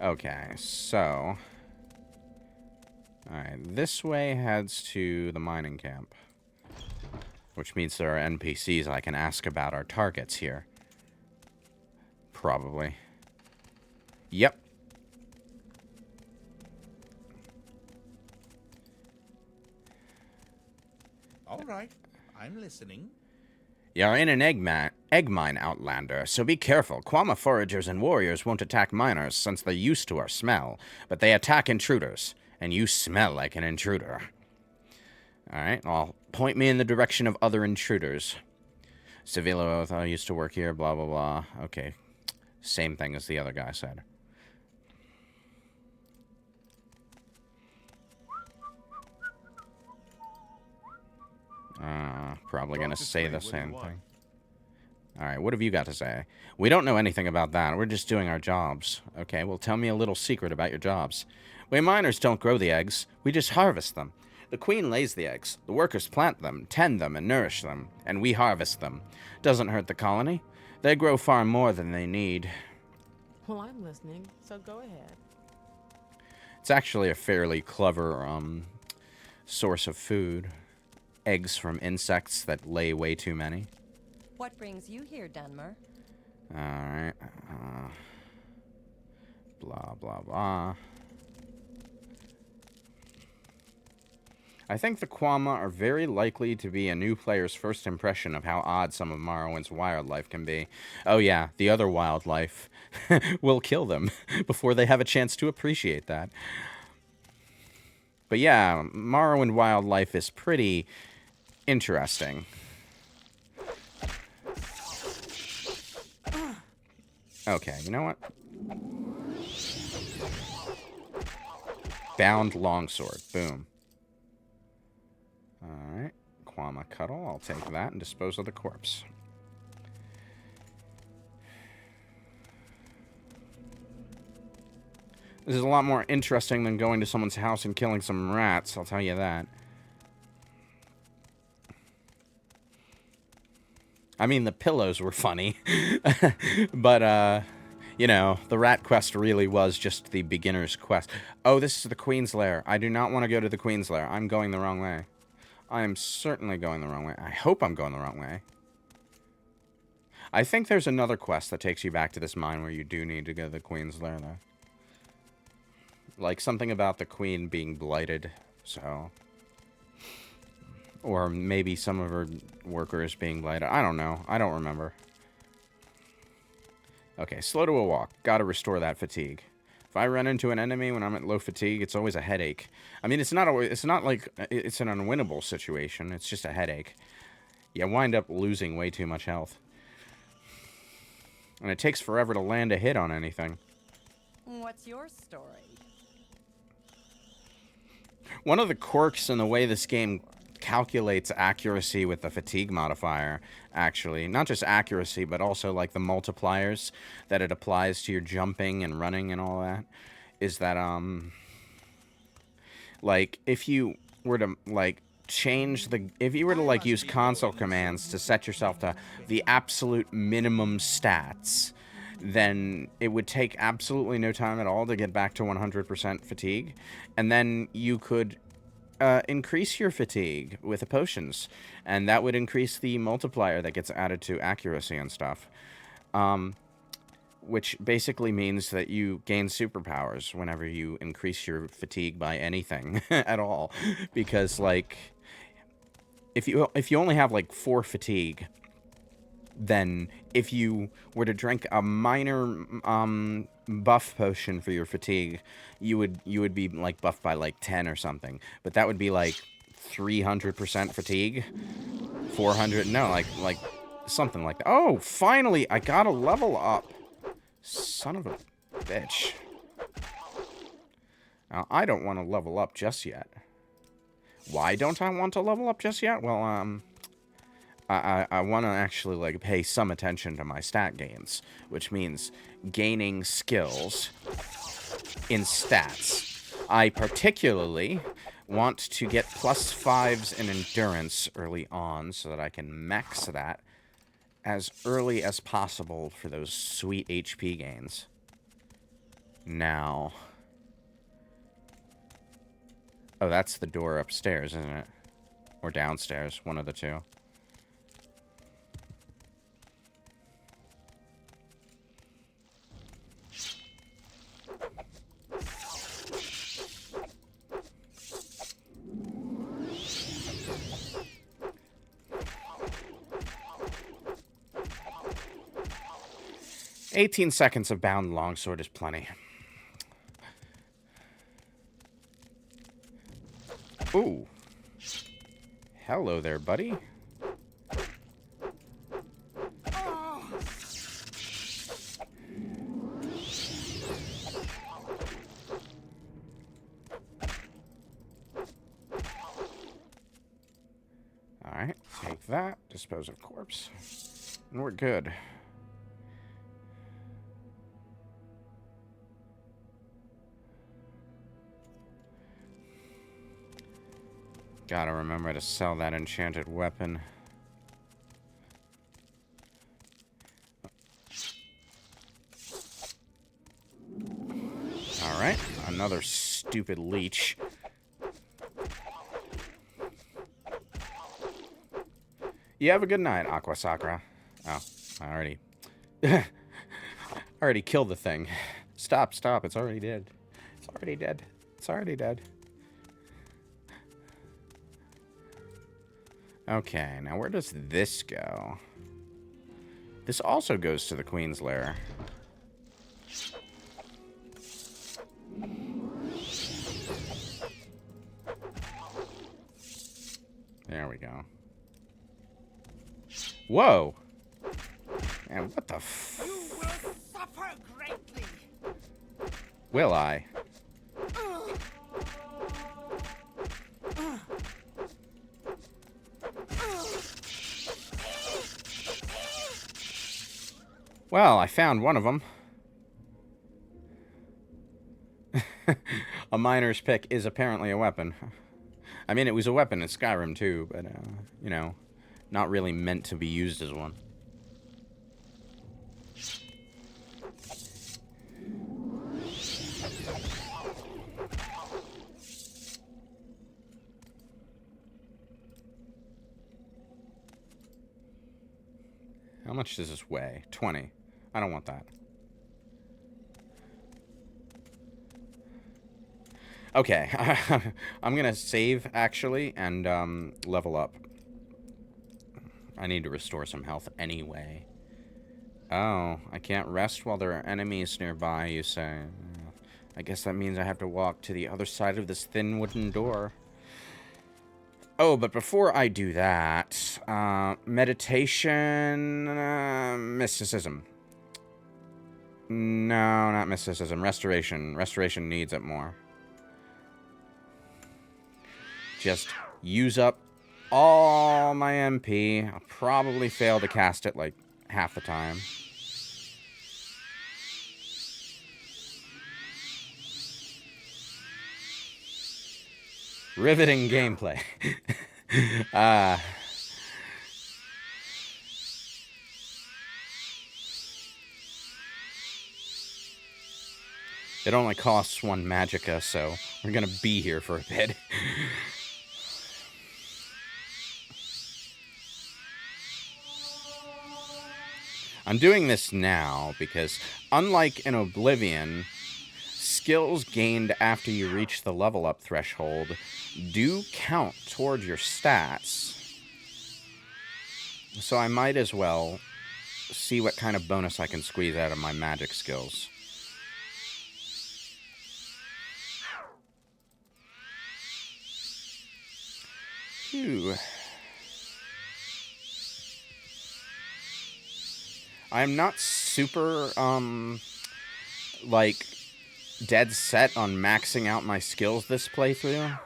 Okay, so... Alright, this way heads to the mining camp. Which means there are NPCs I can ask about our targets here. Probably. Yep. All right, I'm listening. You're in an egg mine, Outlander, so be careful. Quama foragers and warriors won't attack miners since they're used to our smell, but they attack intruders, and you smell like an intruder. Alright, well, point me in the direction of other intruders. Civillo Othon used to work here, blah, blah, blah. Okay, same thing as the other guy said. Probably gonna say the same thing. Alright, what have you got to say? We don't know anything about that. We're just doing our jobs. Okay, well, tell me a little secret about your jobs. We miners don't grow the eggs. We just harvest them. The queen lays the eggs. The workers plant them, tend them, and nourish them. And we harvest them. Doesn't hurt the colony. They grow far more than they need. Well, I'm listening, so go ahead. It's actually a fairly clever, source of food. Eggs from insects that lay way too many. What brings you here, Dunmer? Alright. Blah, blah, blah. I think the Quama are very likely to be a new player's first impression of how odd some of Morrowind's wildlife can be. Oh yeah, the other wildlife will kill them before they have a chance to appreciate that. But yeah, Morrowind wildlife is pretty interesting. Okay, you know what? Bound longsword. Boom. Alright. Quama Cuddle. I'll take that and dispose of the corpse. This is a lot more interesting than going to someone's house and killing some rats, I'll tell you that. I mean, the pillows were funny. But, you know, the rat quest really was just the beginner's quest. Oh, this is the Queen's Lair. I do not want to go to the Queen's Lair. I'm going the wrong way. I am certainly going the wrong way. I hope I'm going the wrong way. I think there's another quest that takes you back to this mine where you do need to go to the Queen's Lair, though. Like, something about the Queen being blighted, so... Or maybe some of her workers being blighted. I don't know. I don't remember. Okay, slow to a walk. Gotta restore that fatigue. If I run into an enemy when I'm at low fatigue, it's always a headache. I mean, it's not like it's an unwinnable situation. It's just a headache. You wind up losing way too much health. And it takes forever to land a hit on anything. What's your story? One of the quirks in the way this game calculates accuracy with the fatigue modifier, actually. Not just accuracy, but also, like, the multipliers that it applies to your jumping and running and all that, is that, like, if you were to, like, if you were to, like, use console commands to set yourself to the absolute minimum stats, then it would take absolutely no time at all to get back to 100% fatigue, and then you could increase your fatigue with the potions, and that would increase the multiplier that gets added to accuracy and stuff, which basically means that you gain superpowers whenever you increase your fatigue by anything at all, because, like, if you only have, like, 4 fatigue, then if you were to drink a minor buff potion for your fatigue, you would be, like, buffed by, like, 10 or something. But that would be, like, 300% fatigue? 400? No, like something like that. Oh, finally! I got a level up! Son of a bitch. Now, I don't want to level up just yet. Why don't I want to level up just yet? Well, I want to actually, like, pay some attention to my stat gains, which means gaining skills in stats. I particularly want to get +5s in endurance early on so that I can max that as early as possible for those sweet HP gains. Now... Oh, that's the door upstairs, isn't it? Or downstairs, one of the two. "18 seconds of bound longsword is plenty." Ooh. Hello there, buddy. Alright, take that. Dispose of corpse. And we're good. Gotta remember to sell that enchanted weapon. Alright, another stupid leech. You have a good night, Aqua Sakura. Oh, I already killed the thing. Stop, it's already dead. It's already dead. Okay, now where does this go? This also goes to the Queen's Lair. There we go. Whoa! Man, what the f... You will suffer greatly. Will I? Well, I found one of them. A miner's pick is apparently a weapon. I mean, it was a weapon in Skyrim too, but, you know, not really meant to be used as one. How much does this weigh? 20. I don't want that. Okay. I'm gonna save, actually, and level up. I need to restore some health anyway. Oh, I can't rest while there are enemies nearby, you say. I guess that means I have to walk to the other side of this thin wooden door. Oh, but before I do that, meditation, mysticism. No, not mysticism. Restoration. Restoration needs it more. Just use up all my MP. I'll probably fail to cast it like half the time. Riveting gameplay. It only costs 1 magicka, so we're gonna be here for a bit. I'm doing this now because, unlike in Oblivion, skills gained after you reach the level up threshold do count toward your stats. So I might as well see what kind of bonus I can squeeze out of my magic skills. Phew. I'm not super, like, dead set on maxing out my skills this playthrough.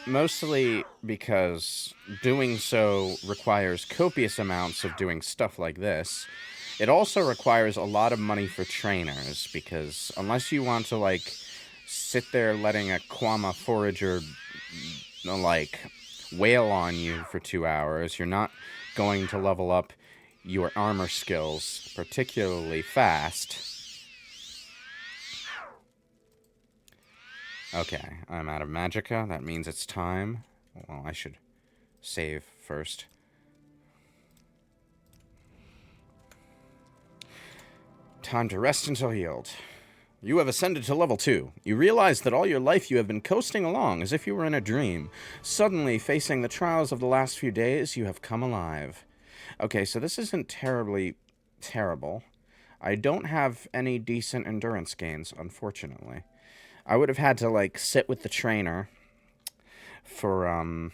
Mostly because doing so requires copious amounts of doing stuff like this. It also requires a lot of money for trainers, because unless you want to, like, sit there letting a Kwama forager, like, wail on you for 2 hours, you're not going to level up your armor skills particularly fast. Okay, I'm out of magicka. That means it's time. Well, I should save first. Time to rest until healed. You have ascended to level 2. You realize that all your life you have been coasting along as if you were in a dream. Suddenly, facing the trials of the last few days, you have come alive. Okay, so this isn't terribly terrible. I don't have any decent endurance gains, unfortunately. I would have had to, like, sit with the trainer for a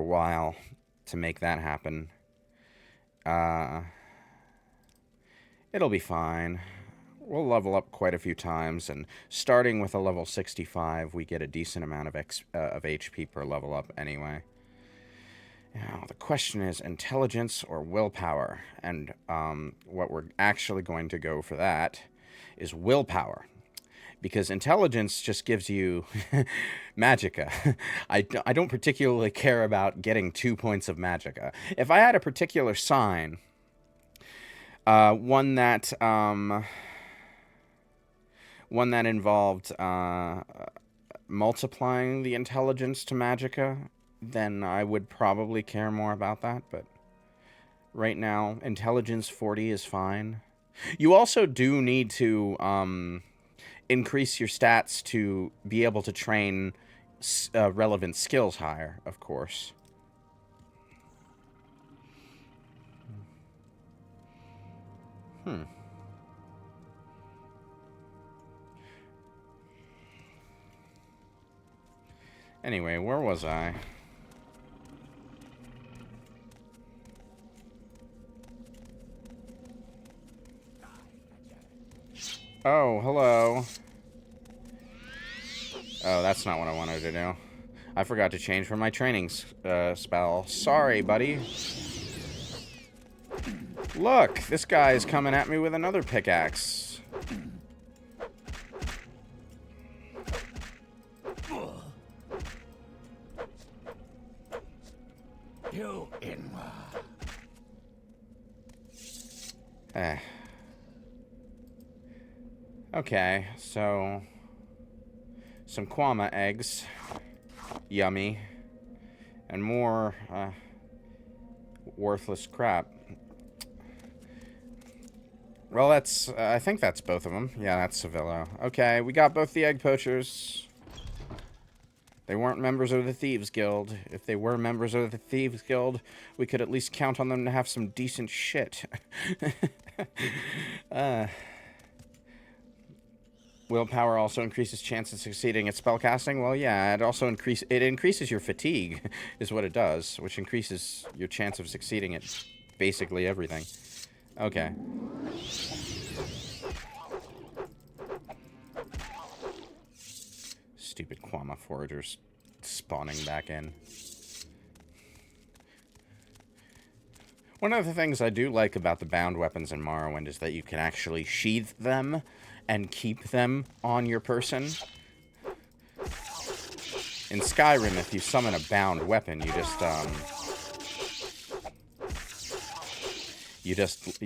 while to make that happen. It'll be fine. We'll level up quite a few times, and starting with a level 65, we get a decent amount of HP per level up anyway. Now, the question is intelligence or willpower, and what we're actually going to go for that is willpower, because intelligence just gives you magicka. I don't particularly care about getting 2 points of magicka. If I had a particular sign, one that involved multiplying the intelligence to magicka, then I would probably care more about that, but right now, intelligence 40 is fine. You also do need to increase your stats to be able to train relevant skills higher, of course. Anyway, where was I? Oh, hello. Oh, that's not what I wanted to do. I forgot to change for my training spell. Sorry, buddy. Look, this guy's coming at me with another pickaxe. You Inwa. Okay, so some Kwama eggs. Yummy. And more worthless crap. Well, that's... I think that's both of them. Yeah, that's Sevilla. Okay, we got both the egg poachers. They weren't members of the Thieves Guild. If they were members of the Thieves Guild, we could at least count on them to have some decent shit. Willpower also increases chance of succeeding at spellcasting. Well, yeah, it also increases your fatigue, is what it does, which increases your chance of succeeding at basically everything. Okay. Stupid Quama foragers spawning back in. One of the things I do like about the bound weapons in Morrowind is that you can actually sheath them and keep them on your person. In Skyrim, if you summon a bound weapon,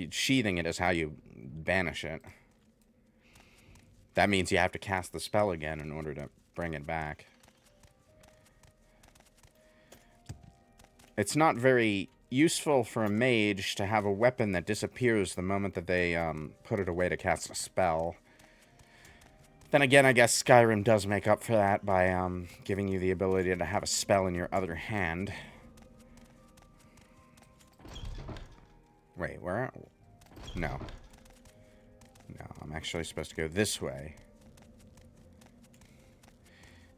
sheathing it is how you banish it. That means you have to cast the spell again in order to bring it back. It's not very useful for a mage to have a weapon that disappears the moment that they put it away to cast a spell. Then again, I guess Skyrim does make up for that by giving you the ability to have a spell in your other hand. Wait, where? No. No, I'm actually supposed to go this way.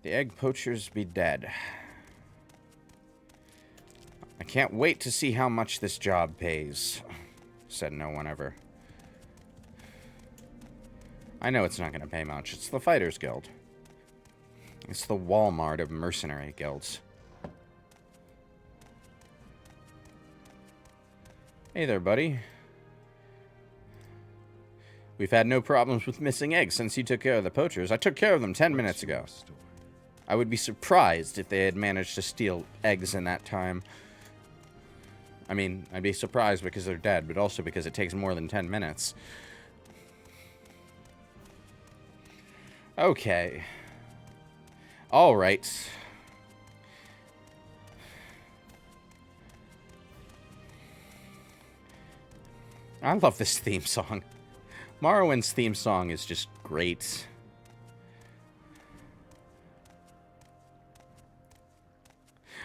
The egg poachers be dead. I can't wait to see how much this job pays, said no one ever. I know it's not going to pay much. It's the Fighters Guild. It's the Walmart of mercenary guilds. Hey there, buddy. We've had no problems with missing eggs since you took care of the poachers. I took care of them 10 minutes ago. I would be surprised if they had managed to steal eggs in that time. I mean, I'd be surprised because they're dead, but also because it takes more than 10 minutes. Okay. Alright. I love this theme song. Morrowind's theme song is just great.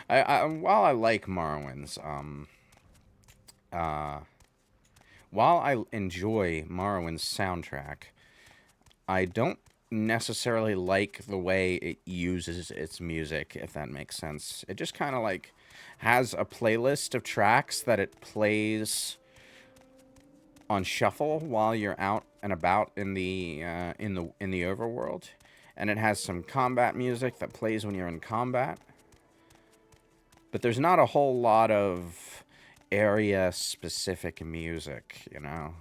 While I like Morrowind's, while I enjoy Morrowind's soundtrack, I don't necessarily like the way it uses its music, if that makes sense. It just kind of like has a playlist of tracks that it plays on shuffle while you're out and about in the overworld, and it has some combat music that plays when you're in combat. But there's not a whole lot of area-specific music, you know?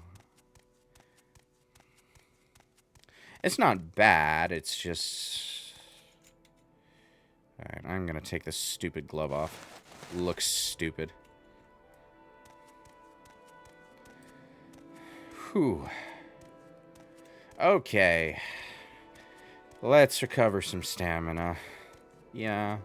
It's not bad, it's just... Alright, I'm gonna take this stupid glove off. Looks stupid. Whew. Okay. Let's recover some stamina. Yeah.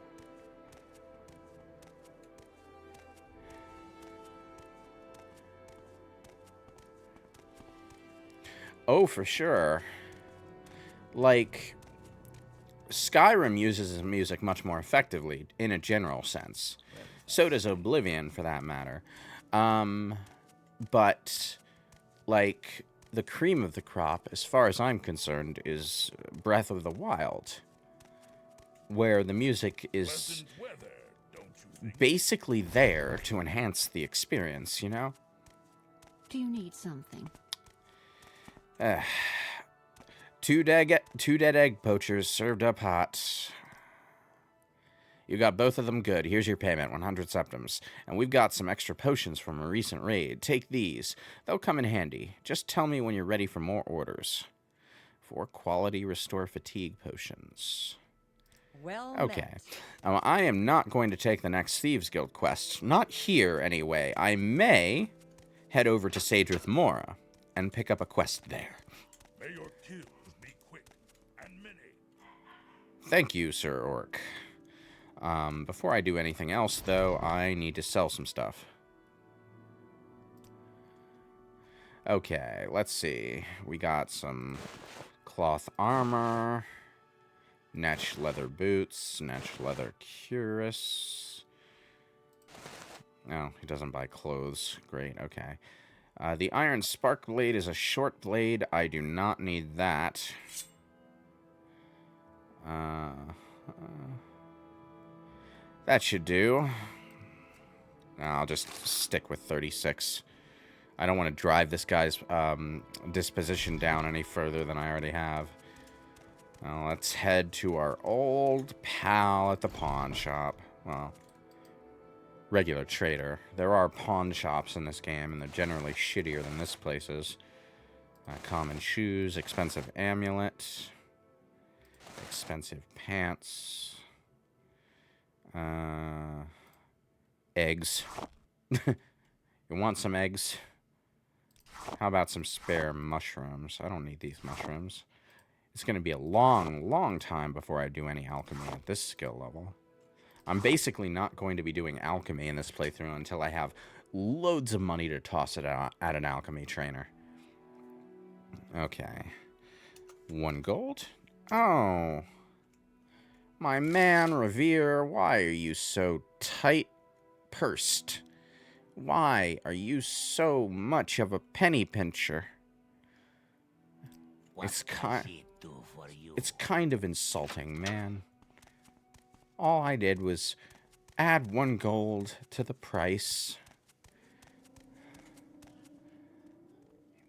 Oh, for sure. Like, Skyrim uses his music much more effectively, in a general sense. So does Oblivion, for that matter. But, like, the cream of the crop, as far as I'm concerned, is Breath of the Wild, where the music is basically there to enhance the experience, you know? Do you need something? Two dead egg poachers served up hot. You got both of them good. Here's your payment, 100 septims. And we've got some extra potions from a recent raid. Take these. They'll come in handy. Just tell me when you're ready for more orders. 4 quality restore fatigue potions. Well okay. I am not going to take the next Thieves Guild quest. Not here, anyway. I may head over to Sadrith Mora and pick up a quest there. May your kills be quick and many. Thank you, Sir Orc. Before I do anything else, though, I need to sell some stuff. Okay, let's see. We got some cloth armor, Netch leather boots, Netch leather cuirass. No, he doesn't buy clothes. Great, okay. The iron spark blade is a short blade. I do not need that. That should do. I'll just stick with 36. I don't want to drive this guy's disposition down any further than I already have. Now let's head to our old pal at the pawn shop. Well, regular trader. There are pawn shops in this game, and they're generally shittier than this place is. Common shoes, expensive amulet, expensive pants, eggs. You want some eggs? How about some spare mushrooms? I don't need these mushrooms. It's going to be a long, long time before I do any alchemy at this skill level. I'm basically not going to be doing alchemy in this playthrough until I have loads of money to toss it out at an alchemy trainer. Okay. 1 gold. Oh. My man, Revere, why are you so tight-pursed? Why are you so much of a penny pincher? It's kind of insulting, man. All I did was add 1 gold to the price.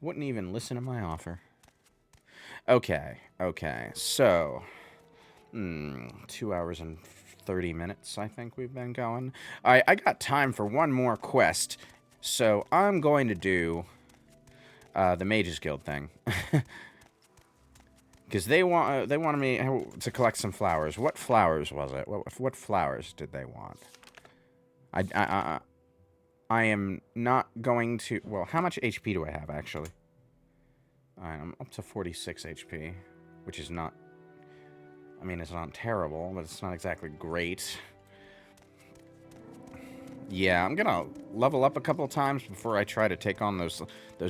Wouldn't even listen to my offer. Okay, so 2 hours and 30 minutes, I think we've been going. I got time for one more quest, so I'm going to do the Mages Guild thing. Because they wanted me to collect some flowers. What flowers was it? What flowers did they want? I am not going to... Well, how much HP do I have, actually? I'm up to 46 HP, which is not... I mean, it's not terrible, but it's not exactly great. Yeah, I'm gonna level up a couple times before I try to take on those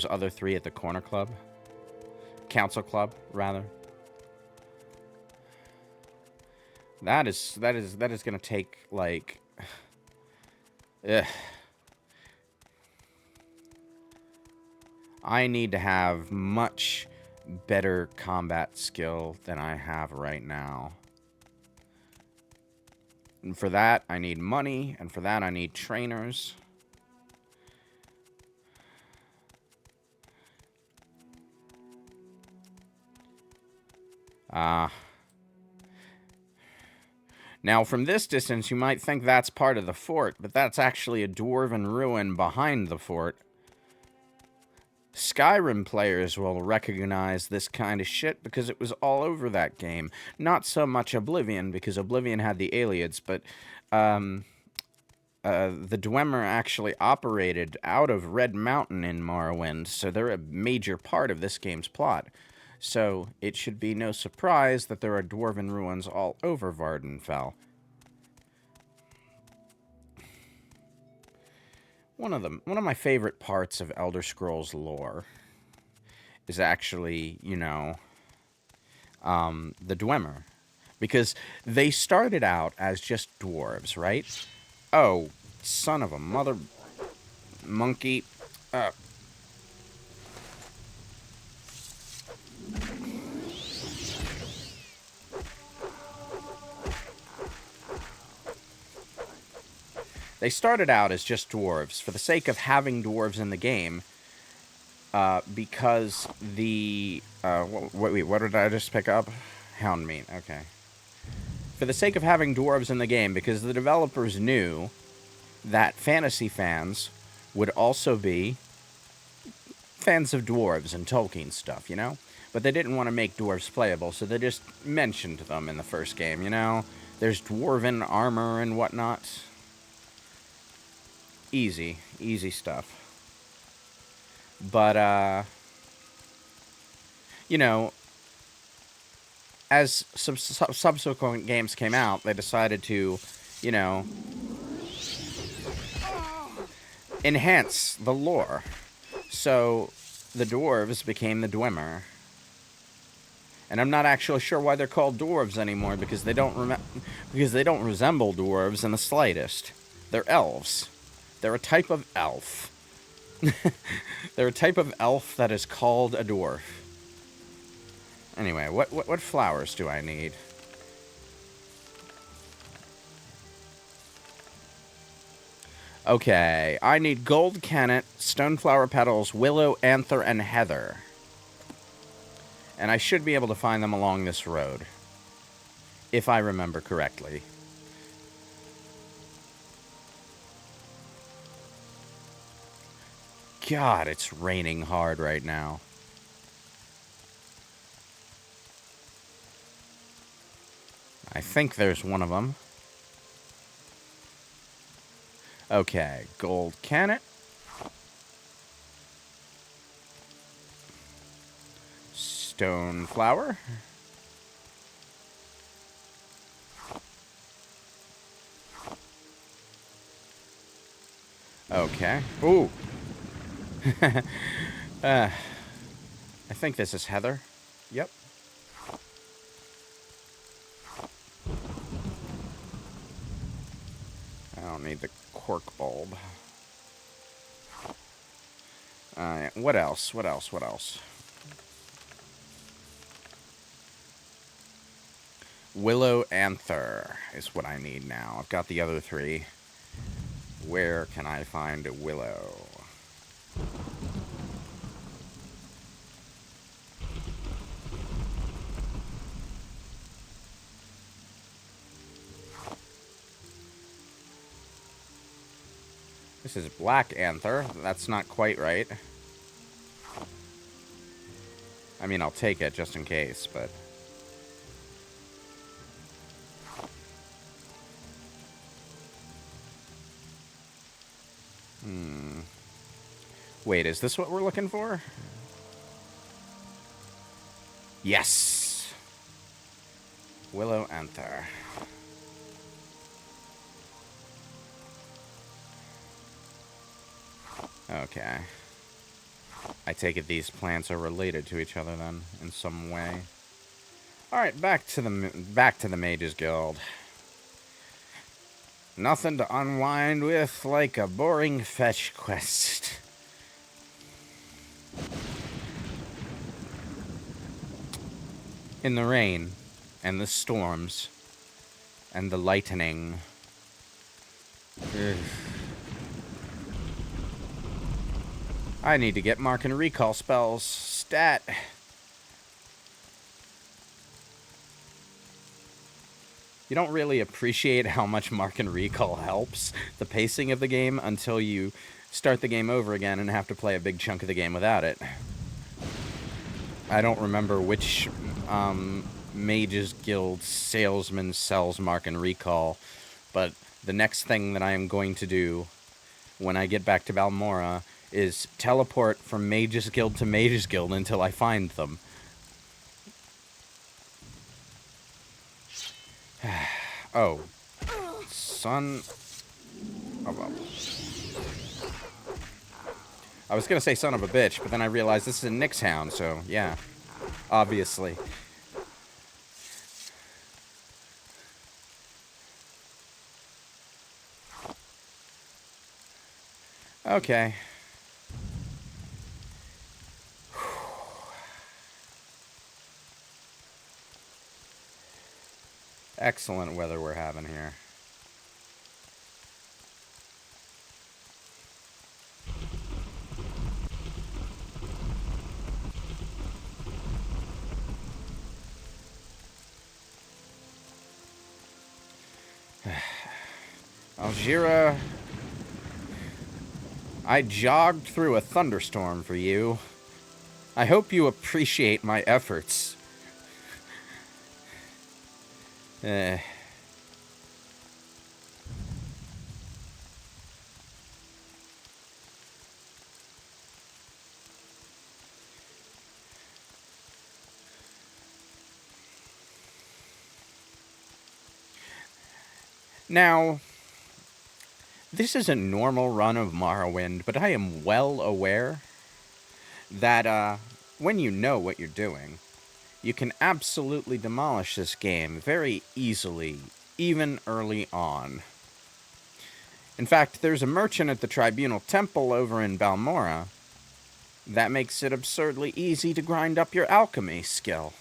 other 3 at the corner club. Council club, rather. That is gonna take, like... Ugh. I need to have much better combat skill than I have right now. And for that, I need money, and for that, I need trainers. Now, from this distance, you might think that's part of the fort, but that's actually a dwarven ruin behind the fort. Skyrim players will recognize this kind of shit because it was all over that game. Not so much Oblivion, because Oblivion had the Ayleids, but the Dwemer actually operated out of Red Mountain in Morrowind, so they're a major part of this game's plot. So it should be no surprise that there are dwarven ruins all over Vardenfell. One of my favorite parts of Elder Scrolls lore is actually, you know, the Dwemer. Because they started out as just dwarves, right? Oh, son of a mother monkey. They started out as just dwarves for the sake of having dwarves in the game, because the... wait, what did I just pick up? Hound meat, okay. For the sake of having dwarves in the game, because the developers knew that fantasy fans would also be fans of dwarves and Tolkien stuff, you know? But they didn't want to make dwarves playable, so they just mentioned them in the first game, you know? There's dwarven armor and whatnot. Easy stuff. But, you know, as subsequent games came out, they decided to, you know, enhance the lore. So, the dwarves became the Dwemer. And I'm not actually sure why they're called dwarves anymore, because they don't resemble dwarves in the slightest. They're elves. They're a type of elf. They're a type of elf that is called a dwarf. Anyway, what flowers do I need? Okay, I need gold kennet, stoneflower petals, willow, anther, and heather. And I should be able to find them along this road, if I remember correctly. God, it's raining hard right now. I think there's one of them. Okay, gold kennet. Stone flower. Okay. Ooh. I think this is heather. Yep. I don't need the cork bulb. What else? What else? What else? Willow anther is what I need now. I've got the other three. Where can I find a willow? This is black anther. That's not quite right. I mean, I'll take it just in case, but... Wait, is this what we're looking for? Yes! Willow anther. Okay. I take it these plants are related to each other then, in some way. Alright, back to the Mages Guild. Nothing to unwind with like a boring fetch quest. In the rain, and the storms, and the lightning. Ugh. I need to get mark and recall spells. Stat. You don't really appreciate how much mark and recall helps the pacing of the game until you start the game over again and have to play a big chunk of the game without it. I don't remember which Mages Guild salesman sells mark and recall, but the next thing that I am going to do when I get back to Balmora is teleport from Mages Guild to Mages Guild until I find them. Oh. Son of a... I was gonna say son of a bitch, but then I realized this is a Nyx hound, so yeah. Obviously. Okay. Excellent weather we're having here. Algira, I jogged through a thunderstorm for you. I hope you appreciate my efforts. Now, this is a normal run of Morrowind, but I am well aware that when you know what you're doing, you can absolutely demolish this game very easily, even early on. In fact, there's a merchant at the Tribunal Temple over in Balmora that makes it absurdly easy to grind up your alchemy skill.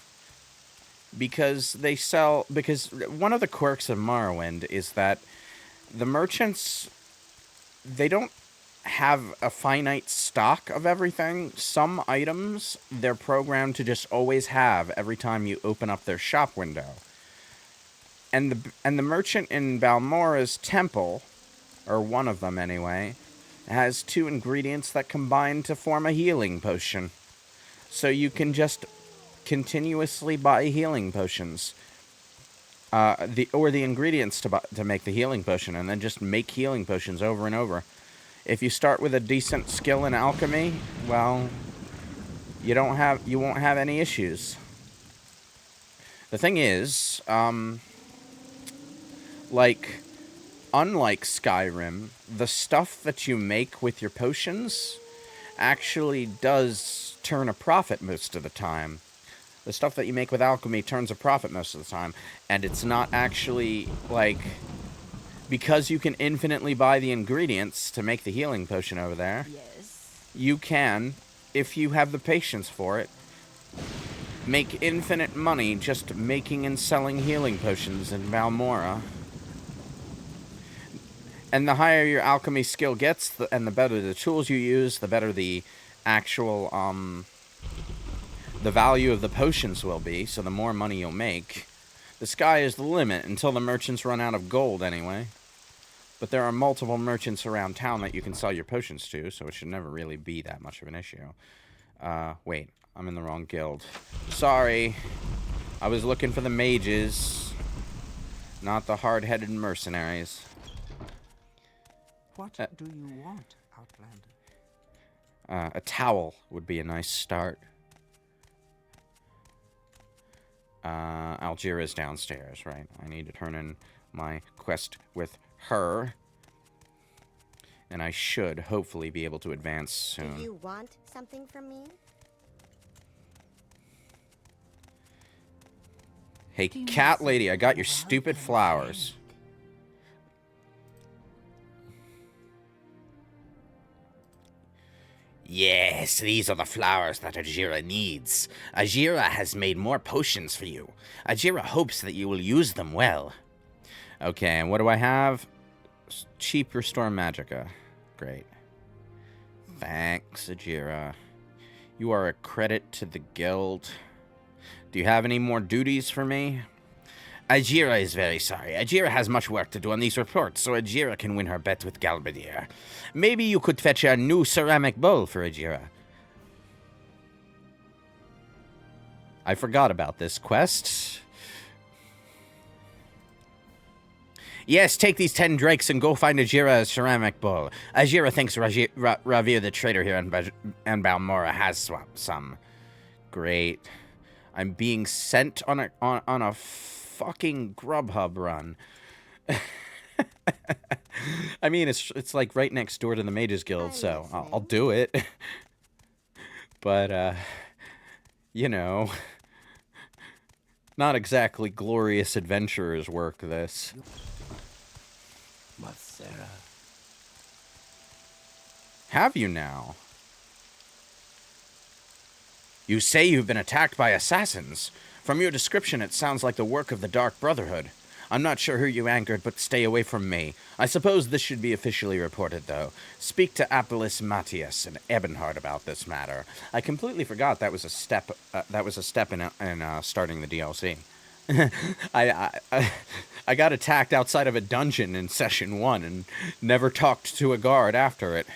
Because one of the quirks of Morrowind is that the merchants, they don't have a finite stock of everything. Some items they're programmed to just always have every time you open up their shop window. And the merchant in Balmora's temple, or one of them anyway, has 2 ingredients that combine to form a healing potion. So you can just continuously buy healing potions. The ingredients to make the healing potion, and then just make healing potions over and over. If you start with a decent skill in alchemy, well, you won't have any issues. The thing is, unlike Skyrim, the stuff that you make with your potions actually does turn a profit most of the time. The stuff that you make with alchemy turns a profit most of the time, and it's not actually, because you can infinitely buy the ingredients to make the healing potion over there, you can, if you have the patience for it, make infinite money just making and selling healing potions in Balmora. And the higher your alchemy skill gets, and the better the tools you use, the better the actual, the value of the potions will be, so the more money you'll make. The sky is the limit, until the merchants run out of gold anyway. But there are multiple merchants around town that you can sell your potions to, so it should never really be that much of an issue. Wait, I'm in the wrong guild. Sorry. I was looking for the mages, not the hard-headed mercenaries. What do you want, Outlander? A towel would be a nice start. Algera's downstairs, right? I need to turn in my quest with her. And I should hopefully be able to advance soon. Do you want something from me? Hey, cat lady, I got your stupid flowers. Yes, these are the flowers that Ajira needs. Ajira has made more potions for you. Ajira hopes that you will use them well. Okay, and what do I have? Cheap Restore Magicka. Great. Thanks, Ajira. You are a credit to the guild. Do you have any more duties for me? Ajira is very sorry. Ajira has much work to do on these reports, so Ajira can win her bet with Galbadir. Maybe you could fetch a new ceramic bowl for Ajira. I forgot about this quest. Yes, take these 10 drakes and go find Ajira a ceramic bowl. Ajira thinks Ravir the trader here in Balmora has some. Great. I'm being sent on a fucking Grubhub run. I mean, it's like right next door to the Mages Guild, so I'll do it. But, you know, not exactly glorious adventurer's work, this. Sarah. Have you now? You say you've been attacked by assassins. From your description, it sounds like the work of the Dark Brotherhood. I'm not sure who you angered, but stay away from me. I suppose this should be officially reported, though. Speak to Appelis Matthias and Ebonheart about this matter. I completely forgot that was a step. In starting the DLC. I got attacked outside of a dungeon in Session 1 and never talked to a guard after it.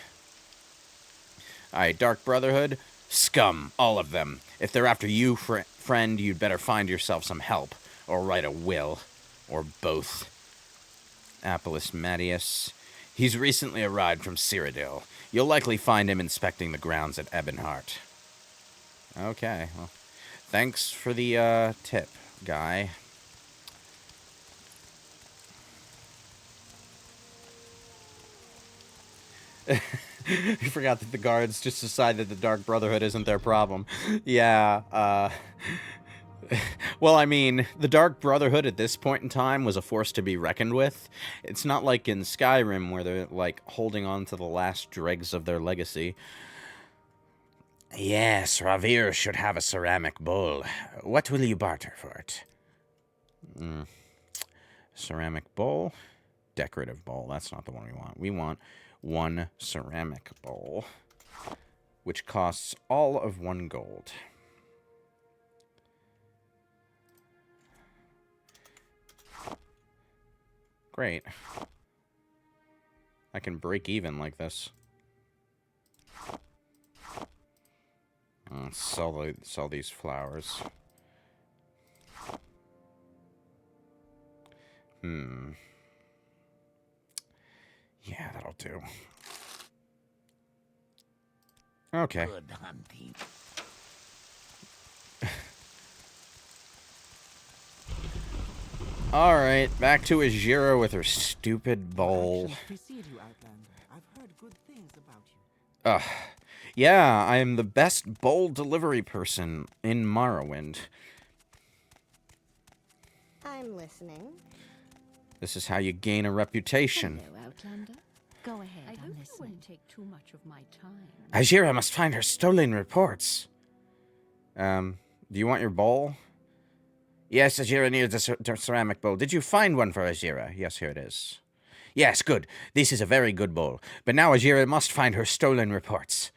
Alright, Dark Brotherhood, scum, all of them. If they're after you, friend, you'd better find yourself some help, or write a will, or both. Appelis Matthias. He's recently arrived from Cyrodiil. You'll likely find him inspecting the grounds at Ebonheart. Okay, well, thanks for the, tip, guy. You forgot that the guards just decided the Dark Brotherhood isn't their problem. Yeah, well, I mean, the Dark Brotherhood at this point in time was a force to be reckoned with. It's not like in Skyrim where they're, like, holding on to the last dregs of their legacy. Yes, Ravir should have a ceramic bowl. What will you barter for it? Ceramic bowl? Decorative bowl. That's not the one we want. We want one ceramic bowl, which costs all of 1 gold. Great. I can break even like this. Sell these flowers. Yeah, that'll do. Okay. Good hunting. Alright, back to Ajira with her stupid bowl. Precede you, Outlander. I've heard good things about you. Yeah, I am the best bowl delivery person in Morrowind. I'm listening. This is how you gain a reputation. Hello, Outlander. Go ahead, I I'm hope you listening. wouldn't take too much of my time. Ajira must find her stolen reports. Do you want your bowl? Yes, Ajira needs a ceramic bowl. Did you find one for Ajira? Yes, here it is. Yes, good. This is a very good bowl. But now Ajira must find her stolen reports.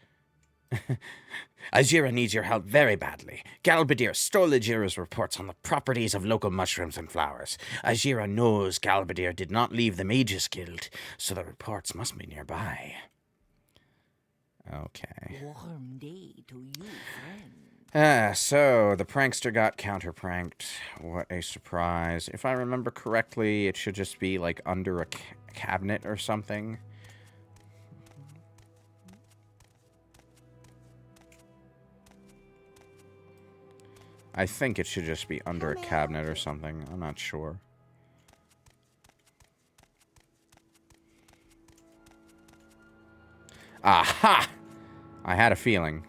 Ajira needs your help very badly. Galbadir stole Ajira's reports on the properties of local mushrooms and flowers. Ajira knows Galbadir did not leave the Mages Guild, so the reports must be nearby. Okay. Warm day to you, friend. So the prankster got counter-pranked. What a surprise. If I remember correctly, it should just be, like, under a cabinet or something. I think it should just be under a cabinet or something. I'm not sure. Aha! I had a feeling.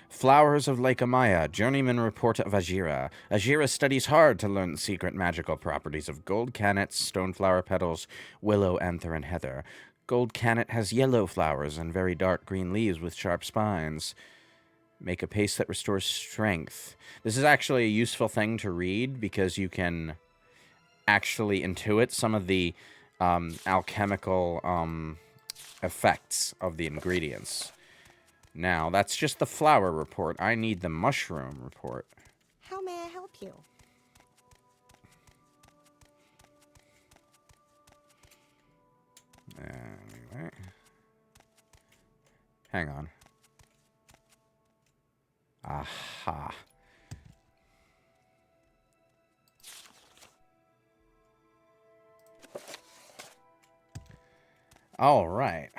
Flowers of Lake Amaya, Journeyman Report of Ajira. Ajira studies hard to learn the secret magical properties of gold cannets, stoneflower petals, willow, anther, and heather. Gold cannet has yellow flowers and very dark green leaves with sharp spines. Make a paste that restores strength. This is actually a useful thing to read because you can actually intuit some of the alchemical effects of the ingredients. Now, that's just the flower report. I need the mushroom report. How may I help you? Anyway. Hang on. Aha. All right.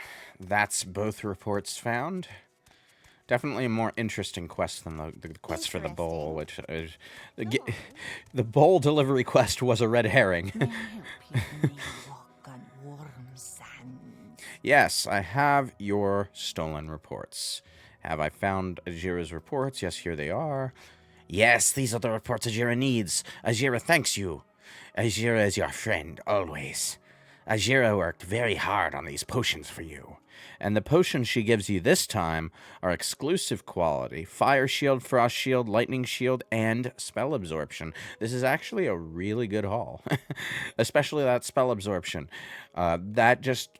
That's both reports found. Definitely a more interesting quest than the quest for the bowl, which is... The bowl delivery quest was a red herring. May I help you? May you walk on warm sand. Yes, I have your stolen reports. Have I found Ajira's reports? Yes, here they are. Yes, these are the reports Ajira needs. Ajira thanks you. Ajira is your friend, always. Ajira worked very hard on these potions for you. And the potions she gives you this time are exclusive quality. Fire shield, frost shield, lightning shield, and spell absorption. This is actually a really good haul. Especially that spell absorption. That just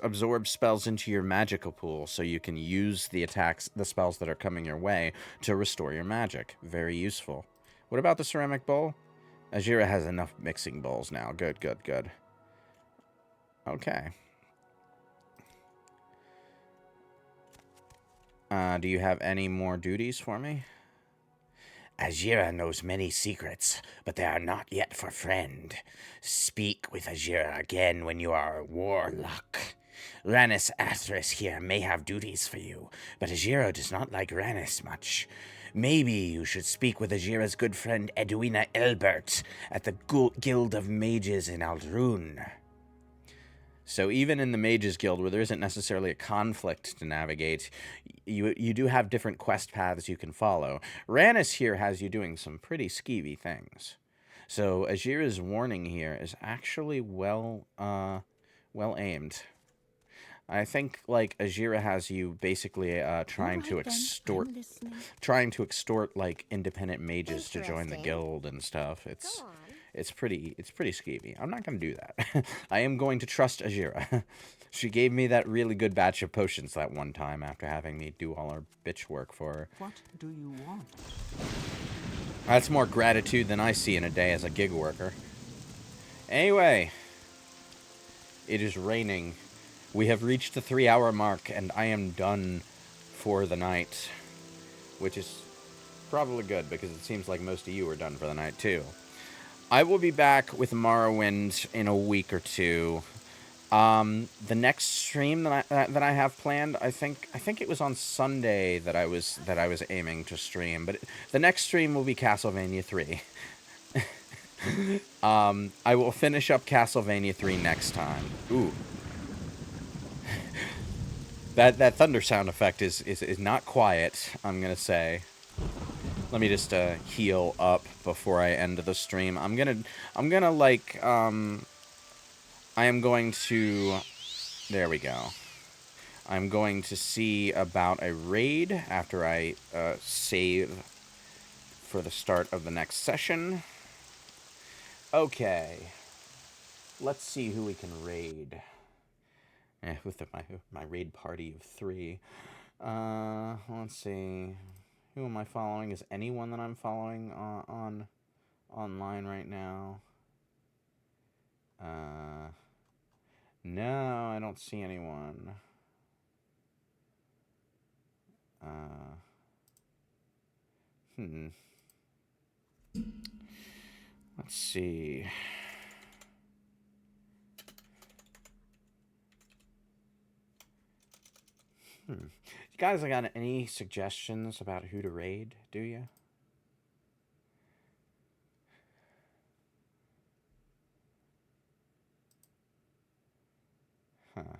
absorbs spells into your magical pool, so you can use the spells that are coming your way to restore your magic. Very useful. What about the ceramic bowl? Ajira has enough mixing bowls now. Good, good, good. Okay. Do you have any more duties for me? Ajira knows many secrets, but they are not yet for friend. Speak with Ajira again when you are a warlock. Rannis Athris here may have duties for you, but Ajira does not like Rannis much. Maybe you should speak with Ajira's good friend Edwina Elbert at the Guild of Mages in Aldrun. So even in the Mages Guild, where there isn't necessarily a conflict to navigate, you do have different quest paths you can follow. Rannis here has you doing some pretty skeevy things. So Ajira's warning here is actually well aimed. I think, like, Ajira has you basically trying to extort like independent mages to join the guild and stuff. It's pretty skeevy. I'm not going to do that. I am going to trust Ajira. She gave me that really good batch of potions that one time after having me do all her bitch work for her. What do you want? That's more gratitude than I see in a day as a gig worker. Anyway, it is raining. We have reached the 3-hour mark, and I am done for the night. Which is probably good, because it seems like most of you are done for the night, too. I will be back with Morrowind in a week or two. The next stream that I have planned, I think it was on Sunday that I was aiming to stream, but the next stream will be Castlevania 3. I will finish up Castlevania 3 next time. Ooh. That thunder sound effect is not quiet, I'm gonna say. Let me just heal up before I end the stream. I am going to, there we go. I'm going to see about a raid after I save for the start of the next session. Okay. Let's see who we can raid. With my raid party of 3. Let's see. Who am I following? Is anyone that I'm following on online right now? No, I don't see anyone. Let's see. You guys got any suggestions about who to raid, do you? Huh. I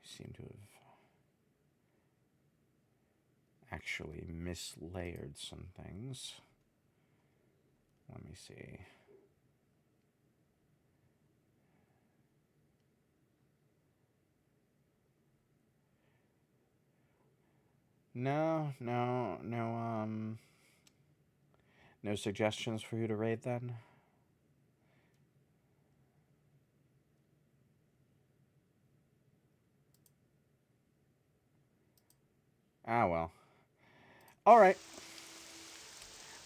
seem to have actually mislayered some things. Let me see. No suggestions for who to raid then? Ah, well. Alright.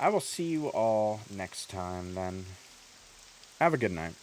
I will see you all next time then. Have a good night.